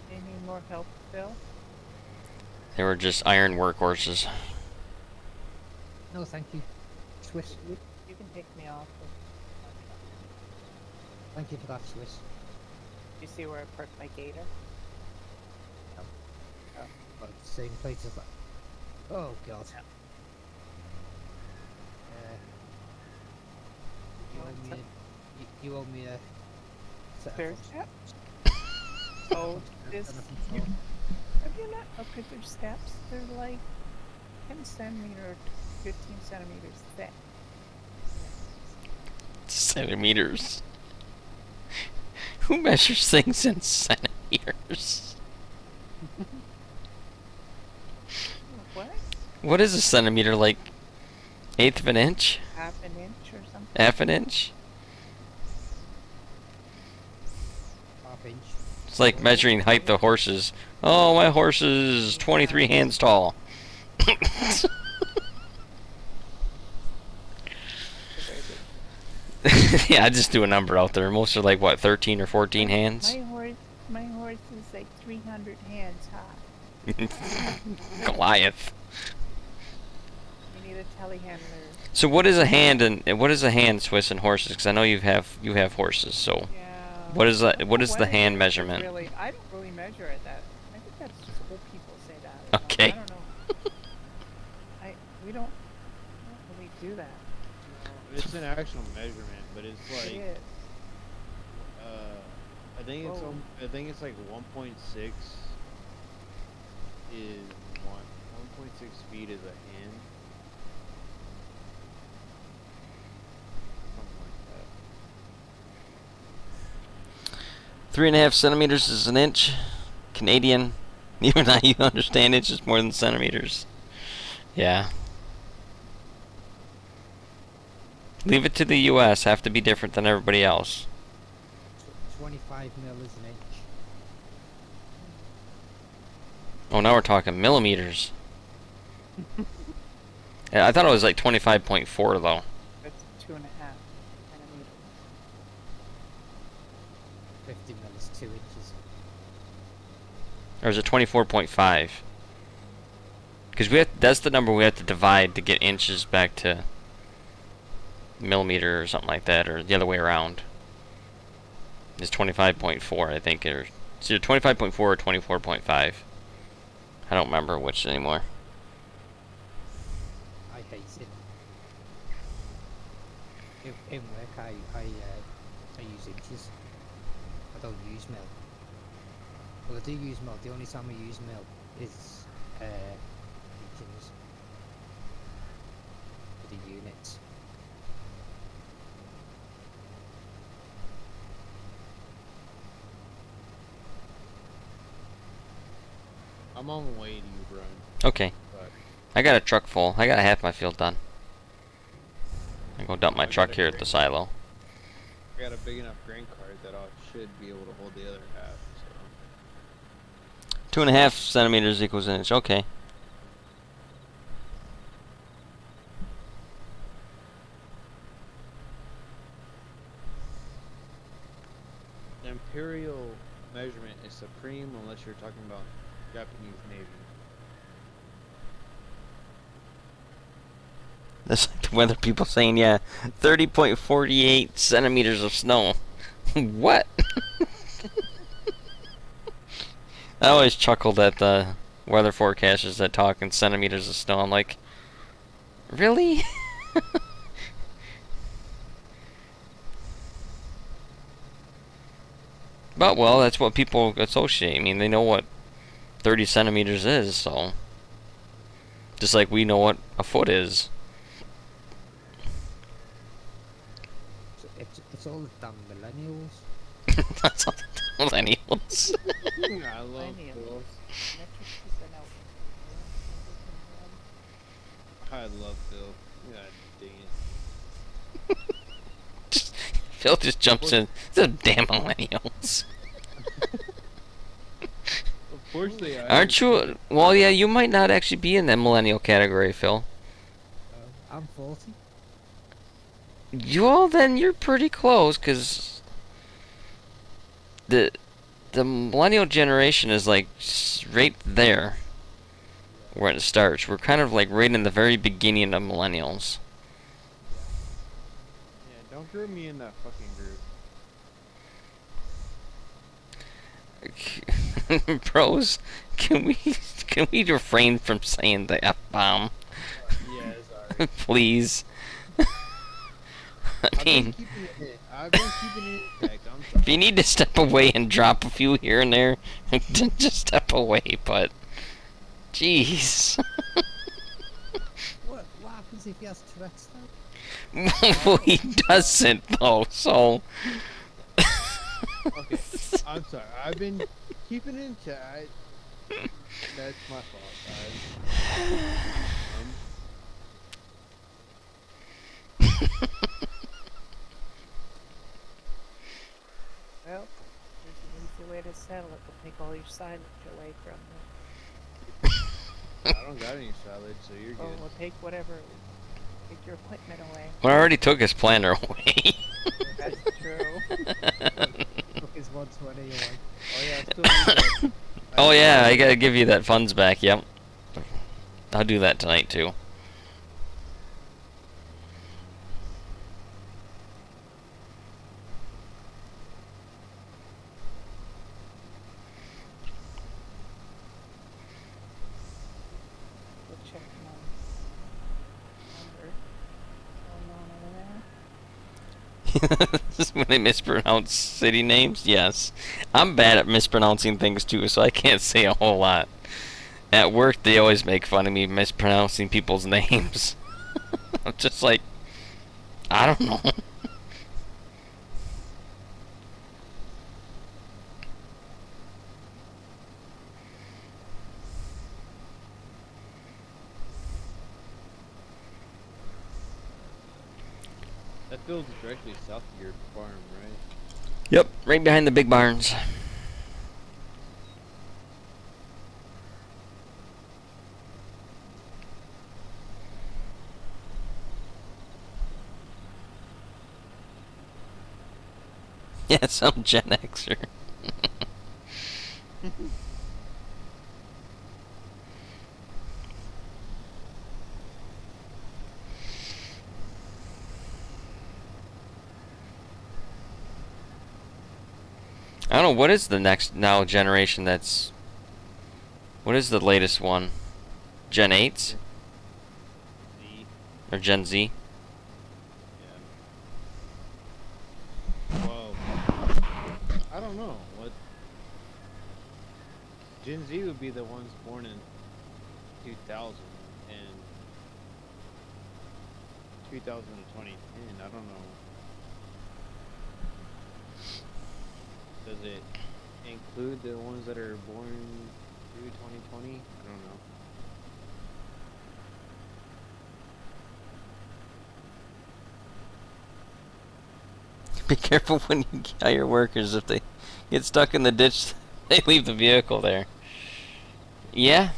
They need more help, Phil? They were just iron workhorses. No, thank you. Swiss. You can take me off. Thank you for that, Swiss. You see where I parked my gator? Well, same place as that. Oh god. Yeah. You owe me a set Fair of step. So this, set of you, control. have you not looked at their steps? They're like 10 centimeters, 15 centimeters thick. Centimeters. Who measures things in centimeters? What? What is a centimeter, like eighth of an inch? Half an inch or something? Half an inch? Half inch. It's like measuring height of horses. Oh, my horse is 23 hands tall. Yeah, I just do a number out there. Most are like, what, 13 or 14 hands? My horse is like 300 hands high. Goliath. You need a telehandler. So what is a hand and what is a hand, Swiss, in horses? Because I know you have horses. So Yeah. what is that? What is the What hand is measurement? Really, I don't really measure it that. I think that's just old people say that. Okay. I don't know. We don't really do that. It's an actual measurement, but it's It like is. Oh. I think it's like 1.6 is 1.6 feet is a hand. Something like 3.5 centimeters is an inch. Canadian. Even now you understand inches more than centimeters. Yeah. Leave it to the U.S. Have to be different than everybody else. 25 mil is an inch. Oh, now we're talking millimeters. Yeah, I thought it was like 25.4 though. That's 2.5 centimeters. 50 mil is 2 inches. Or is it 24.5? Because that's the number we have to divide to get inches back to millimeter or something like that, or the other way around. It's 25.4, I think, or it's either 25.4 or 24.5. I don't remember which anymore. I hate it. In work, I use inches. I don't use mil. Well, I do use mil. The only time I use mil is inches for the units. I'm on the way to you, Brian. Okay. But I got a truck full. I got half my field done. I go dump my I got truck a here at the great- silo. I got a big enough grain cart that I should be able to hold the other half. So 2.5 centimeters equals an inch. Okay. imperial measurement is supreme unless you're talking about Japanese Navy. That's like the weather people saying, yeah, 30.48 centimeters of snow. What? I always chuckled at the weather forecasters that talk in centimeters of snow. I'm like, really? But, well, that's what people associate. I mean, they know what 30 centimeters is, so. Just like we know what a foot is. It's all the damn millennials. That's all the millennials. I love Millennials. Phil. Metric percent out. I love Phil. God dang it. Phil just jumps in. The damn millennials. Unfortunately, Aren't you? Well, yeah, you might not actually be in that millennial category, Phil. I'm 40. Well, then you're pretty close, cause the millennial generation is like right there where it starts. We're kind of like right in the very beginning of millennials. Yeah, don't group me in that fucking group. Bros, can we refrain from saying the F-bomb, Yeah, sorry. please? I mean, I've been keeping it in check. I'm if sorry. you need to step away and drop a few here and there, just step away. But, jeez. What happens if he has Tourette's though? Well, he doesn't though. So. Okay, I'm sorry. I've been keeping it in check. That's my fault, guys. Well, there's an easy way to settle it. We'll take all your silage away from you. I don't got any salad, so you're Oh, good. we'll take whatever. Take your equipment away. Well, I already took his planter away. That's true. Look, his 120 away. Oh yeah, I still need that. Oh yeah, I gotta give you that funds back. Yep. I'll do that tonight too. We'll check my number. Going on over there. This is when they mispronounce city names? Yes. I'm bad at mispronouncing things too, so I can't say a whole lot. At work, they always make fun of me mispronouncing people's names. I'm just like, I don't know. That field's directly south of your farm, right? Yep, right behind the big barns. Yeah, some Gen Xer. I don't know, what is the next now generation that's... What is the latest one? Gen 8s? Z. Or Gen Z? Yeah. Well, I don't know. What Gen Z would be the ones born in 2000 and 2000 to 2010. I don't know. Does it include the ones that are born through 2020? I don't know. Be careful when you hire workers. If they get stuck in the ditch, they leave the vehicle there. Yeah.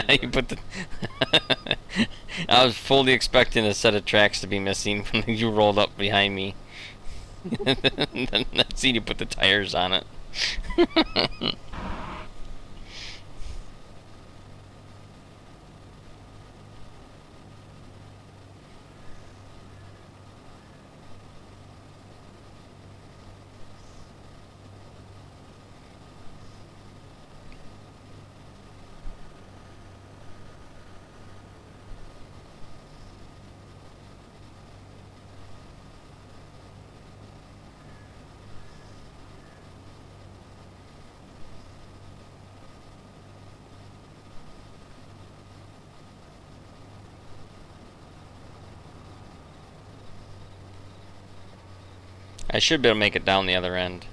You put the... I was fully expecting a set of tracks to be missing when you rolled up behind me. Then I seen you put the tires on it. I should be able to make it down the other end.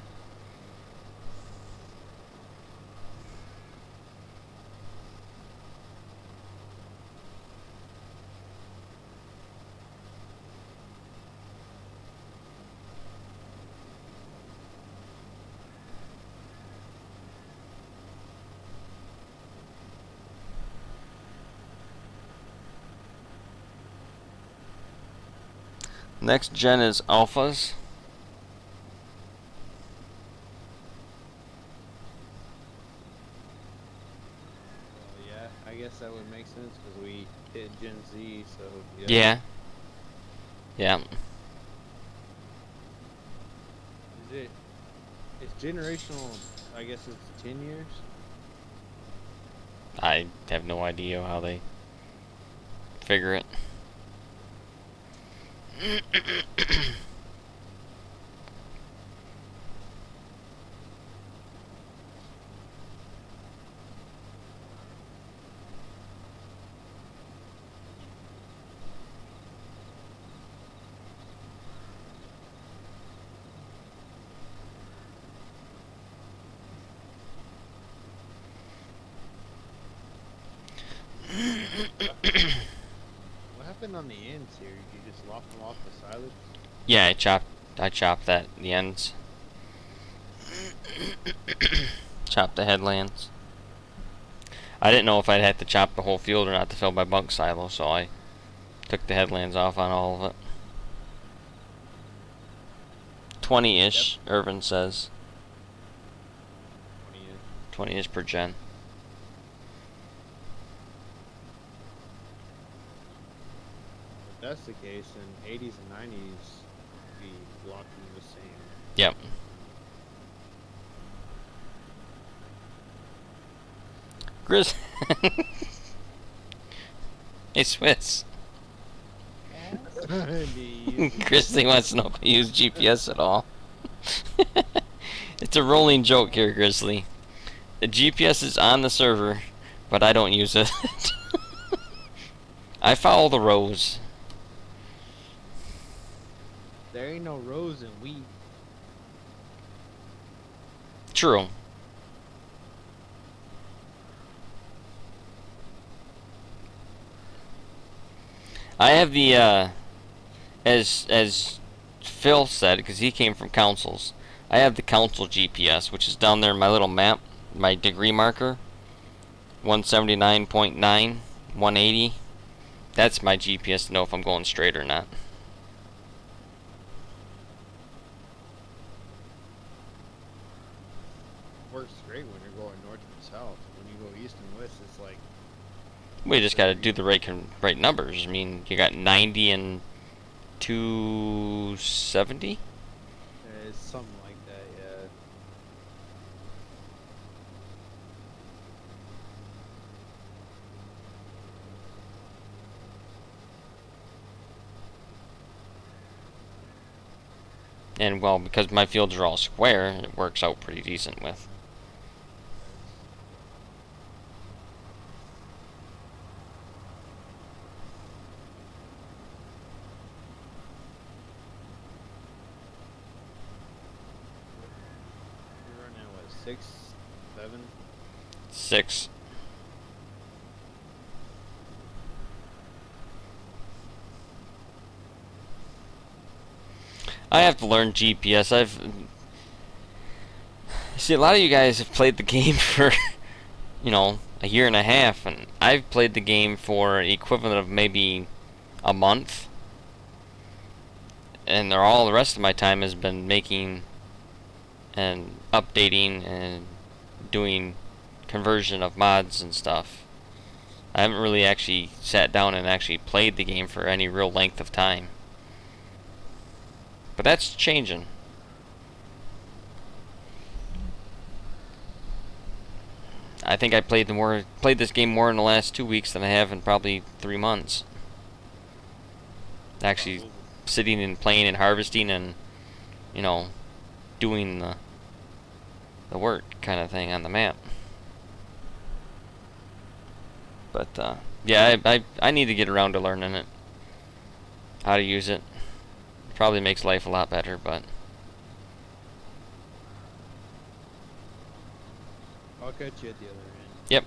Next gen is alphas. Well, yeah, I guess that would make sense because we hit Gen Z, so Yeah. Yeah. Is it? It's generational. I guess it's 10 years. I have no idea how they figure it. What happened on the ends here? You just lopped them off the silage? Yeah, I chopped that the ends. Chopped the headlands. I didn't know if I'd have to chop the whole field or not to fill my bunk silo, so I took the headlands off on all of it. 20-ish, Irvin says. 20 years. 20-ish per gen. If that's the case, then 80s and 90s would be blocking the same. Yep. Grizz. Hey, Swiss. Grizzly wants to know if I use GPS at all. It's a rolling joke here, Grizzly. The GPS is on the server, but I don't use it. I follow the rows. There ain't no rows in wheat. True. I have the as Phil said, because he came from councils. I have the council GPS, which is down there in my little map, my degree marker. 179.9, 180. That's my GPS to know if I'm going straight or not. Works great when you're going north and south. When you go east and west, it's like We just got to do the right numbers. I mean, you got 90 and 270. it's something like that. Yeah. And well, because my fields are all square, it works out pretty decent with. You're running what 6, 7? 6. I have to learn GPS. See, a lot of you guys have played the game for, a year and a half, and I've played the game for an equivalent of maybe a month. And all the rest of my time has been making and updating and doing conversion of mods and stuff. I haven't really actually sat down and actually played the game for any real length of time. But that's changing. I think I played this game more in the last 2 weeks than I have in probably 3 months. Actually sitting and playing and harvesting and doing the work kind of thing on the map. But yeah, I need to get around to learning it, how to use it. Probably makes life a lot better, but I'll catch you at the other end. yep.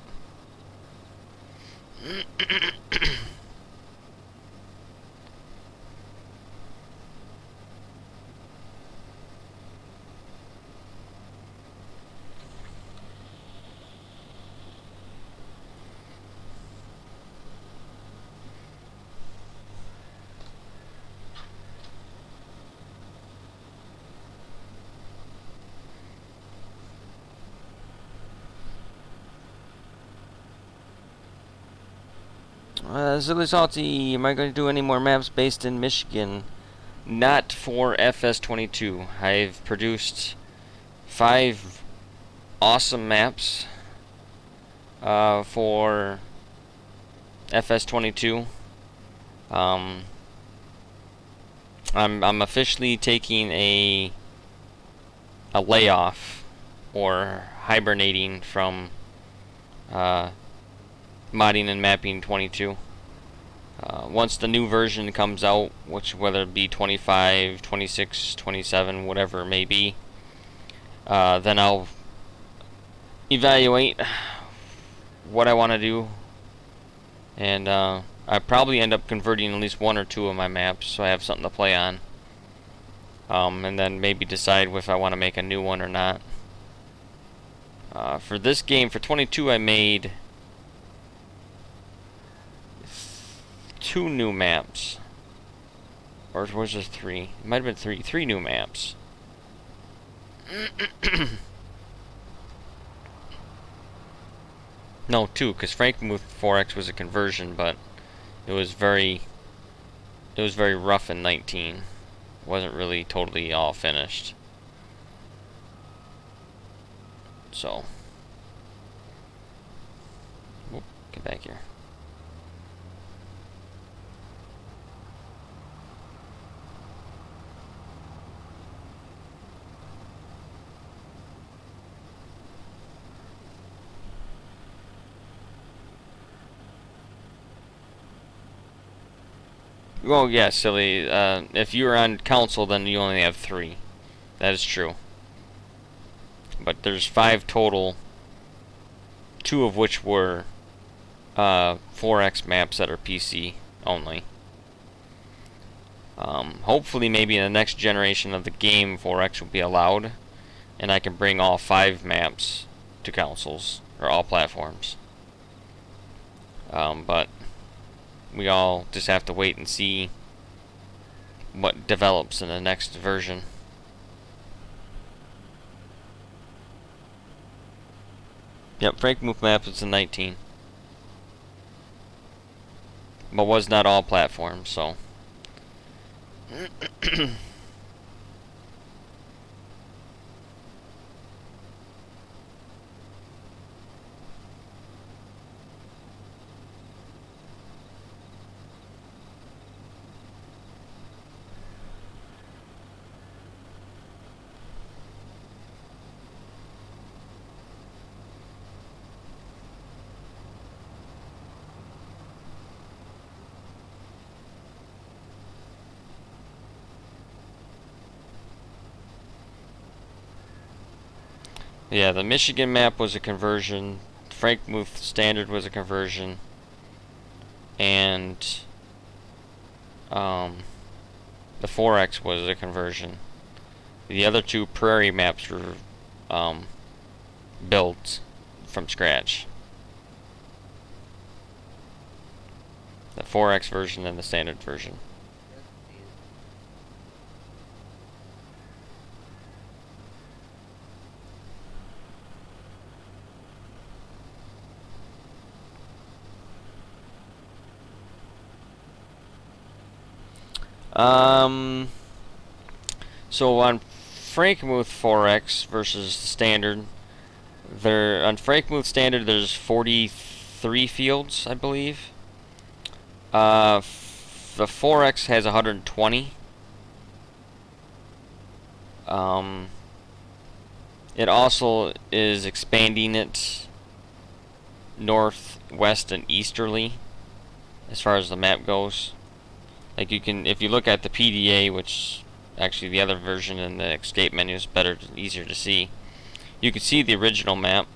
Zilly Salty, am I going to do any more maps based in Michigan? Not for FS22. I've produced 5 awesome maps for FS22. I'm officially taking a layoff or hibernating from modding and mapping 22. Once the new version comes out, whether it be 25, 26, 27, whatever it may be, then I'll evaluate what I want to do, and I probably end up converting at least 1 or 2 of my maps so I have something to play on, and then maybe decide if I want to make a new one or not. For this game, for 22, I made 2 new maps. Or was there 3? It might have been 3. 3 new maps. No, 2, because Frankenmuth 4X was a conversion, but it was very rough in 19. It wasn't really totally all finished. So, whoop, get back here. Well, yeah, silly. If you were on council, then you only have 3. That is true. but there's 5 total, 2 of which were 4X maps that are PC only. Hopefully maybe in the next generation of the game 4X will be allowed, and I can bring all 5 maps to consoles, or all platforms. But we all just have to wait and see what develops in the next version. Yep, Frankenmuth map is in 19. But was not all platforms, so. Yeah, the Michigan map was a conversion. Frankenmuth Standard was a conversion. And the 4X was a conversion. The other 2 Prairie maps were built from scratch. The 4X version and the standard version. So on Frankenmuth 4X versus standard, on Frankenmuth standard there's 43 fields, I believe. The 4X has 120. It also is expanding it north, west, and easterly as far as the map goes. Like you can, if you look at the PDA, which actually the other version in the escape menu is better, easier to see. You can see the original map.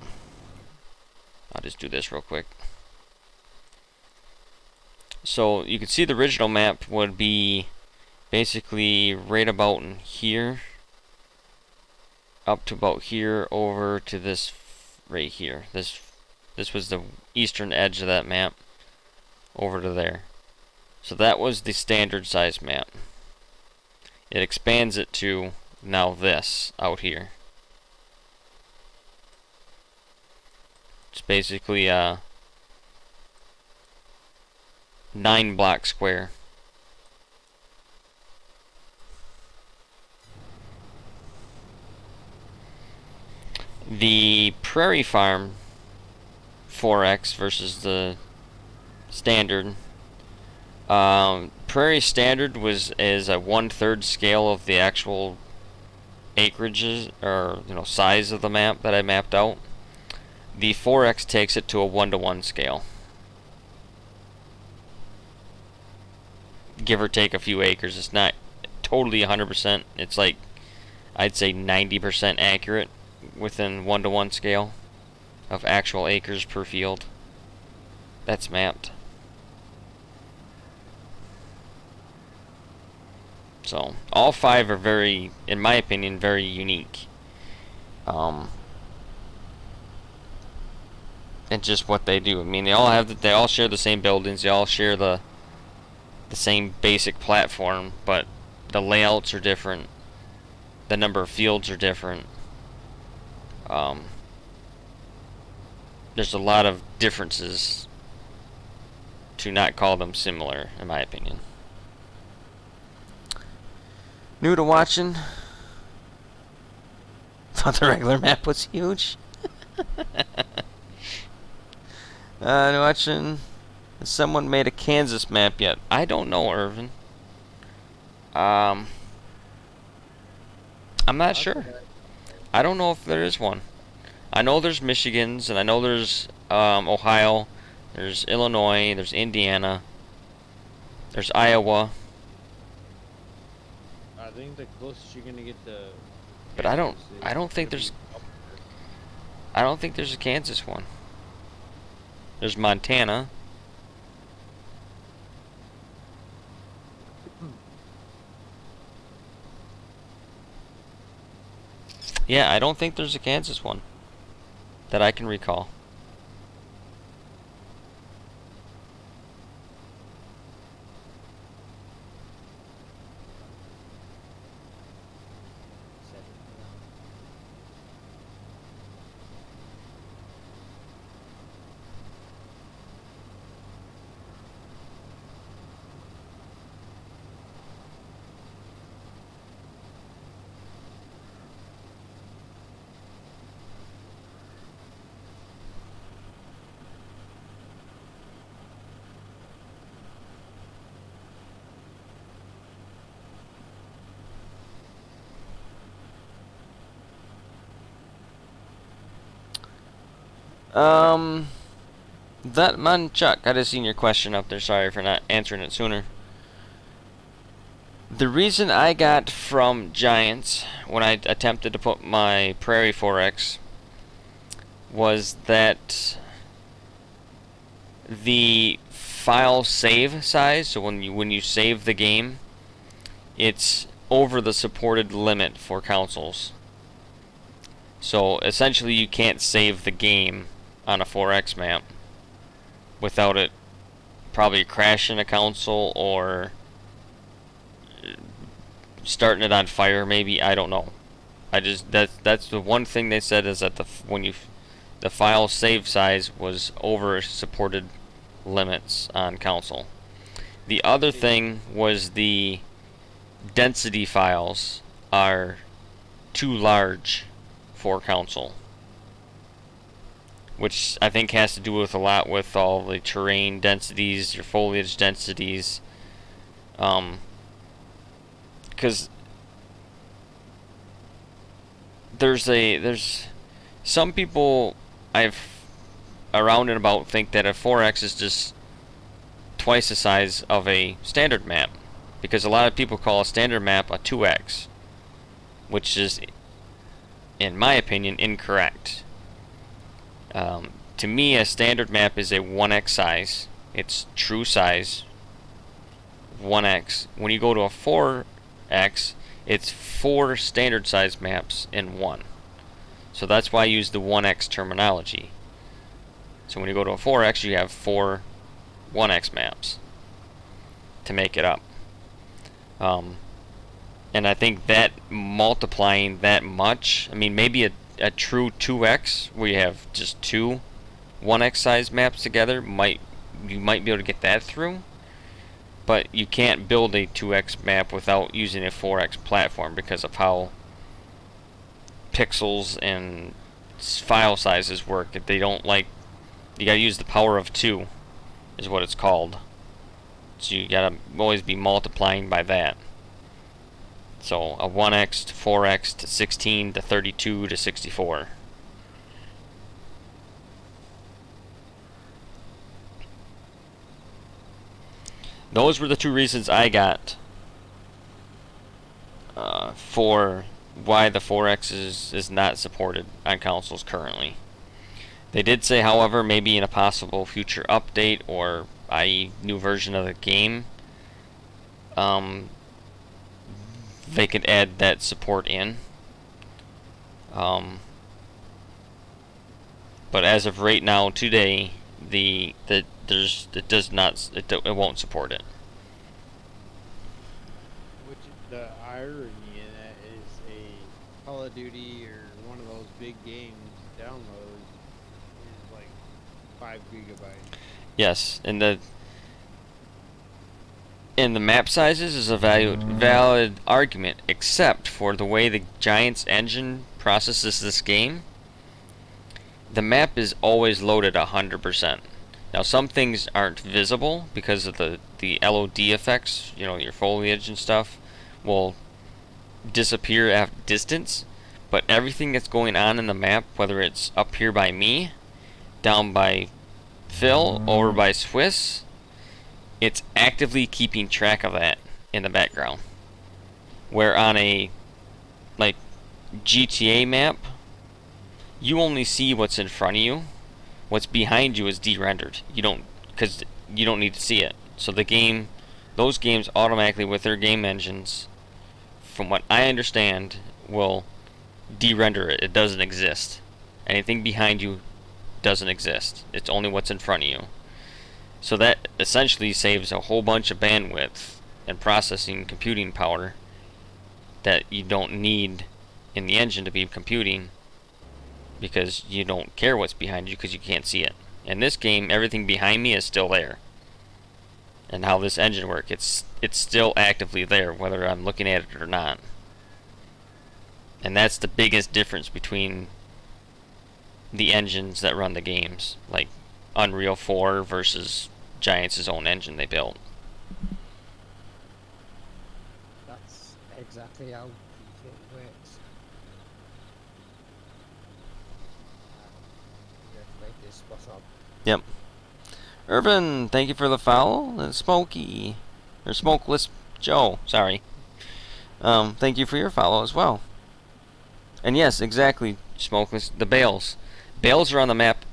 I'll just do this real quick. So you can see the original map would be basically right about in here, up to about here, over to this right here. This was the eastern edge of that map, over to there. So that was the standard size map. It expands it to now this out here. It's basically a 9-block square. The Prairie Farm 4X versus the standard. Prairie Standard is a 1/3 scale of the actual acreages, or size of the map that I mapped out. The 4X takes it to a 1-to-1 scale, give or take a few acres. It's not totally 100%. It's like, I'd say 90% accurate within 1-to-1 scale of actual acres per field that's mapped. So all 5 are very, in my opinion, very unique. And just what they do. I mean, they all share the same buildings. They all share the same basic platform, but the layouts are different. The number of fields are different. There's a lot of differences to not call them similar, in my opinion. New to watching? Thought the regular map was huge. New watching. Has someone made a Kansas map yet? I don't know, Irvin. I'm not sure. I don't know if there is one. I know there's Michigan's, and I know there's Ohio, there's Illinois, there's Indiana, there's Iowa. I think the closest you're gonna get to. But I don't think there's. I don't think there's a Kansas one. There's Montana. Yeah, I don't think there's a Kansas one that I can recall. Said it, That man Chuck, I just seen your question up there. Sorry for not answering it sooner. The reason I got from Giants when I attempted to put my Prairie 4X was that the file save size, so when you save the game, it's over the supported limit for consoles. So essentially you can't save the game on a 4X map without it probably crashing a console or starting it on fire, maybe. I don't know. I just that's the one thing they said, is that the file save size was over supported limits on console. The other thing was the density files are too large for console, which I think has to do with a lot with all the terrain densities, your foliage densities, because there's some people I've around and about think that a 4X is just twice the size of a standard map, because a lot of people call a standard map a 2X, which is, in my opinion, incorrect. To me, a standard map is a 1X size. It's true size 1X. When you go to a 4X, it's 4 standard size maps in one. So that's why I use the 1X terminology. So when you go to a 4X, you have 4 1X maps to make it up. And I think that multiplying that much, I mean, maybe a true 2X where you have just 2 1X size maps together, you might be able to get that through. But you can't build a 2X map without using a 4X platform because of how pixels and file sizes work. They don't like, you gotta use the power of 2 is what it's called. So you gotta always be multiplying by that. So a 1X to 4X to 16 to 32 to 64. Those were the 2 reasons I got for why the 4X is not supported on consoles currently. They did say, however, maybe in a possible future update, or i.e. new version of the game, they could add that support in. But as of right now, today, it won't support it. Which the irony in that is a Call of Duty or one of those big games download is like 5 gigabytes. Yes, and the map sizes is a valid argument, except for the way the Giants engine processes this game. The map is always loaded 100%. Now some things aren't visible because of the LOD effects, your foliage and stuff will disappear at distance, but everything that's going on in the map, whether it's up here by me, down by Phil, over by Swiss, it's actively keeping track of that in the background. Where on a GTA map, you only see what's in front of you. What's behind you is de-rendered. You don't, because you don't need to see it. So the game, those games automatically with their game engines, from what I understand, will de-render it. It doesn't exist. Anything behind you doesn't exist. It's only what's in front of you. So that essentially saves a whole bunch of bandwidth and processing computing power that you don't need in the engine to be computing, because you don't care what's behind you because you can't see it. In this game, everything behind me is still there. And how this engine works, it's still actively there whether I'm looking at it or not. And that's the biggest difference between the engines that run the games, like Unreal 4 versus Giants' own engine they built. That's exactly how it works. You're right, this spot on. Yep. Irvin, thank you for the follow. And Smokey, or Smokeless Joe, sorry. Thank you for your follow as well. And yes, exactly, Smokeless, the bales. Bales are on the map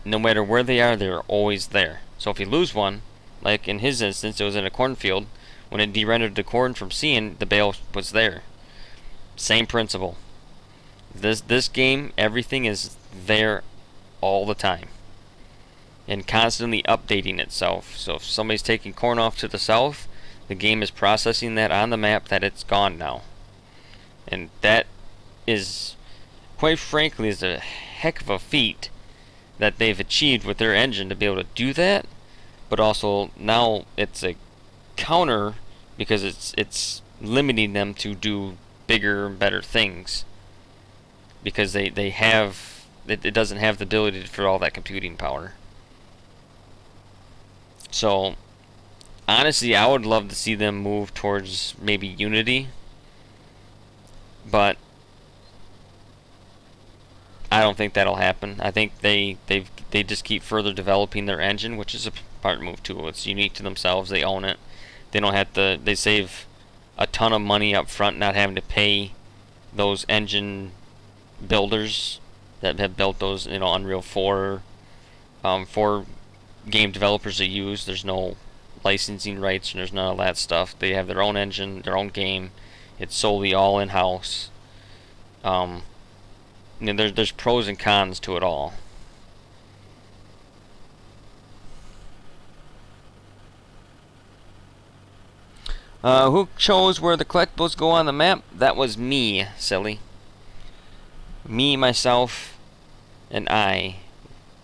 no matter where they are, they're always there. So if you lose one, like in his instance, it was in a cornfield, when it de-rendered the corn from seeing, the bale was there. Same principle. This game, everything is there all the time. And constantly updating itself. So if somebody's taking corn off to the south, the game is processing that on the map that it's gone now. And that is, quite frankly, is a heck of a feat that they've achieved with their engine to be able to do that. But also now it's a counter because it's limiting them to do bigger and better things, because they have it doesn't have the ability for all that computing power. So honestly, I would love to see them move towards maybe Unity, but I don't think that'll happen. I think they just keep further developing their engine, which is a smart move too. It's unique to themselves. They own it. They don't have to. They save a ton of money up front, not having to pay those engine builders that have built those, Unreal 4, for game developers to use. There's no licensing rights and there's none of that stuff. They have their own engine, their own game. It's solely all in-house. There's pros and cons to it all. Who chose where the collectibles go on the map? That was me, silly. Me, myself, and I,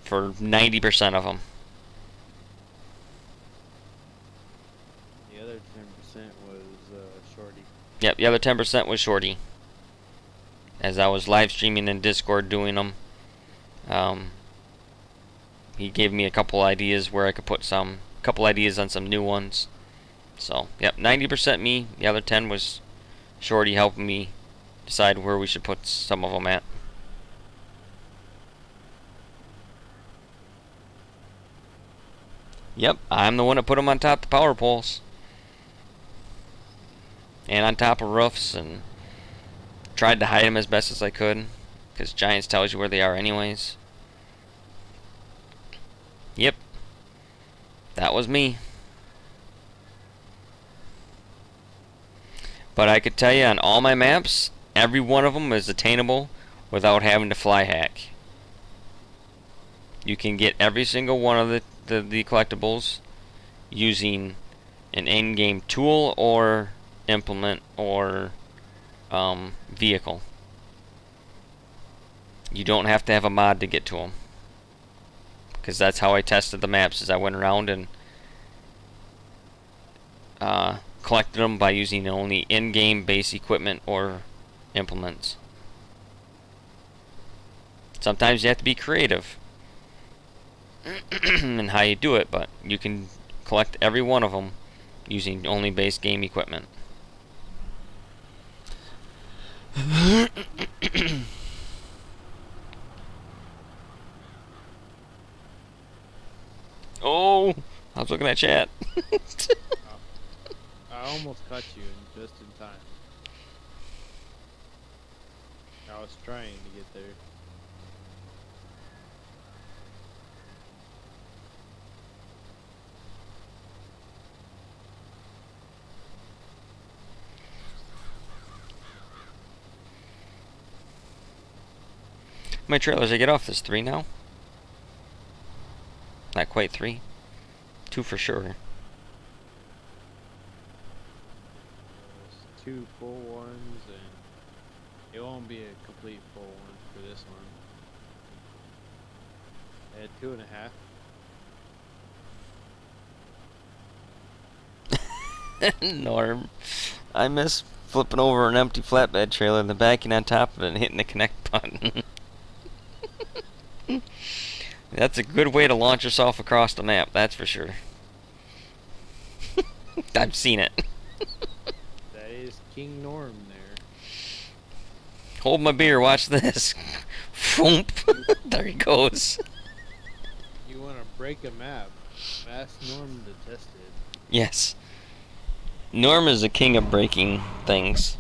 for 90% of them. The other 10% was Shorty. Yep, the other 10% was Shorty. As I was live streaming in Discord doing them, he gave me a couple ideas where I could put couple ideas on some new ones. So, yep, 90% me. The other 10 was Shorty helping me decide where we should put some of them at. Yep, I'm the one that put them on top of power poles. And on top of roofs, and tried to hide them as best as I could, because Giants tells you where they are anyways. Yep, that was me. But I could tell you, on all my maps, every one of them is attainable without having to fly hack. You can get every single one of the collectibles using an in-game tool or implement or vehicle. You don't have to have a mod to get to them, because that's how I tested the maps. Is I went around and collected them by using only in-game base equipment or implements. Sometimes you have to be creative in how you do it, but you can collect every one of them using only base game equipment. Oh, I was looking at chat. I almost caught you just in time. I was trying to get there. many trailers I get off this? 3 now? Not quite 3. 2 for sure. There's 2 full ones, and it won't be a complete full one for this one. I had 2.5. Norm, I miss flipping over an empty flatbed trailer and then backing on top of it and hitting the connect button. That's a good way to launch yourself across the map, that's for sure. I've seen it. That is King Norm there. Hold my beer, watch this. Foomp. There he goes. You want to break a map? Ask Norm to test it. Yes. Norm is the king of breaking things.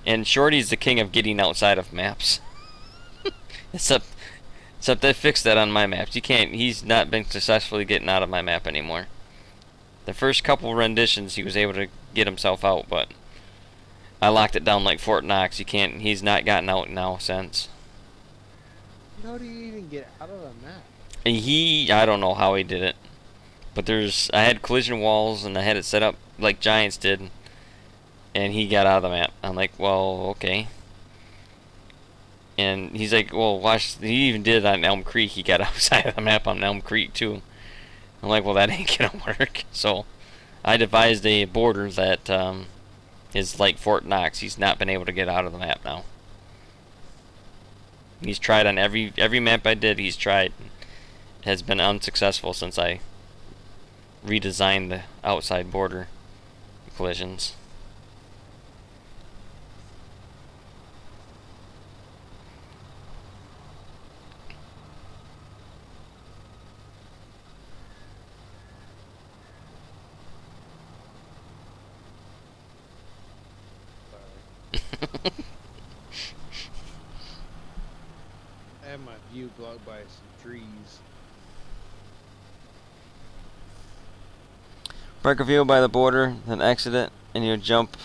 And Shorty's the king of getting outside of maps. Except I fixed that on my maps. He's not been successfully getting out of my map anymore. The first couple renditions he was able to get himself out, but I locked it down like Fort Knox. He's not gotten out now since. How do you even get out of the map? I don't know how he did it. But I had collision walls and I had it set up like Giants did. And he got out of the map. I'm like, well, okay. And he's like, well, watch. He even did it on Elm Creek. He got outside of the map on Elm Creek, too. I'm like, well, that ain't gonna work. So I devised a border that is like Fort Knox. He's not been able to get out of the map now. He's tried on every map I did. He's tried. Has been unsuccessful since I redesigned the outside border collisions. I have my view blocked by some trees. Park a vehicle by the border, then exit it, and you'll jump.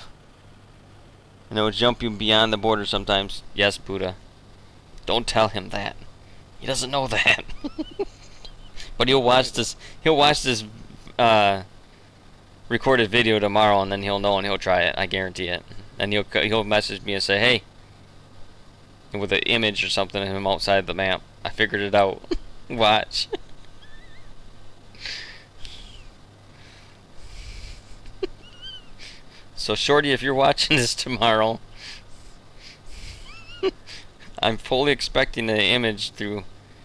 And it will jump you beyond the border sometimes. Yes, Buddha. Don't tell him that. He doesn't know that. But he'll watch this. He'll watch this recorded video tomorrow, and then he'll know and he'll try it. I guarantee it. And he'll message me and say, "Hey," with an image or something of him outside the map. I figured it out. Watch. So Shorty, if you're watching this tomorrow, I'm fully expecting an image through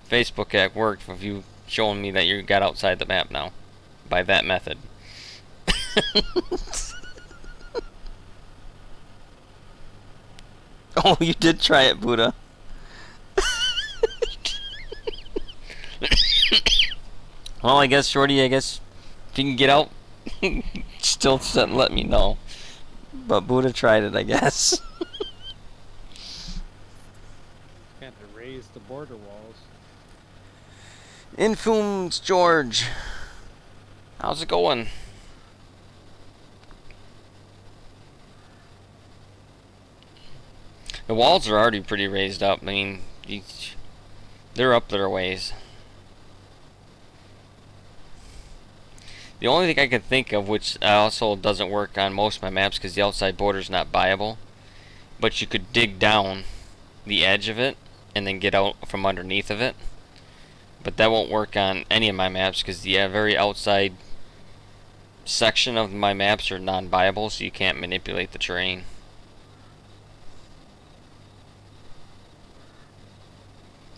Facebook at work of you showing me that you got outside the map now by that method. Oh, you did try it, Buddha. Well, I guess, Shorty, if you can get out, still let me know. But Buddha tried it, I guess. Got to raise the border walls. Infumes George. How's it going? The walls are already pretty raised up. I mean, they're up there a ways. The only thing I can think of, which also doesn't work on most of my maps because the outside border is not buyable, but you could dig down the edge of it and then get out from underneath of it. But that won't work on any of my maps because the very outside section of my maps are non-buyable, so you can't manipulate the terrain.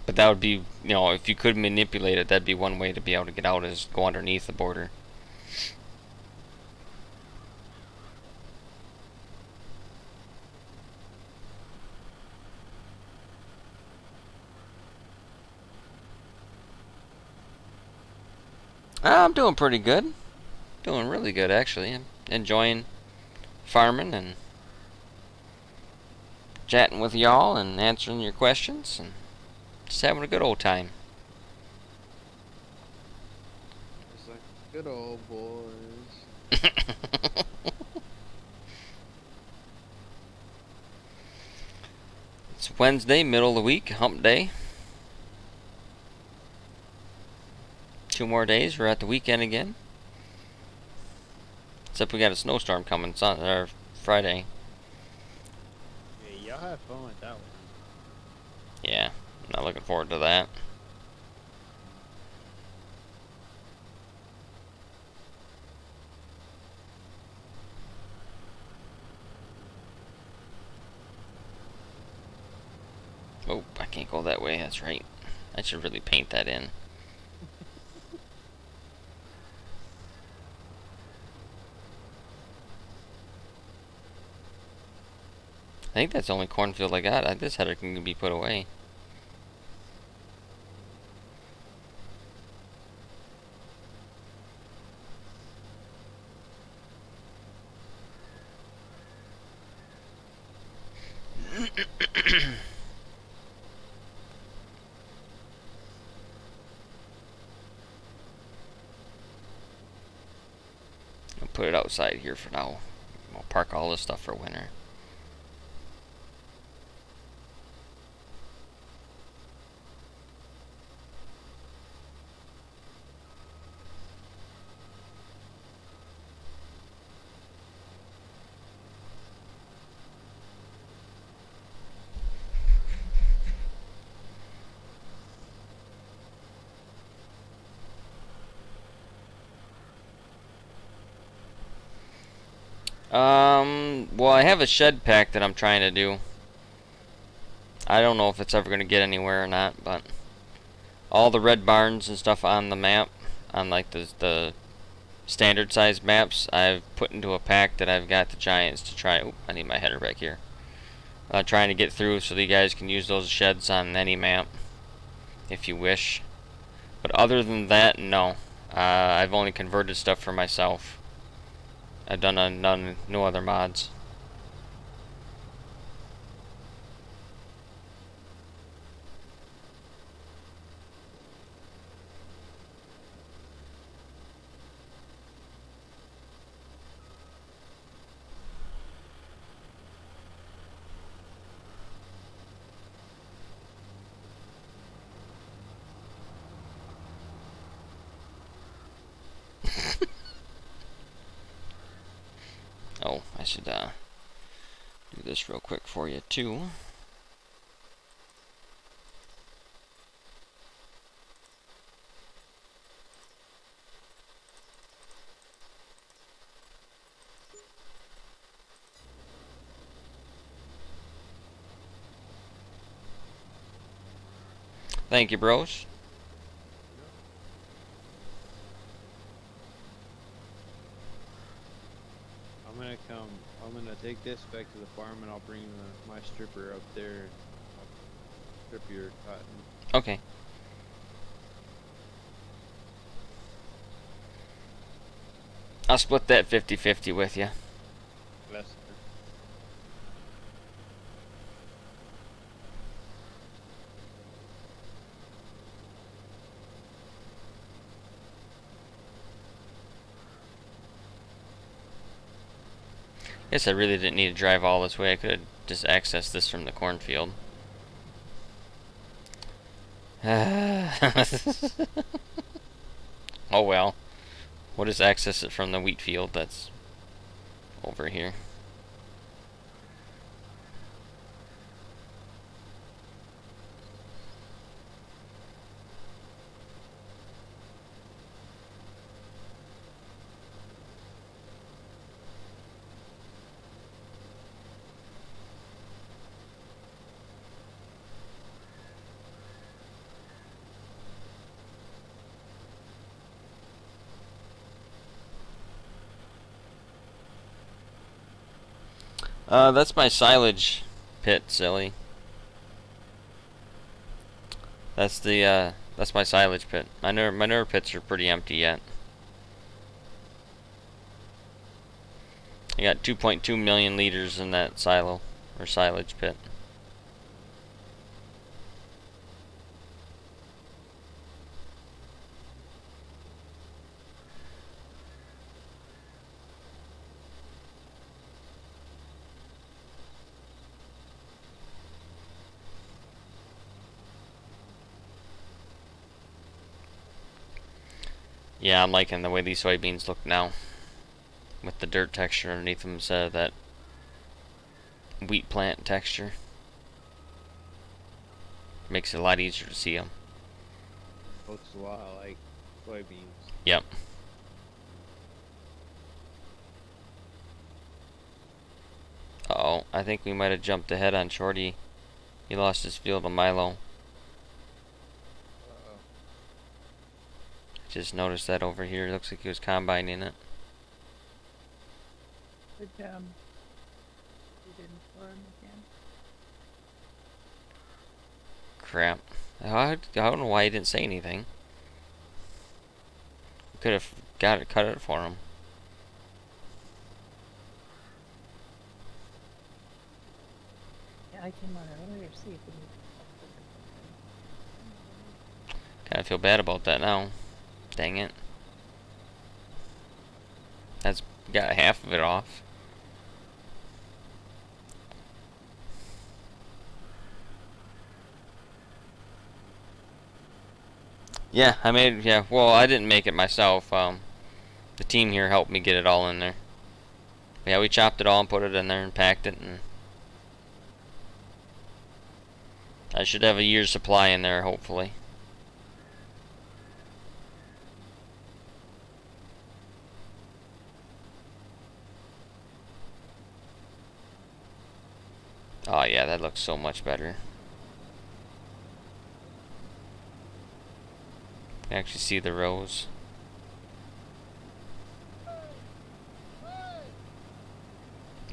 But that would be, if you could manipulate it, that'd be one way to be able to get out, is go underneath the border. I'm doing pretty good. Doing really good, actually. I'm enjoying farming and chatting with y'all and answering your questions and just having a good old time. It's like good old boys. It's Wednesday, middle of the week, hump day. 2 more days, we're at the weekend again. Except we got a snowstorm coming Friday. Hey, y'all have fun with that one. Yeah, I'm not looking forward to that. Oh, I can't go that way, that's right. I should really paint that in. I think that's the only cornfield I got. This header can be put away. I'll put it outside here for now. I'll park all this stuff for winter. Well, I have a shed pack that I'm trying to do. I don't know if it's ever going to get anywhere or not, but all the red barns and stuff on the map, on like the standard size maps, I've put into a pack that I've got the giants to try. Oop, I need my header back here. Trying to get through so that you guys can use those sheds on any map if you wish. But other than that, no. I've only converted stuff for myself. I've done no other mods. Oh, I should do this real quick for you too. Thank you, bros. I'm gonna take this back to the farm and I'll bring my stripper up there. I'll strip your cotton. Okay. I'll split that 50-50 with you. Yes, sir. Guess I really didn't need to drive all this way. I could have just accessed this from the cornfield. Oh well. We'll just access it from the wheat field that's over here. That's my silage pit, silly. That's my silage pit. My manure pits are pretty empty yet. I got 2.2 million liters in that silo, or silage pit. Yeah, I'm liking the way these soybeans look now. With the dirt texture underneath them instead of that wheat plant texture. Makes it a lot easier to see them. Looks a lot like soybeans. Yep. Uh-oh, I think we might have jumped ahead on Shorty. He lost his field to Milo. Uh-oh. Just noticed that over here. Looks like he was combining it. But, we didn't for him again. Crap. I don't know why he didn't say anything. Could have cut it for him. Yeah, I came on earlier to see if we need Kinda feel bad about that now. Dang it. That's got half of it off. Yeah, well, I didn't make it myself. The team here helped me get it all in there. Yeah, we chopped it all and put it in there and packed it, and I should have a year's supply in there, hopefully. Oh yeah, that looks so much better. You can actually see the rows.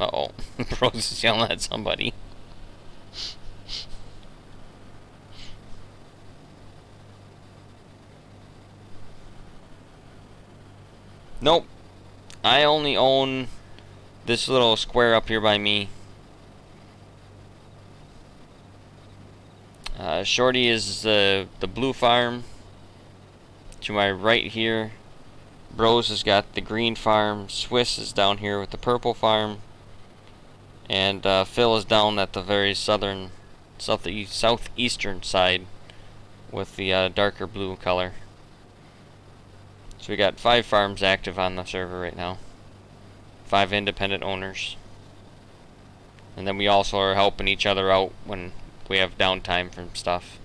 Uh-oh. Rose is yelling at somebody. Nope. I only own this little square up here by me. Shorty is the blue farm. To my right here, Bros has got the green farm. Swiss is down here with the purple farm. And Phil is down at the very southeastern side with the darker blue color. So we got 5 farms active on the server right now. 5 independent owners. And then we also are helping each other out when we have downtime from stuff.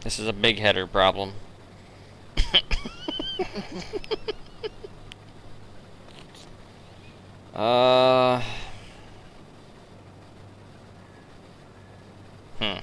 This is a big header problem. uh. Hmm.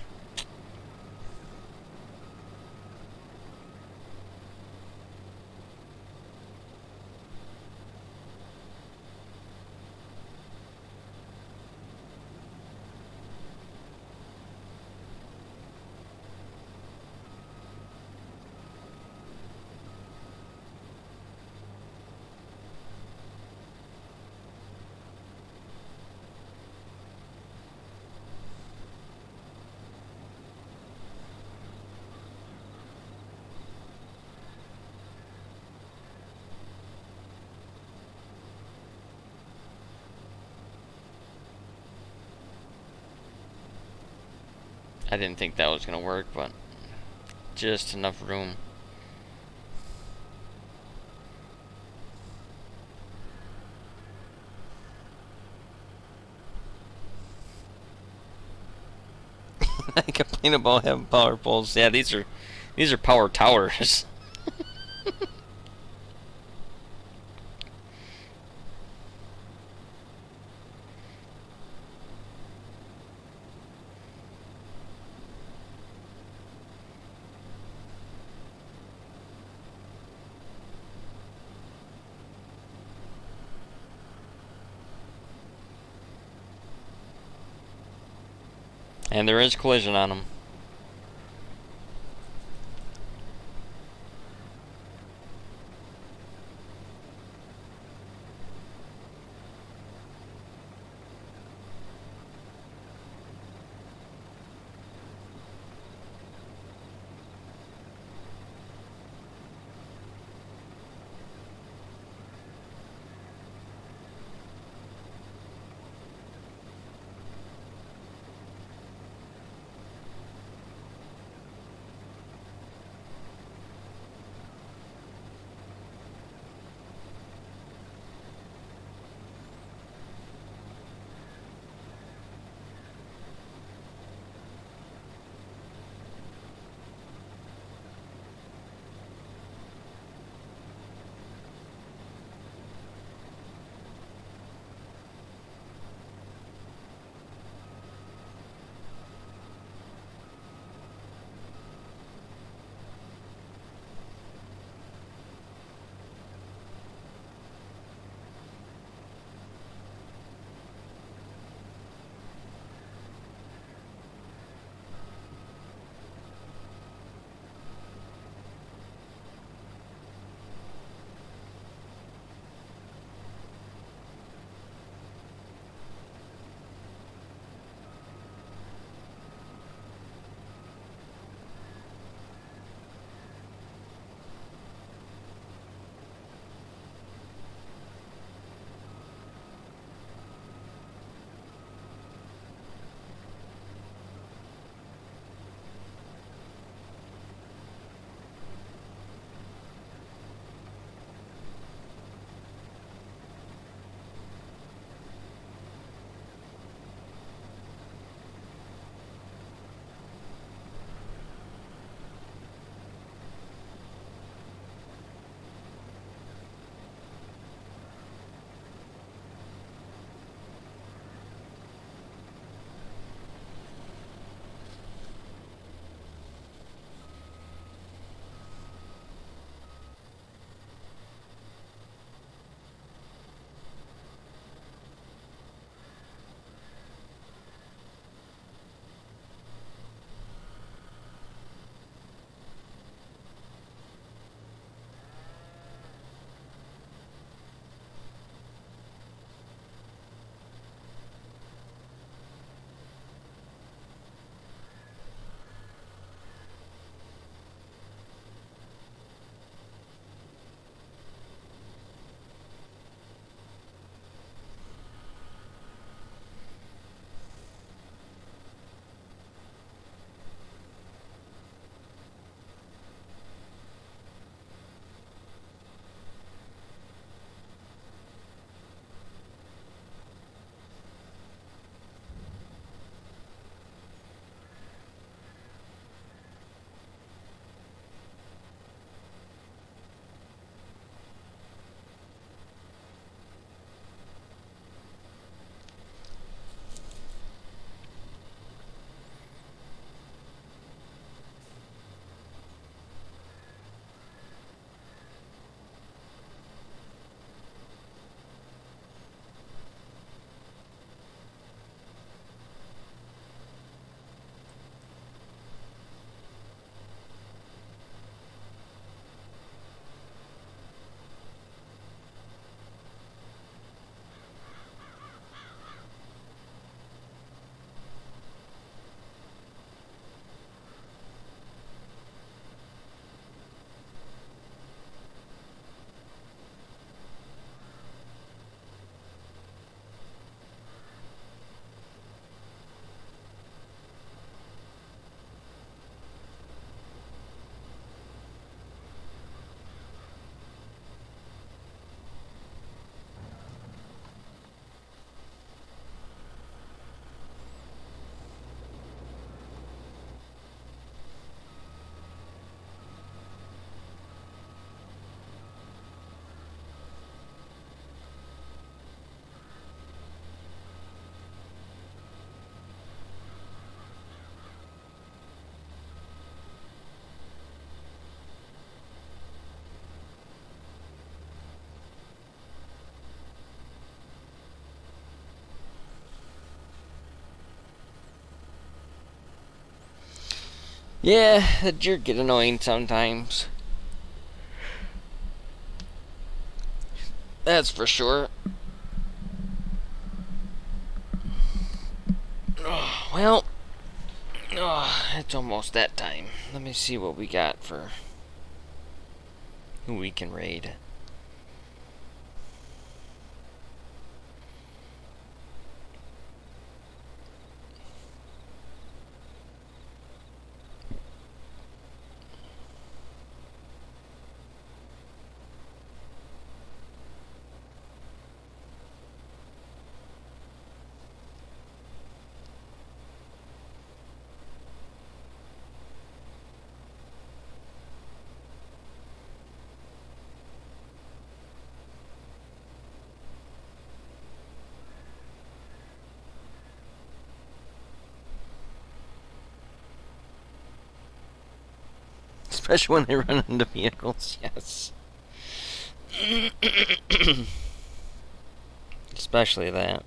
I didn't think that was gonna work, but just enough room. I complain about having power poles. Yeah, these are power towers. And there is collision on them. Yeah, the jerk get annoying sometimes. That's for sure. Oh, well, it's almost that time. Let me see what we got for who we can raid. Especially when they run into vehicles, yes. Especially that.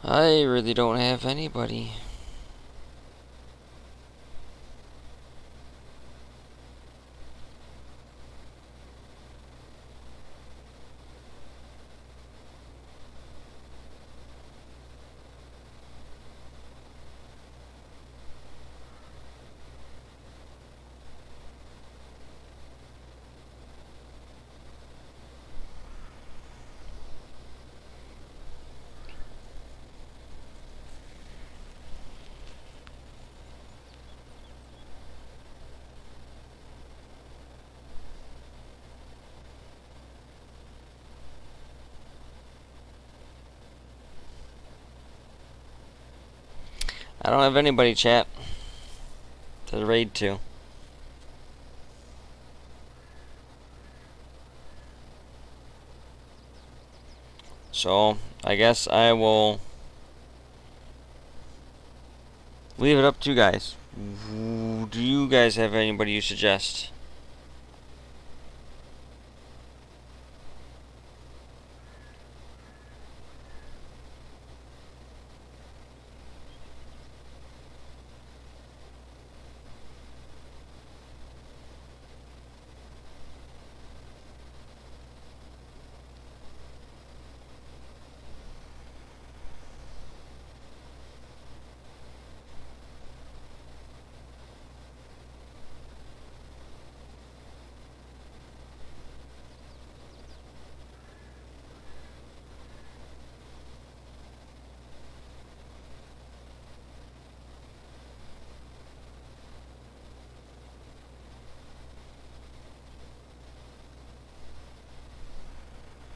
I really don't have anybody. I don't have anybody, chat, to raid to. So, I guess I will leave it up to you guys. Do you guys have anybody you suggest?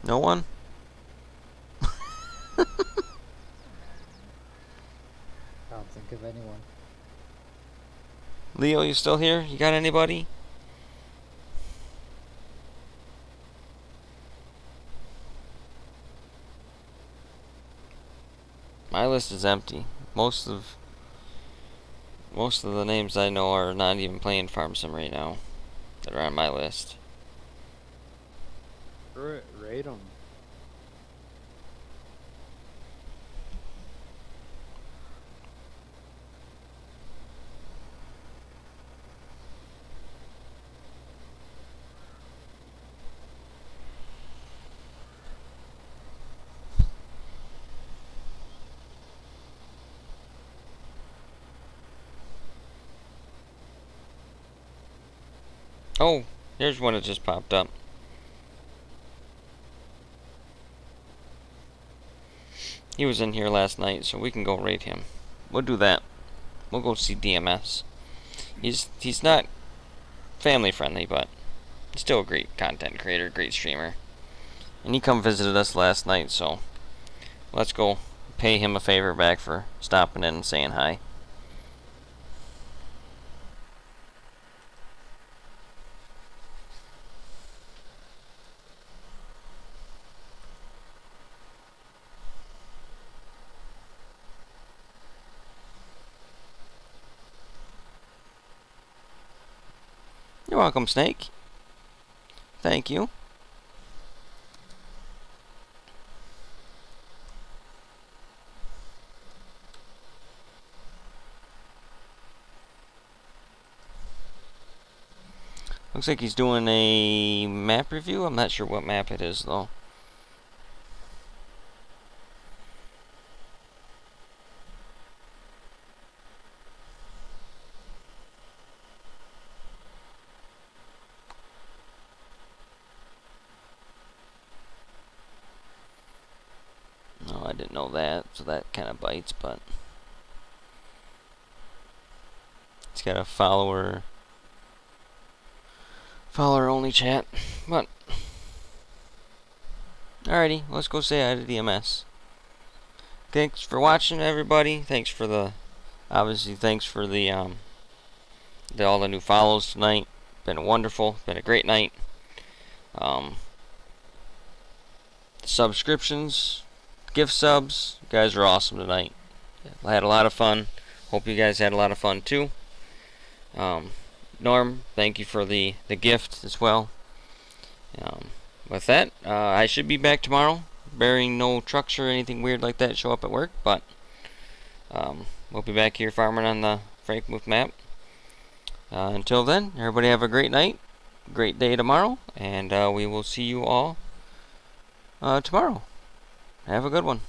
No one? Can't think of anyone. Leo, you still here? You got anybody? My list is empty. Most of the names I know are not even playing Farm Sim right now that are on my list. Raid them. Oh, there's one that just popped up. He was in here last night, so we can go raid him. We'll do that. We'll go see DMS. He's not family friendly, but still a great content creator, great streamer. And he come visited us last night, so let's go pay him a favor back for stopping in and saying hi. You're welcome, Snake. Thank you. Looks like he's doing a map review. I'm not sure what map it is, though. No, I didn't know that, so that kind of bites, but it's got a follower only chat. But alrighty, let's go say hi to DMS. Thanks for watching, everybody. Thanks for the thanks for the all the new follows tonight. Been wonderful. Been a great night. Subscriptions, gift subs, you guys are awesome tonight. I had a lot of fun. Hope you guys had a lot of fun too. Norm, thank you for the gift as well. With that, I should be back tomorrow, bearing no trucks or anything weird like that show up at work, but we'll be back here farming on the Frankenmuth map. Until then, everybody have a great night, great day tomorrow, and we will see you all tomorrow. Have a good one.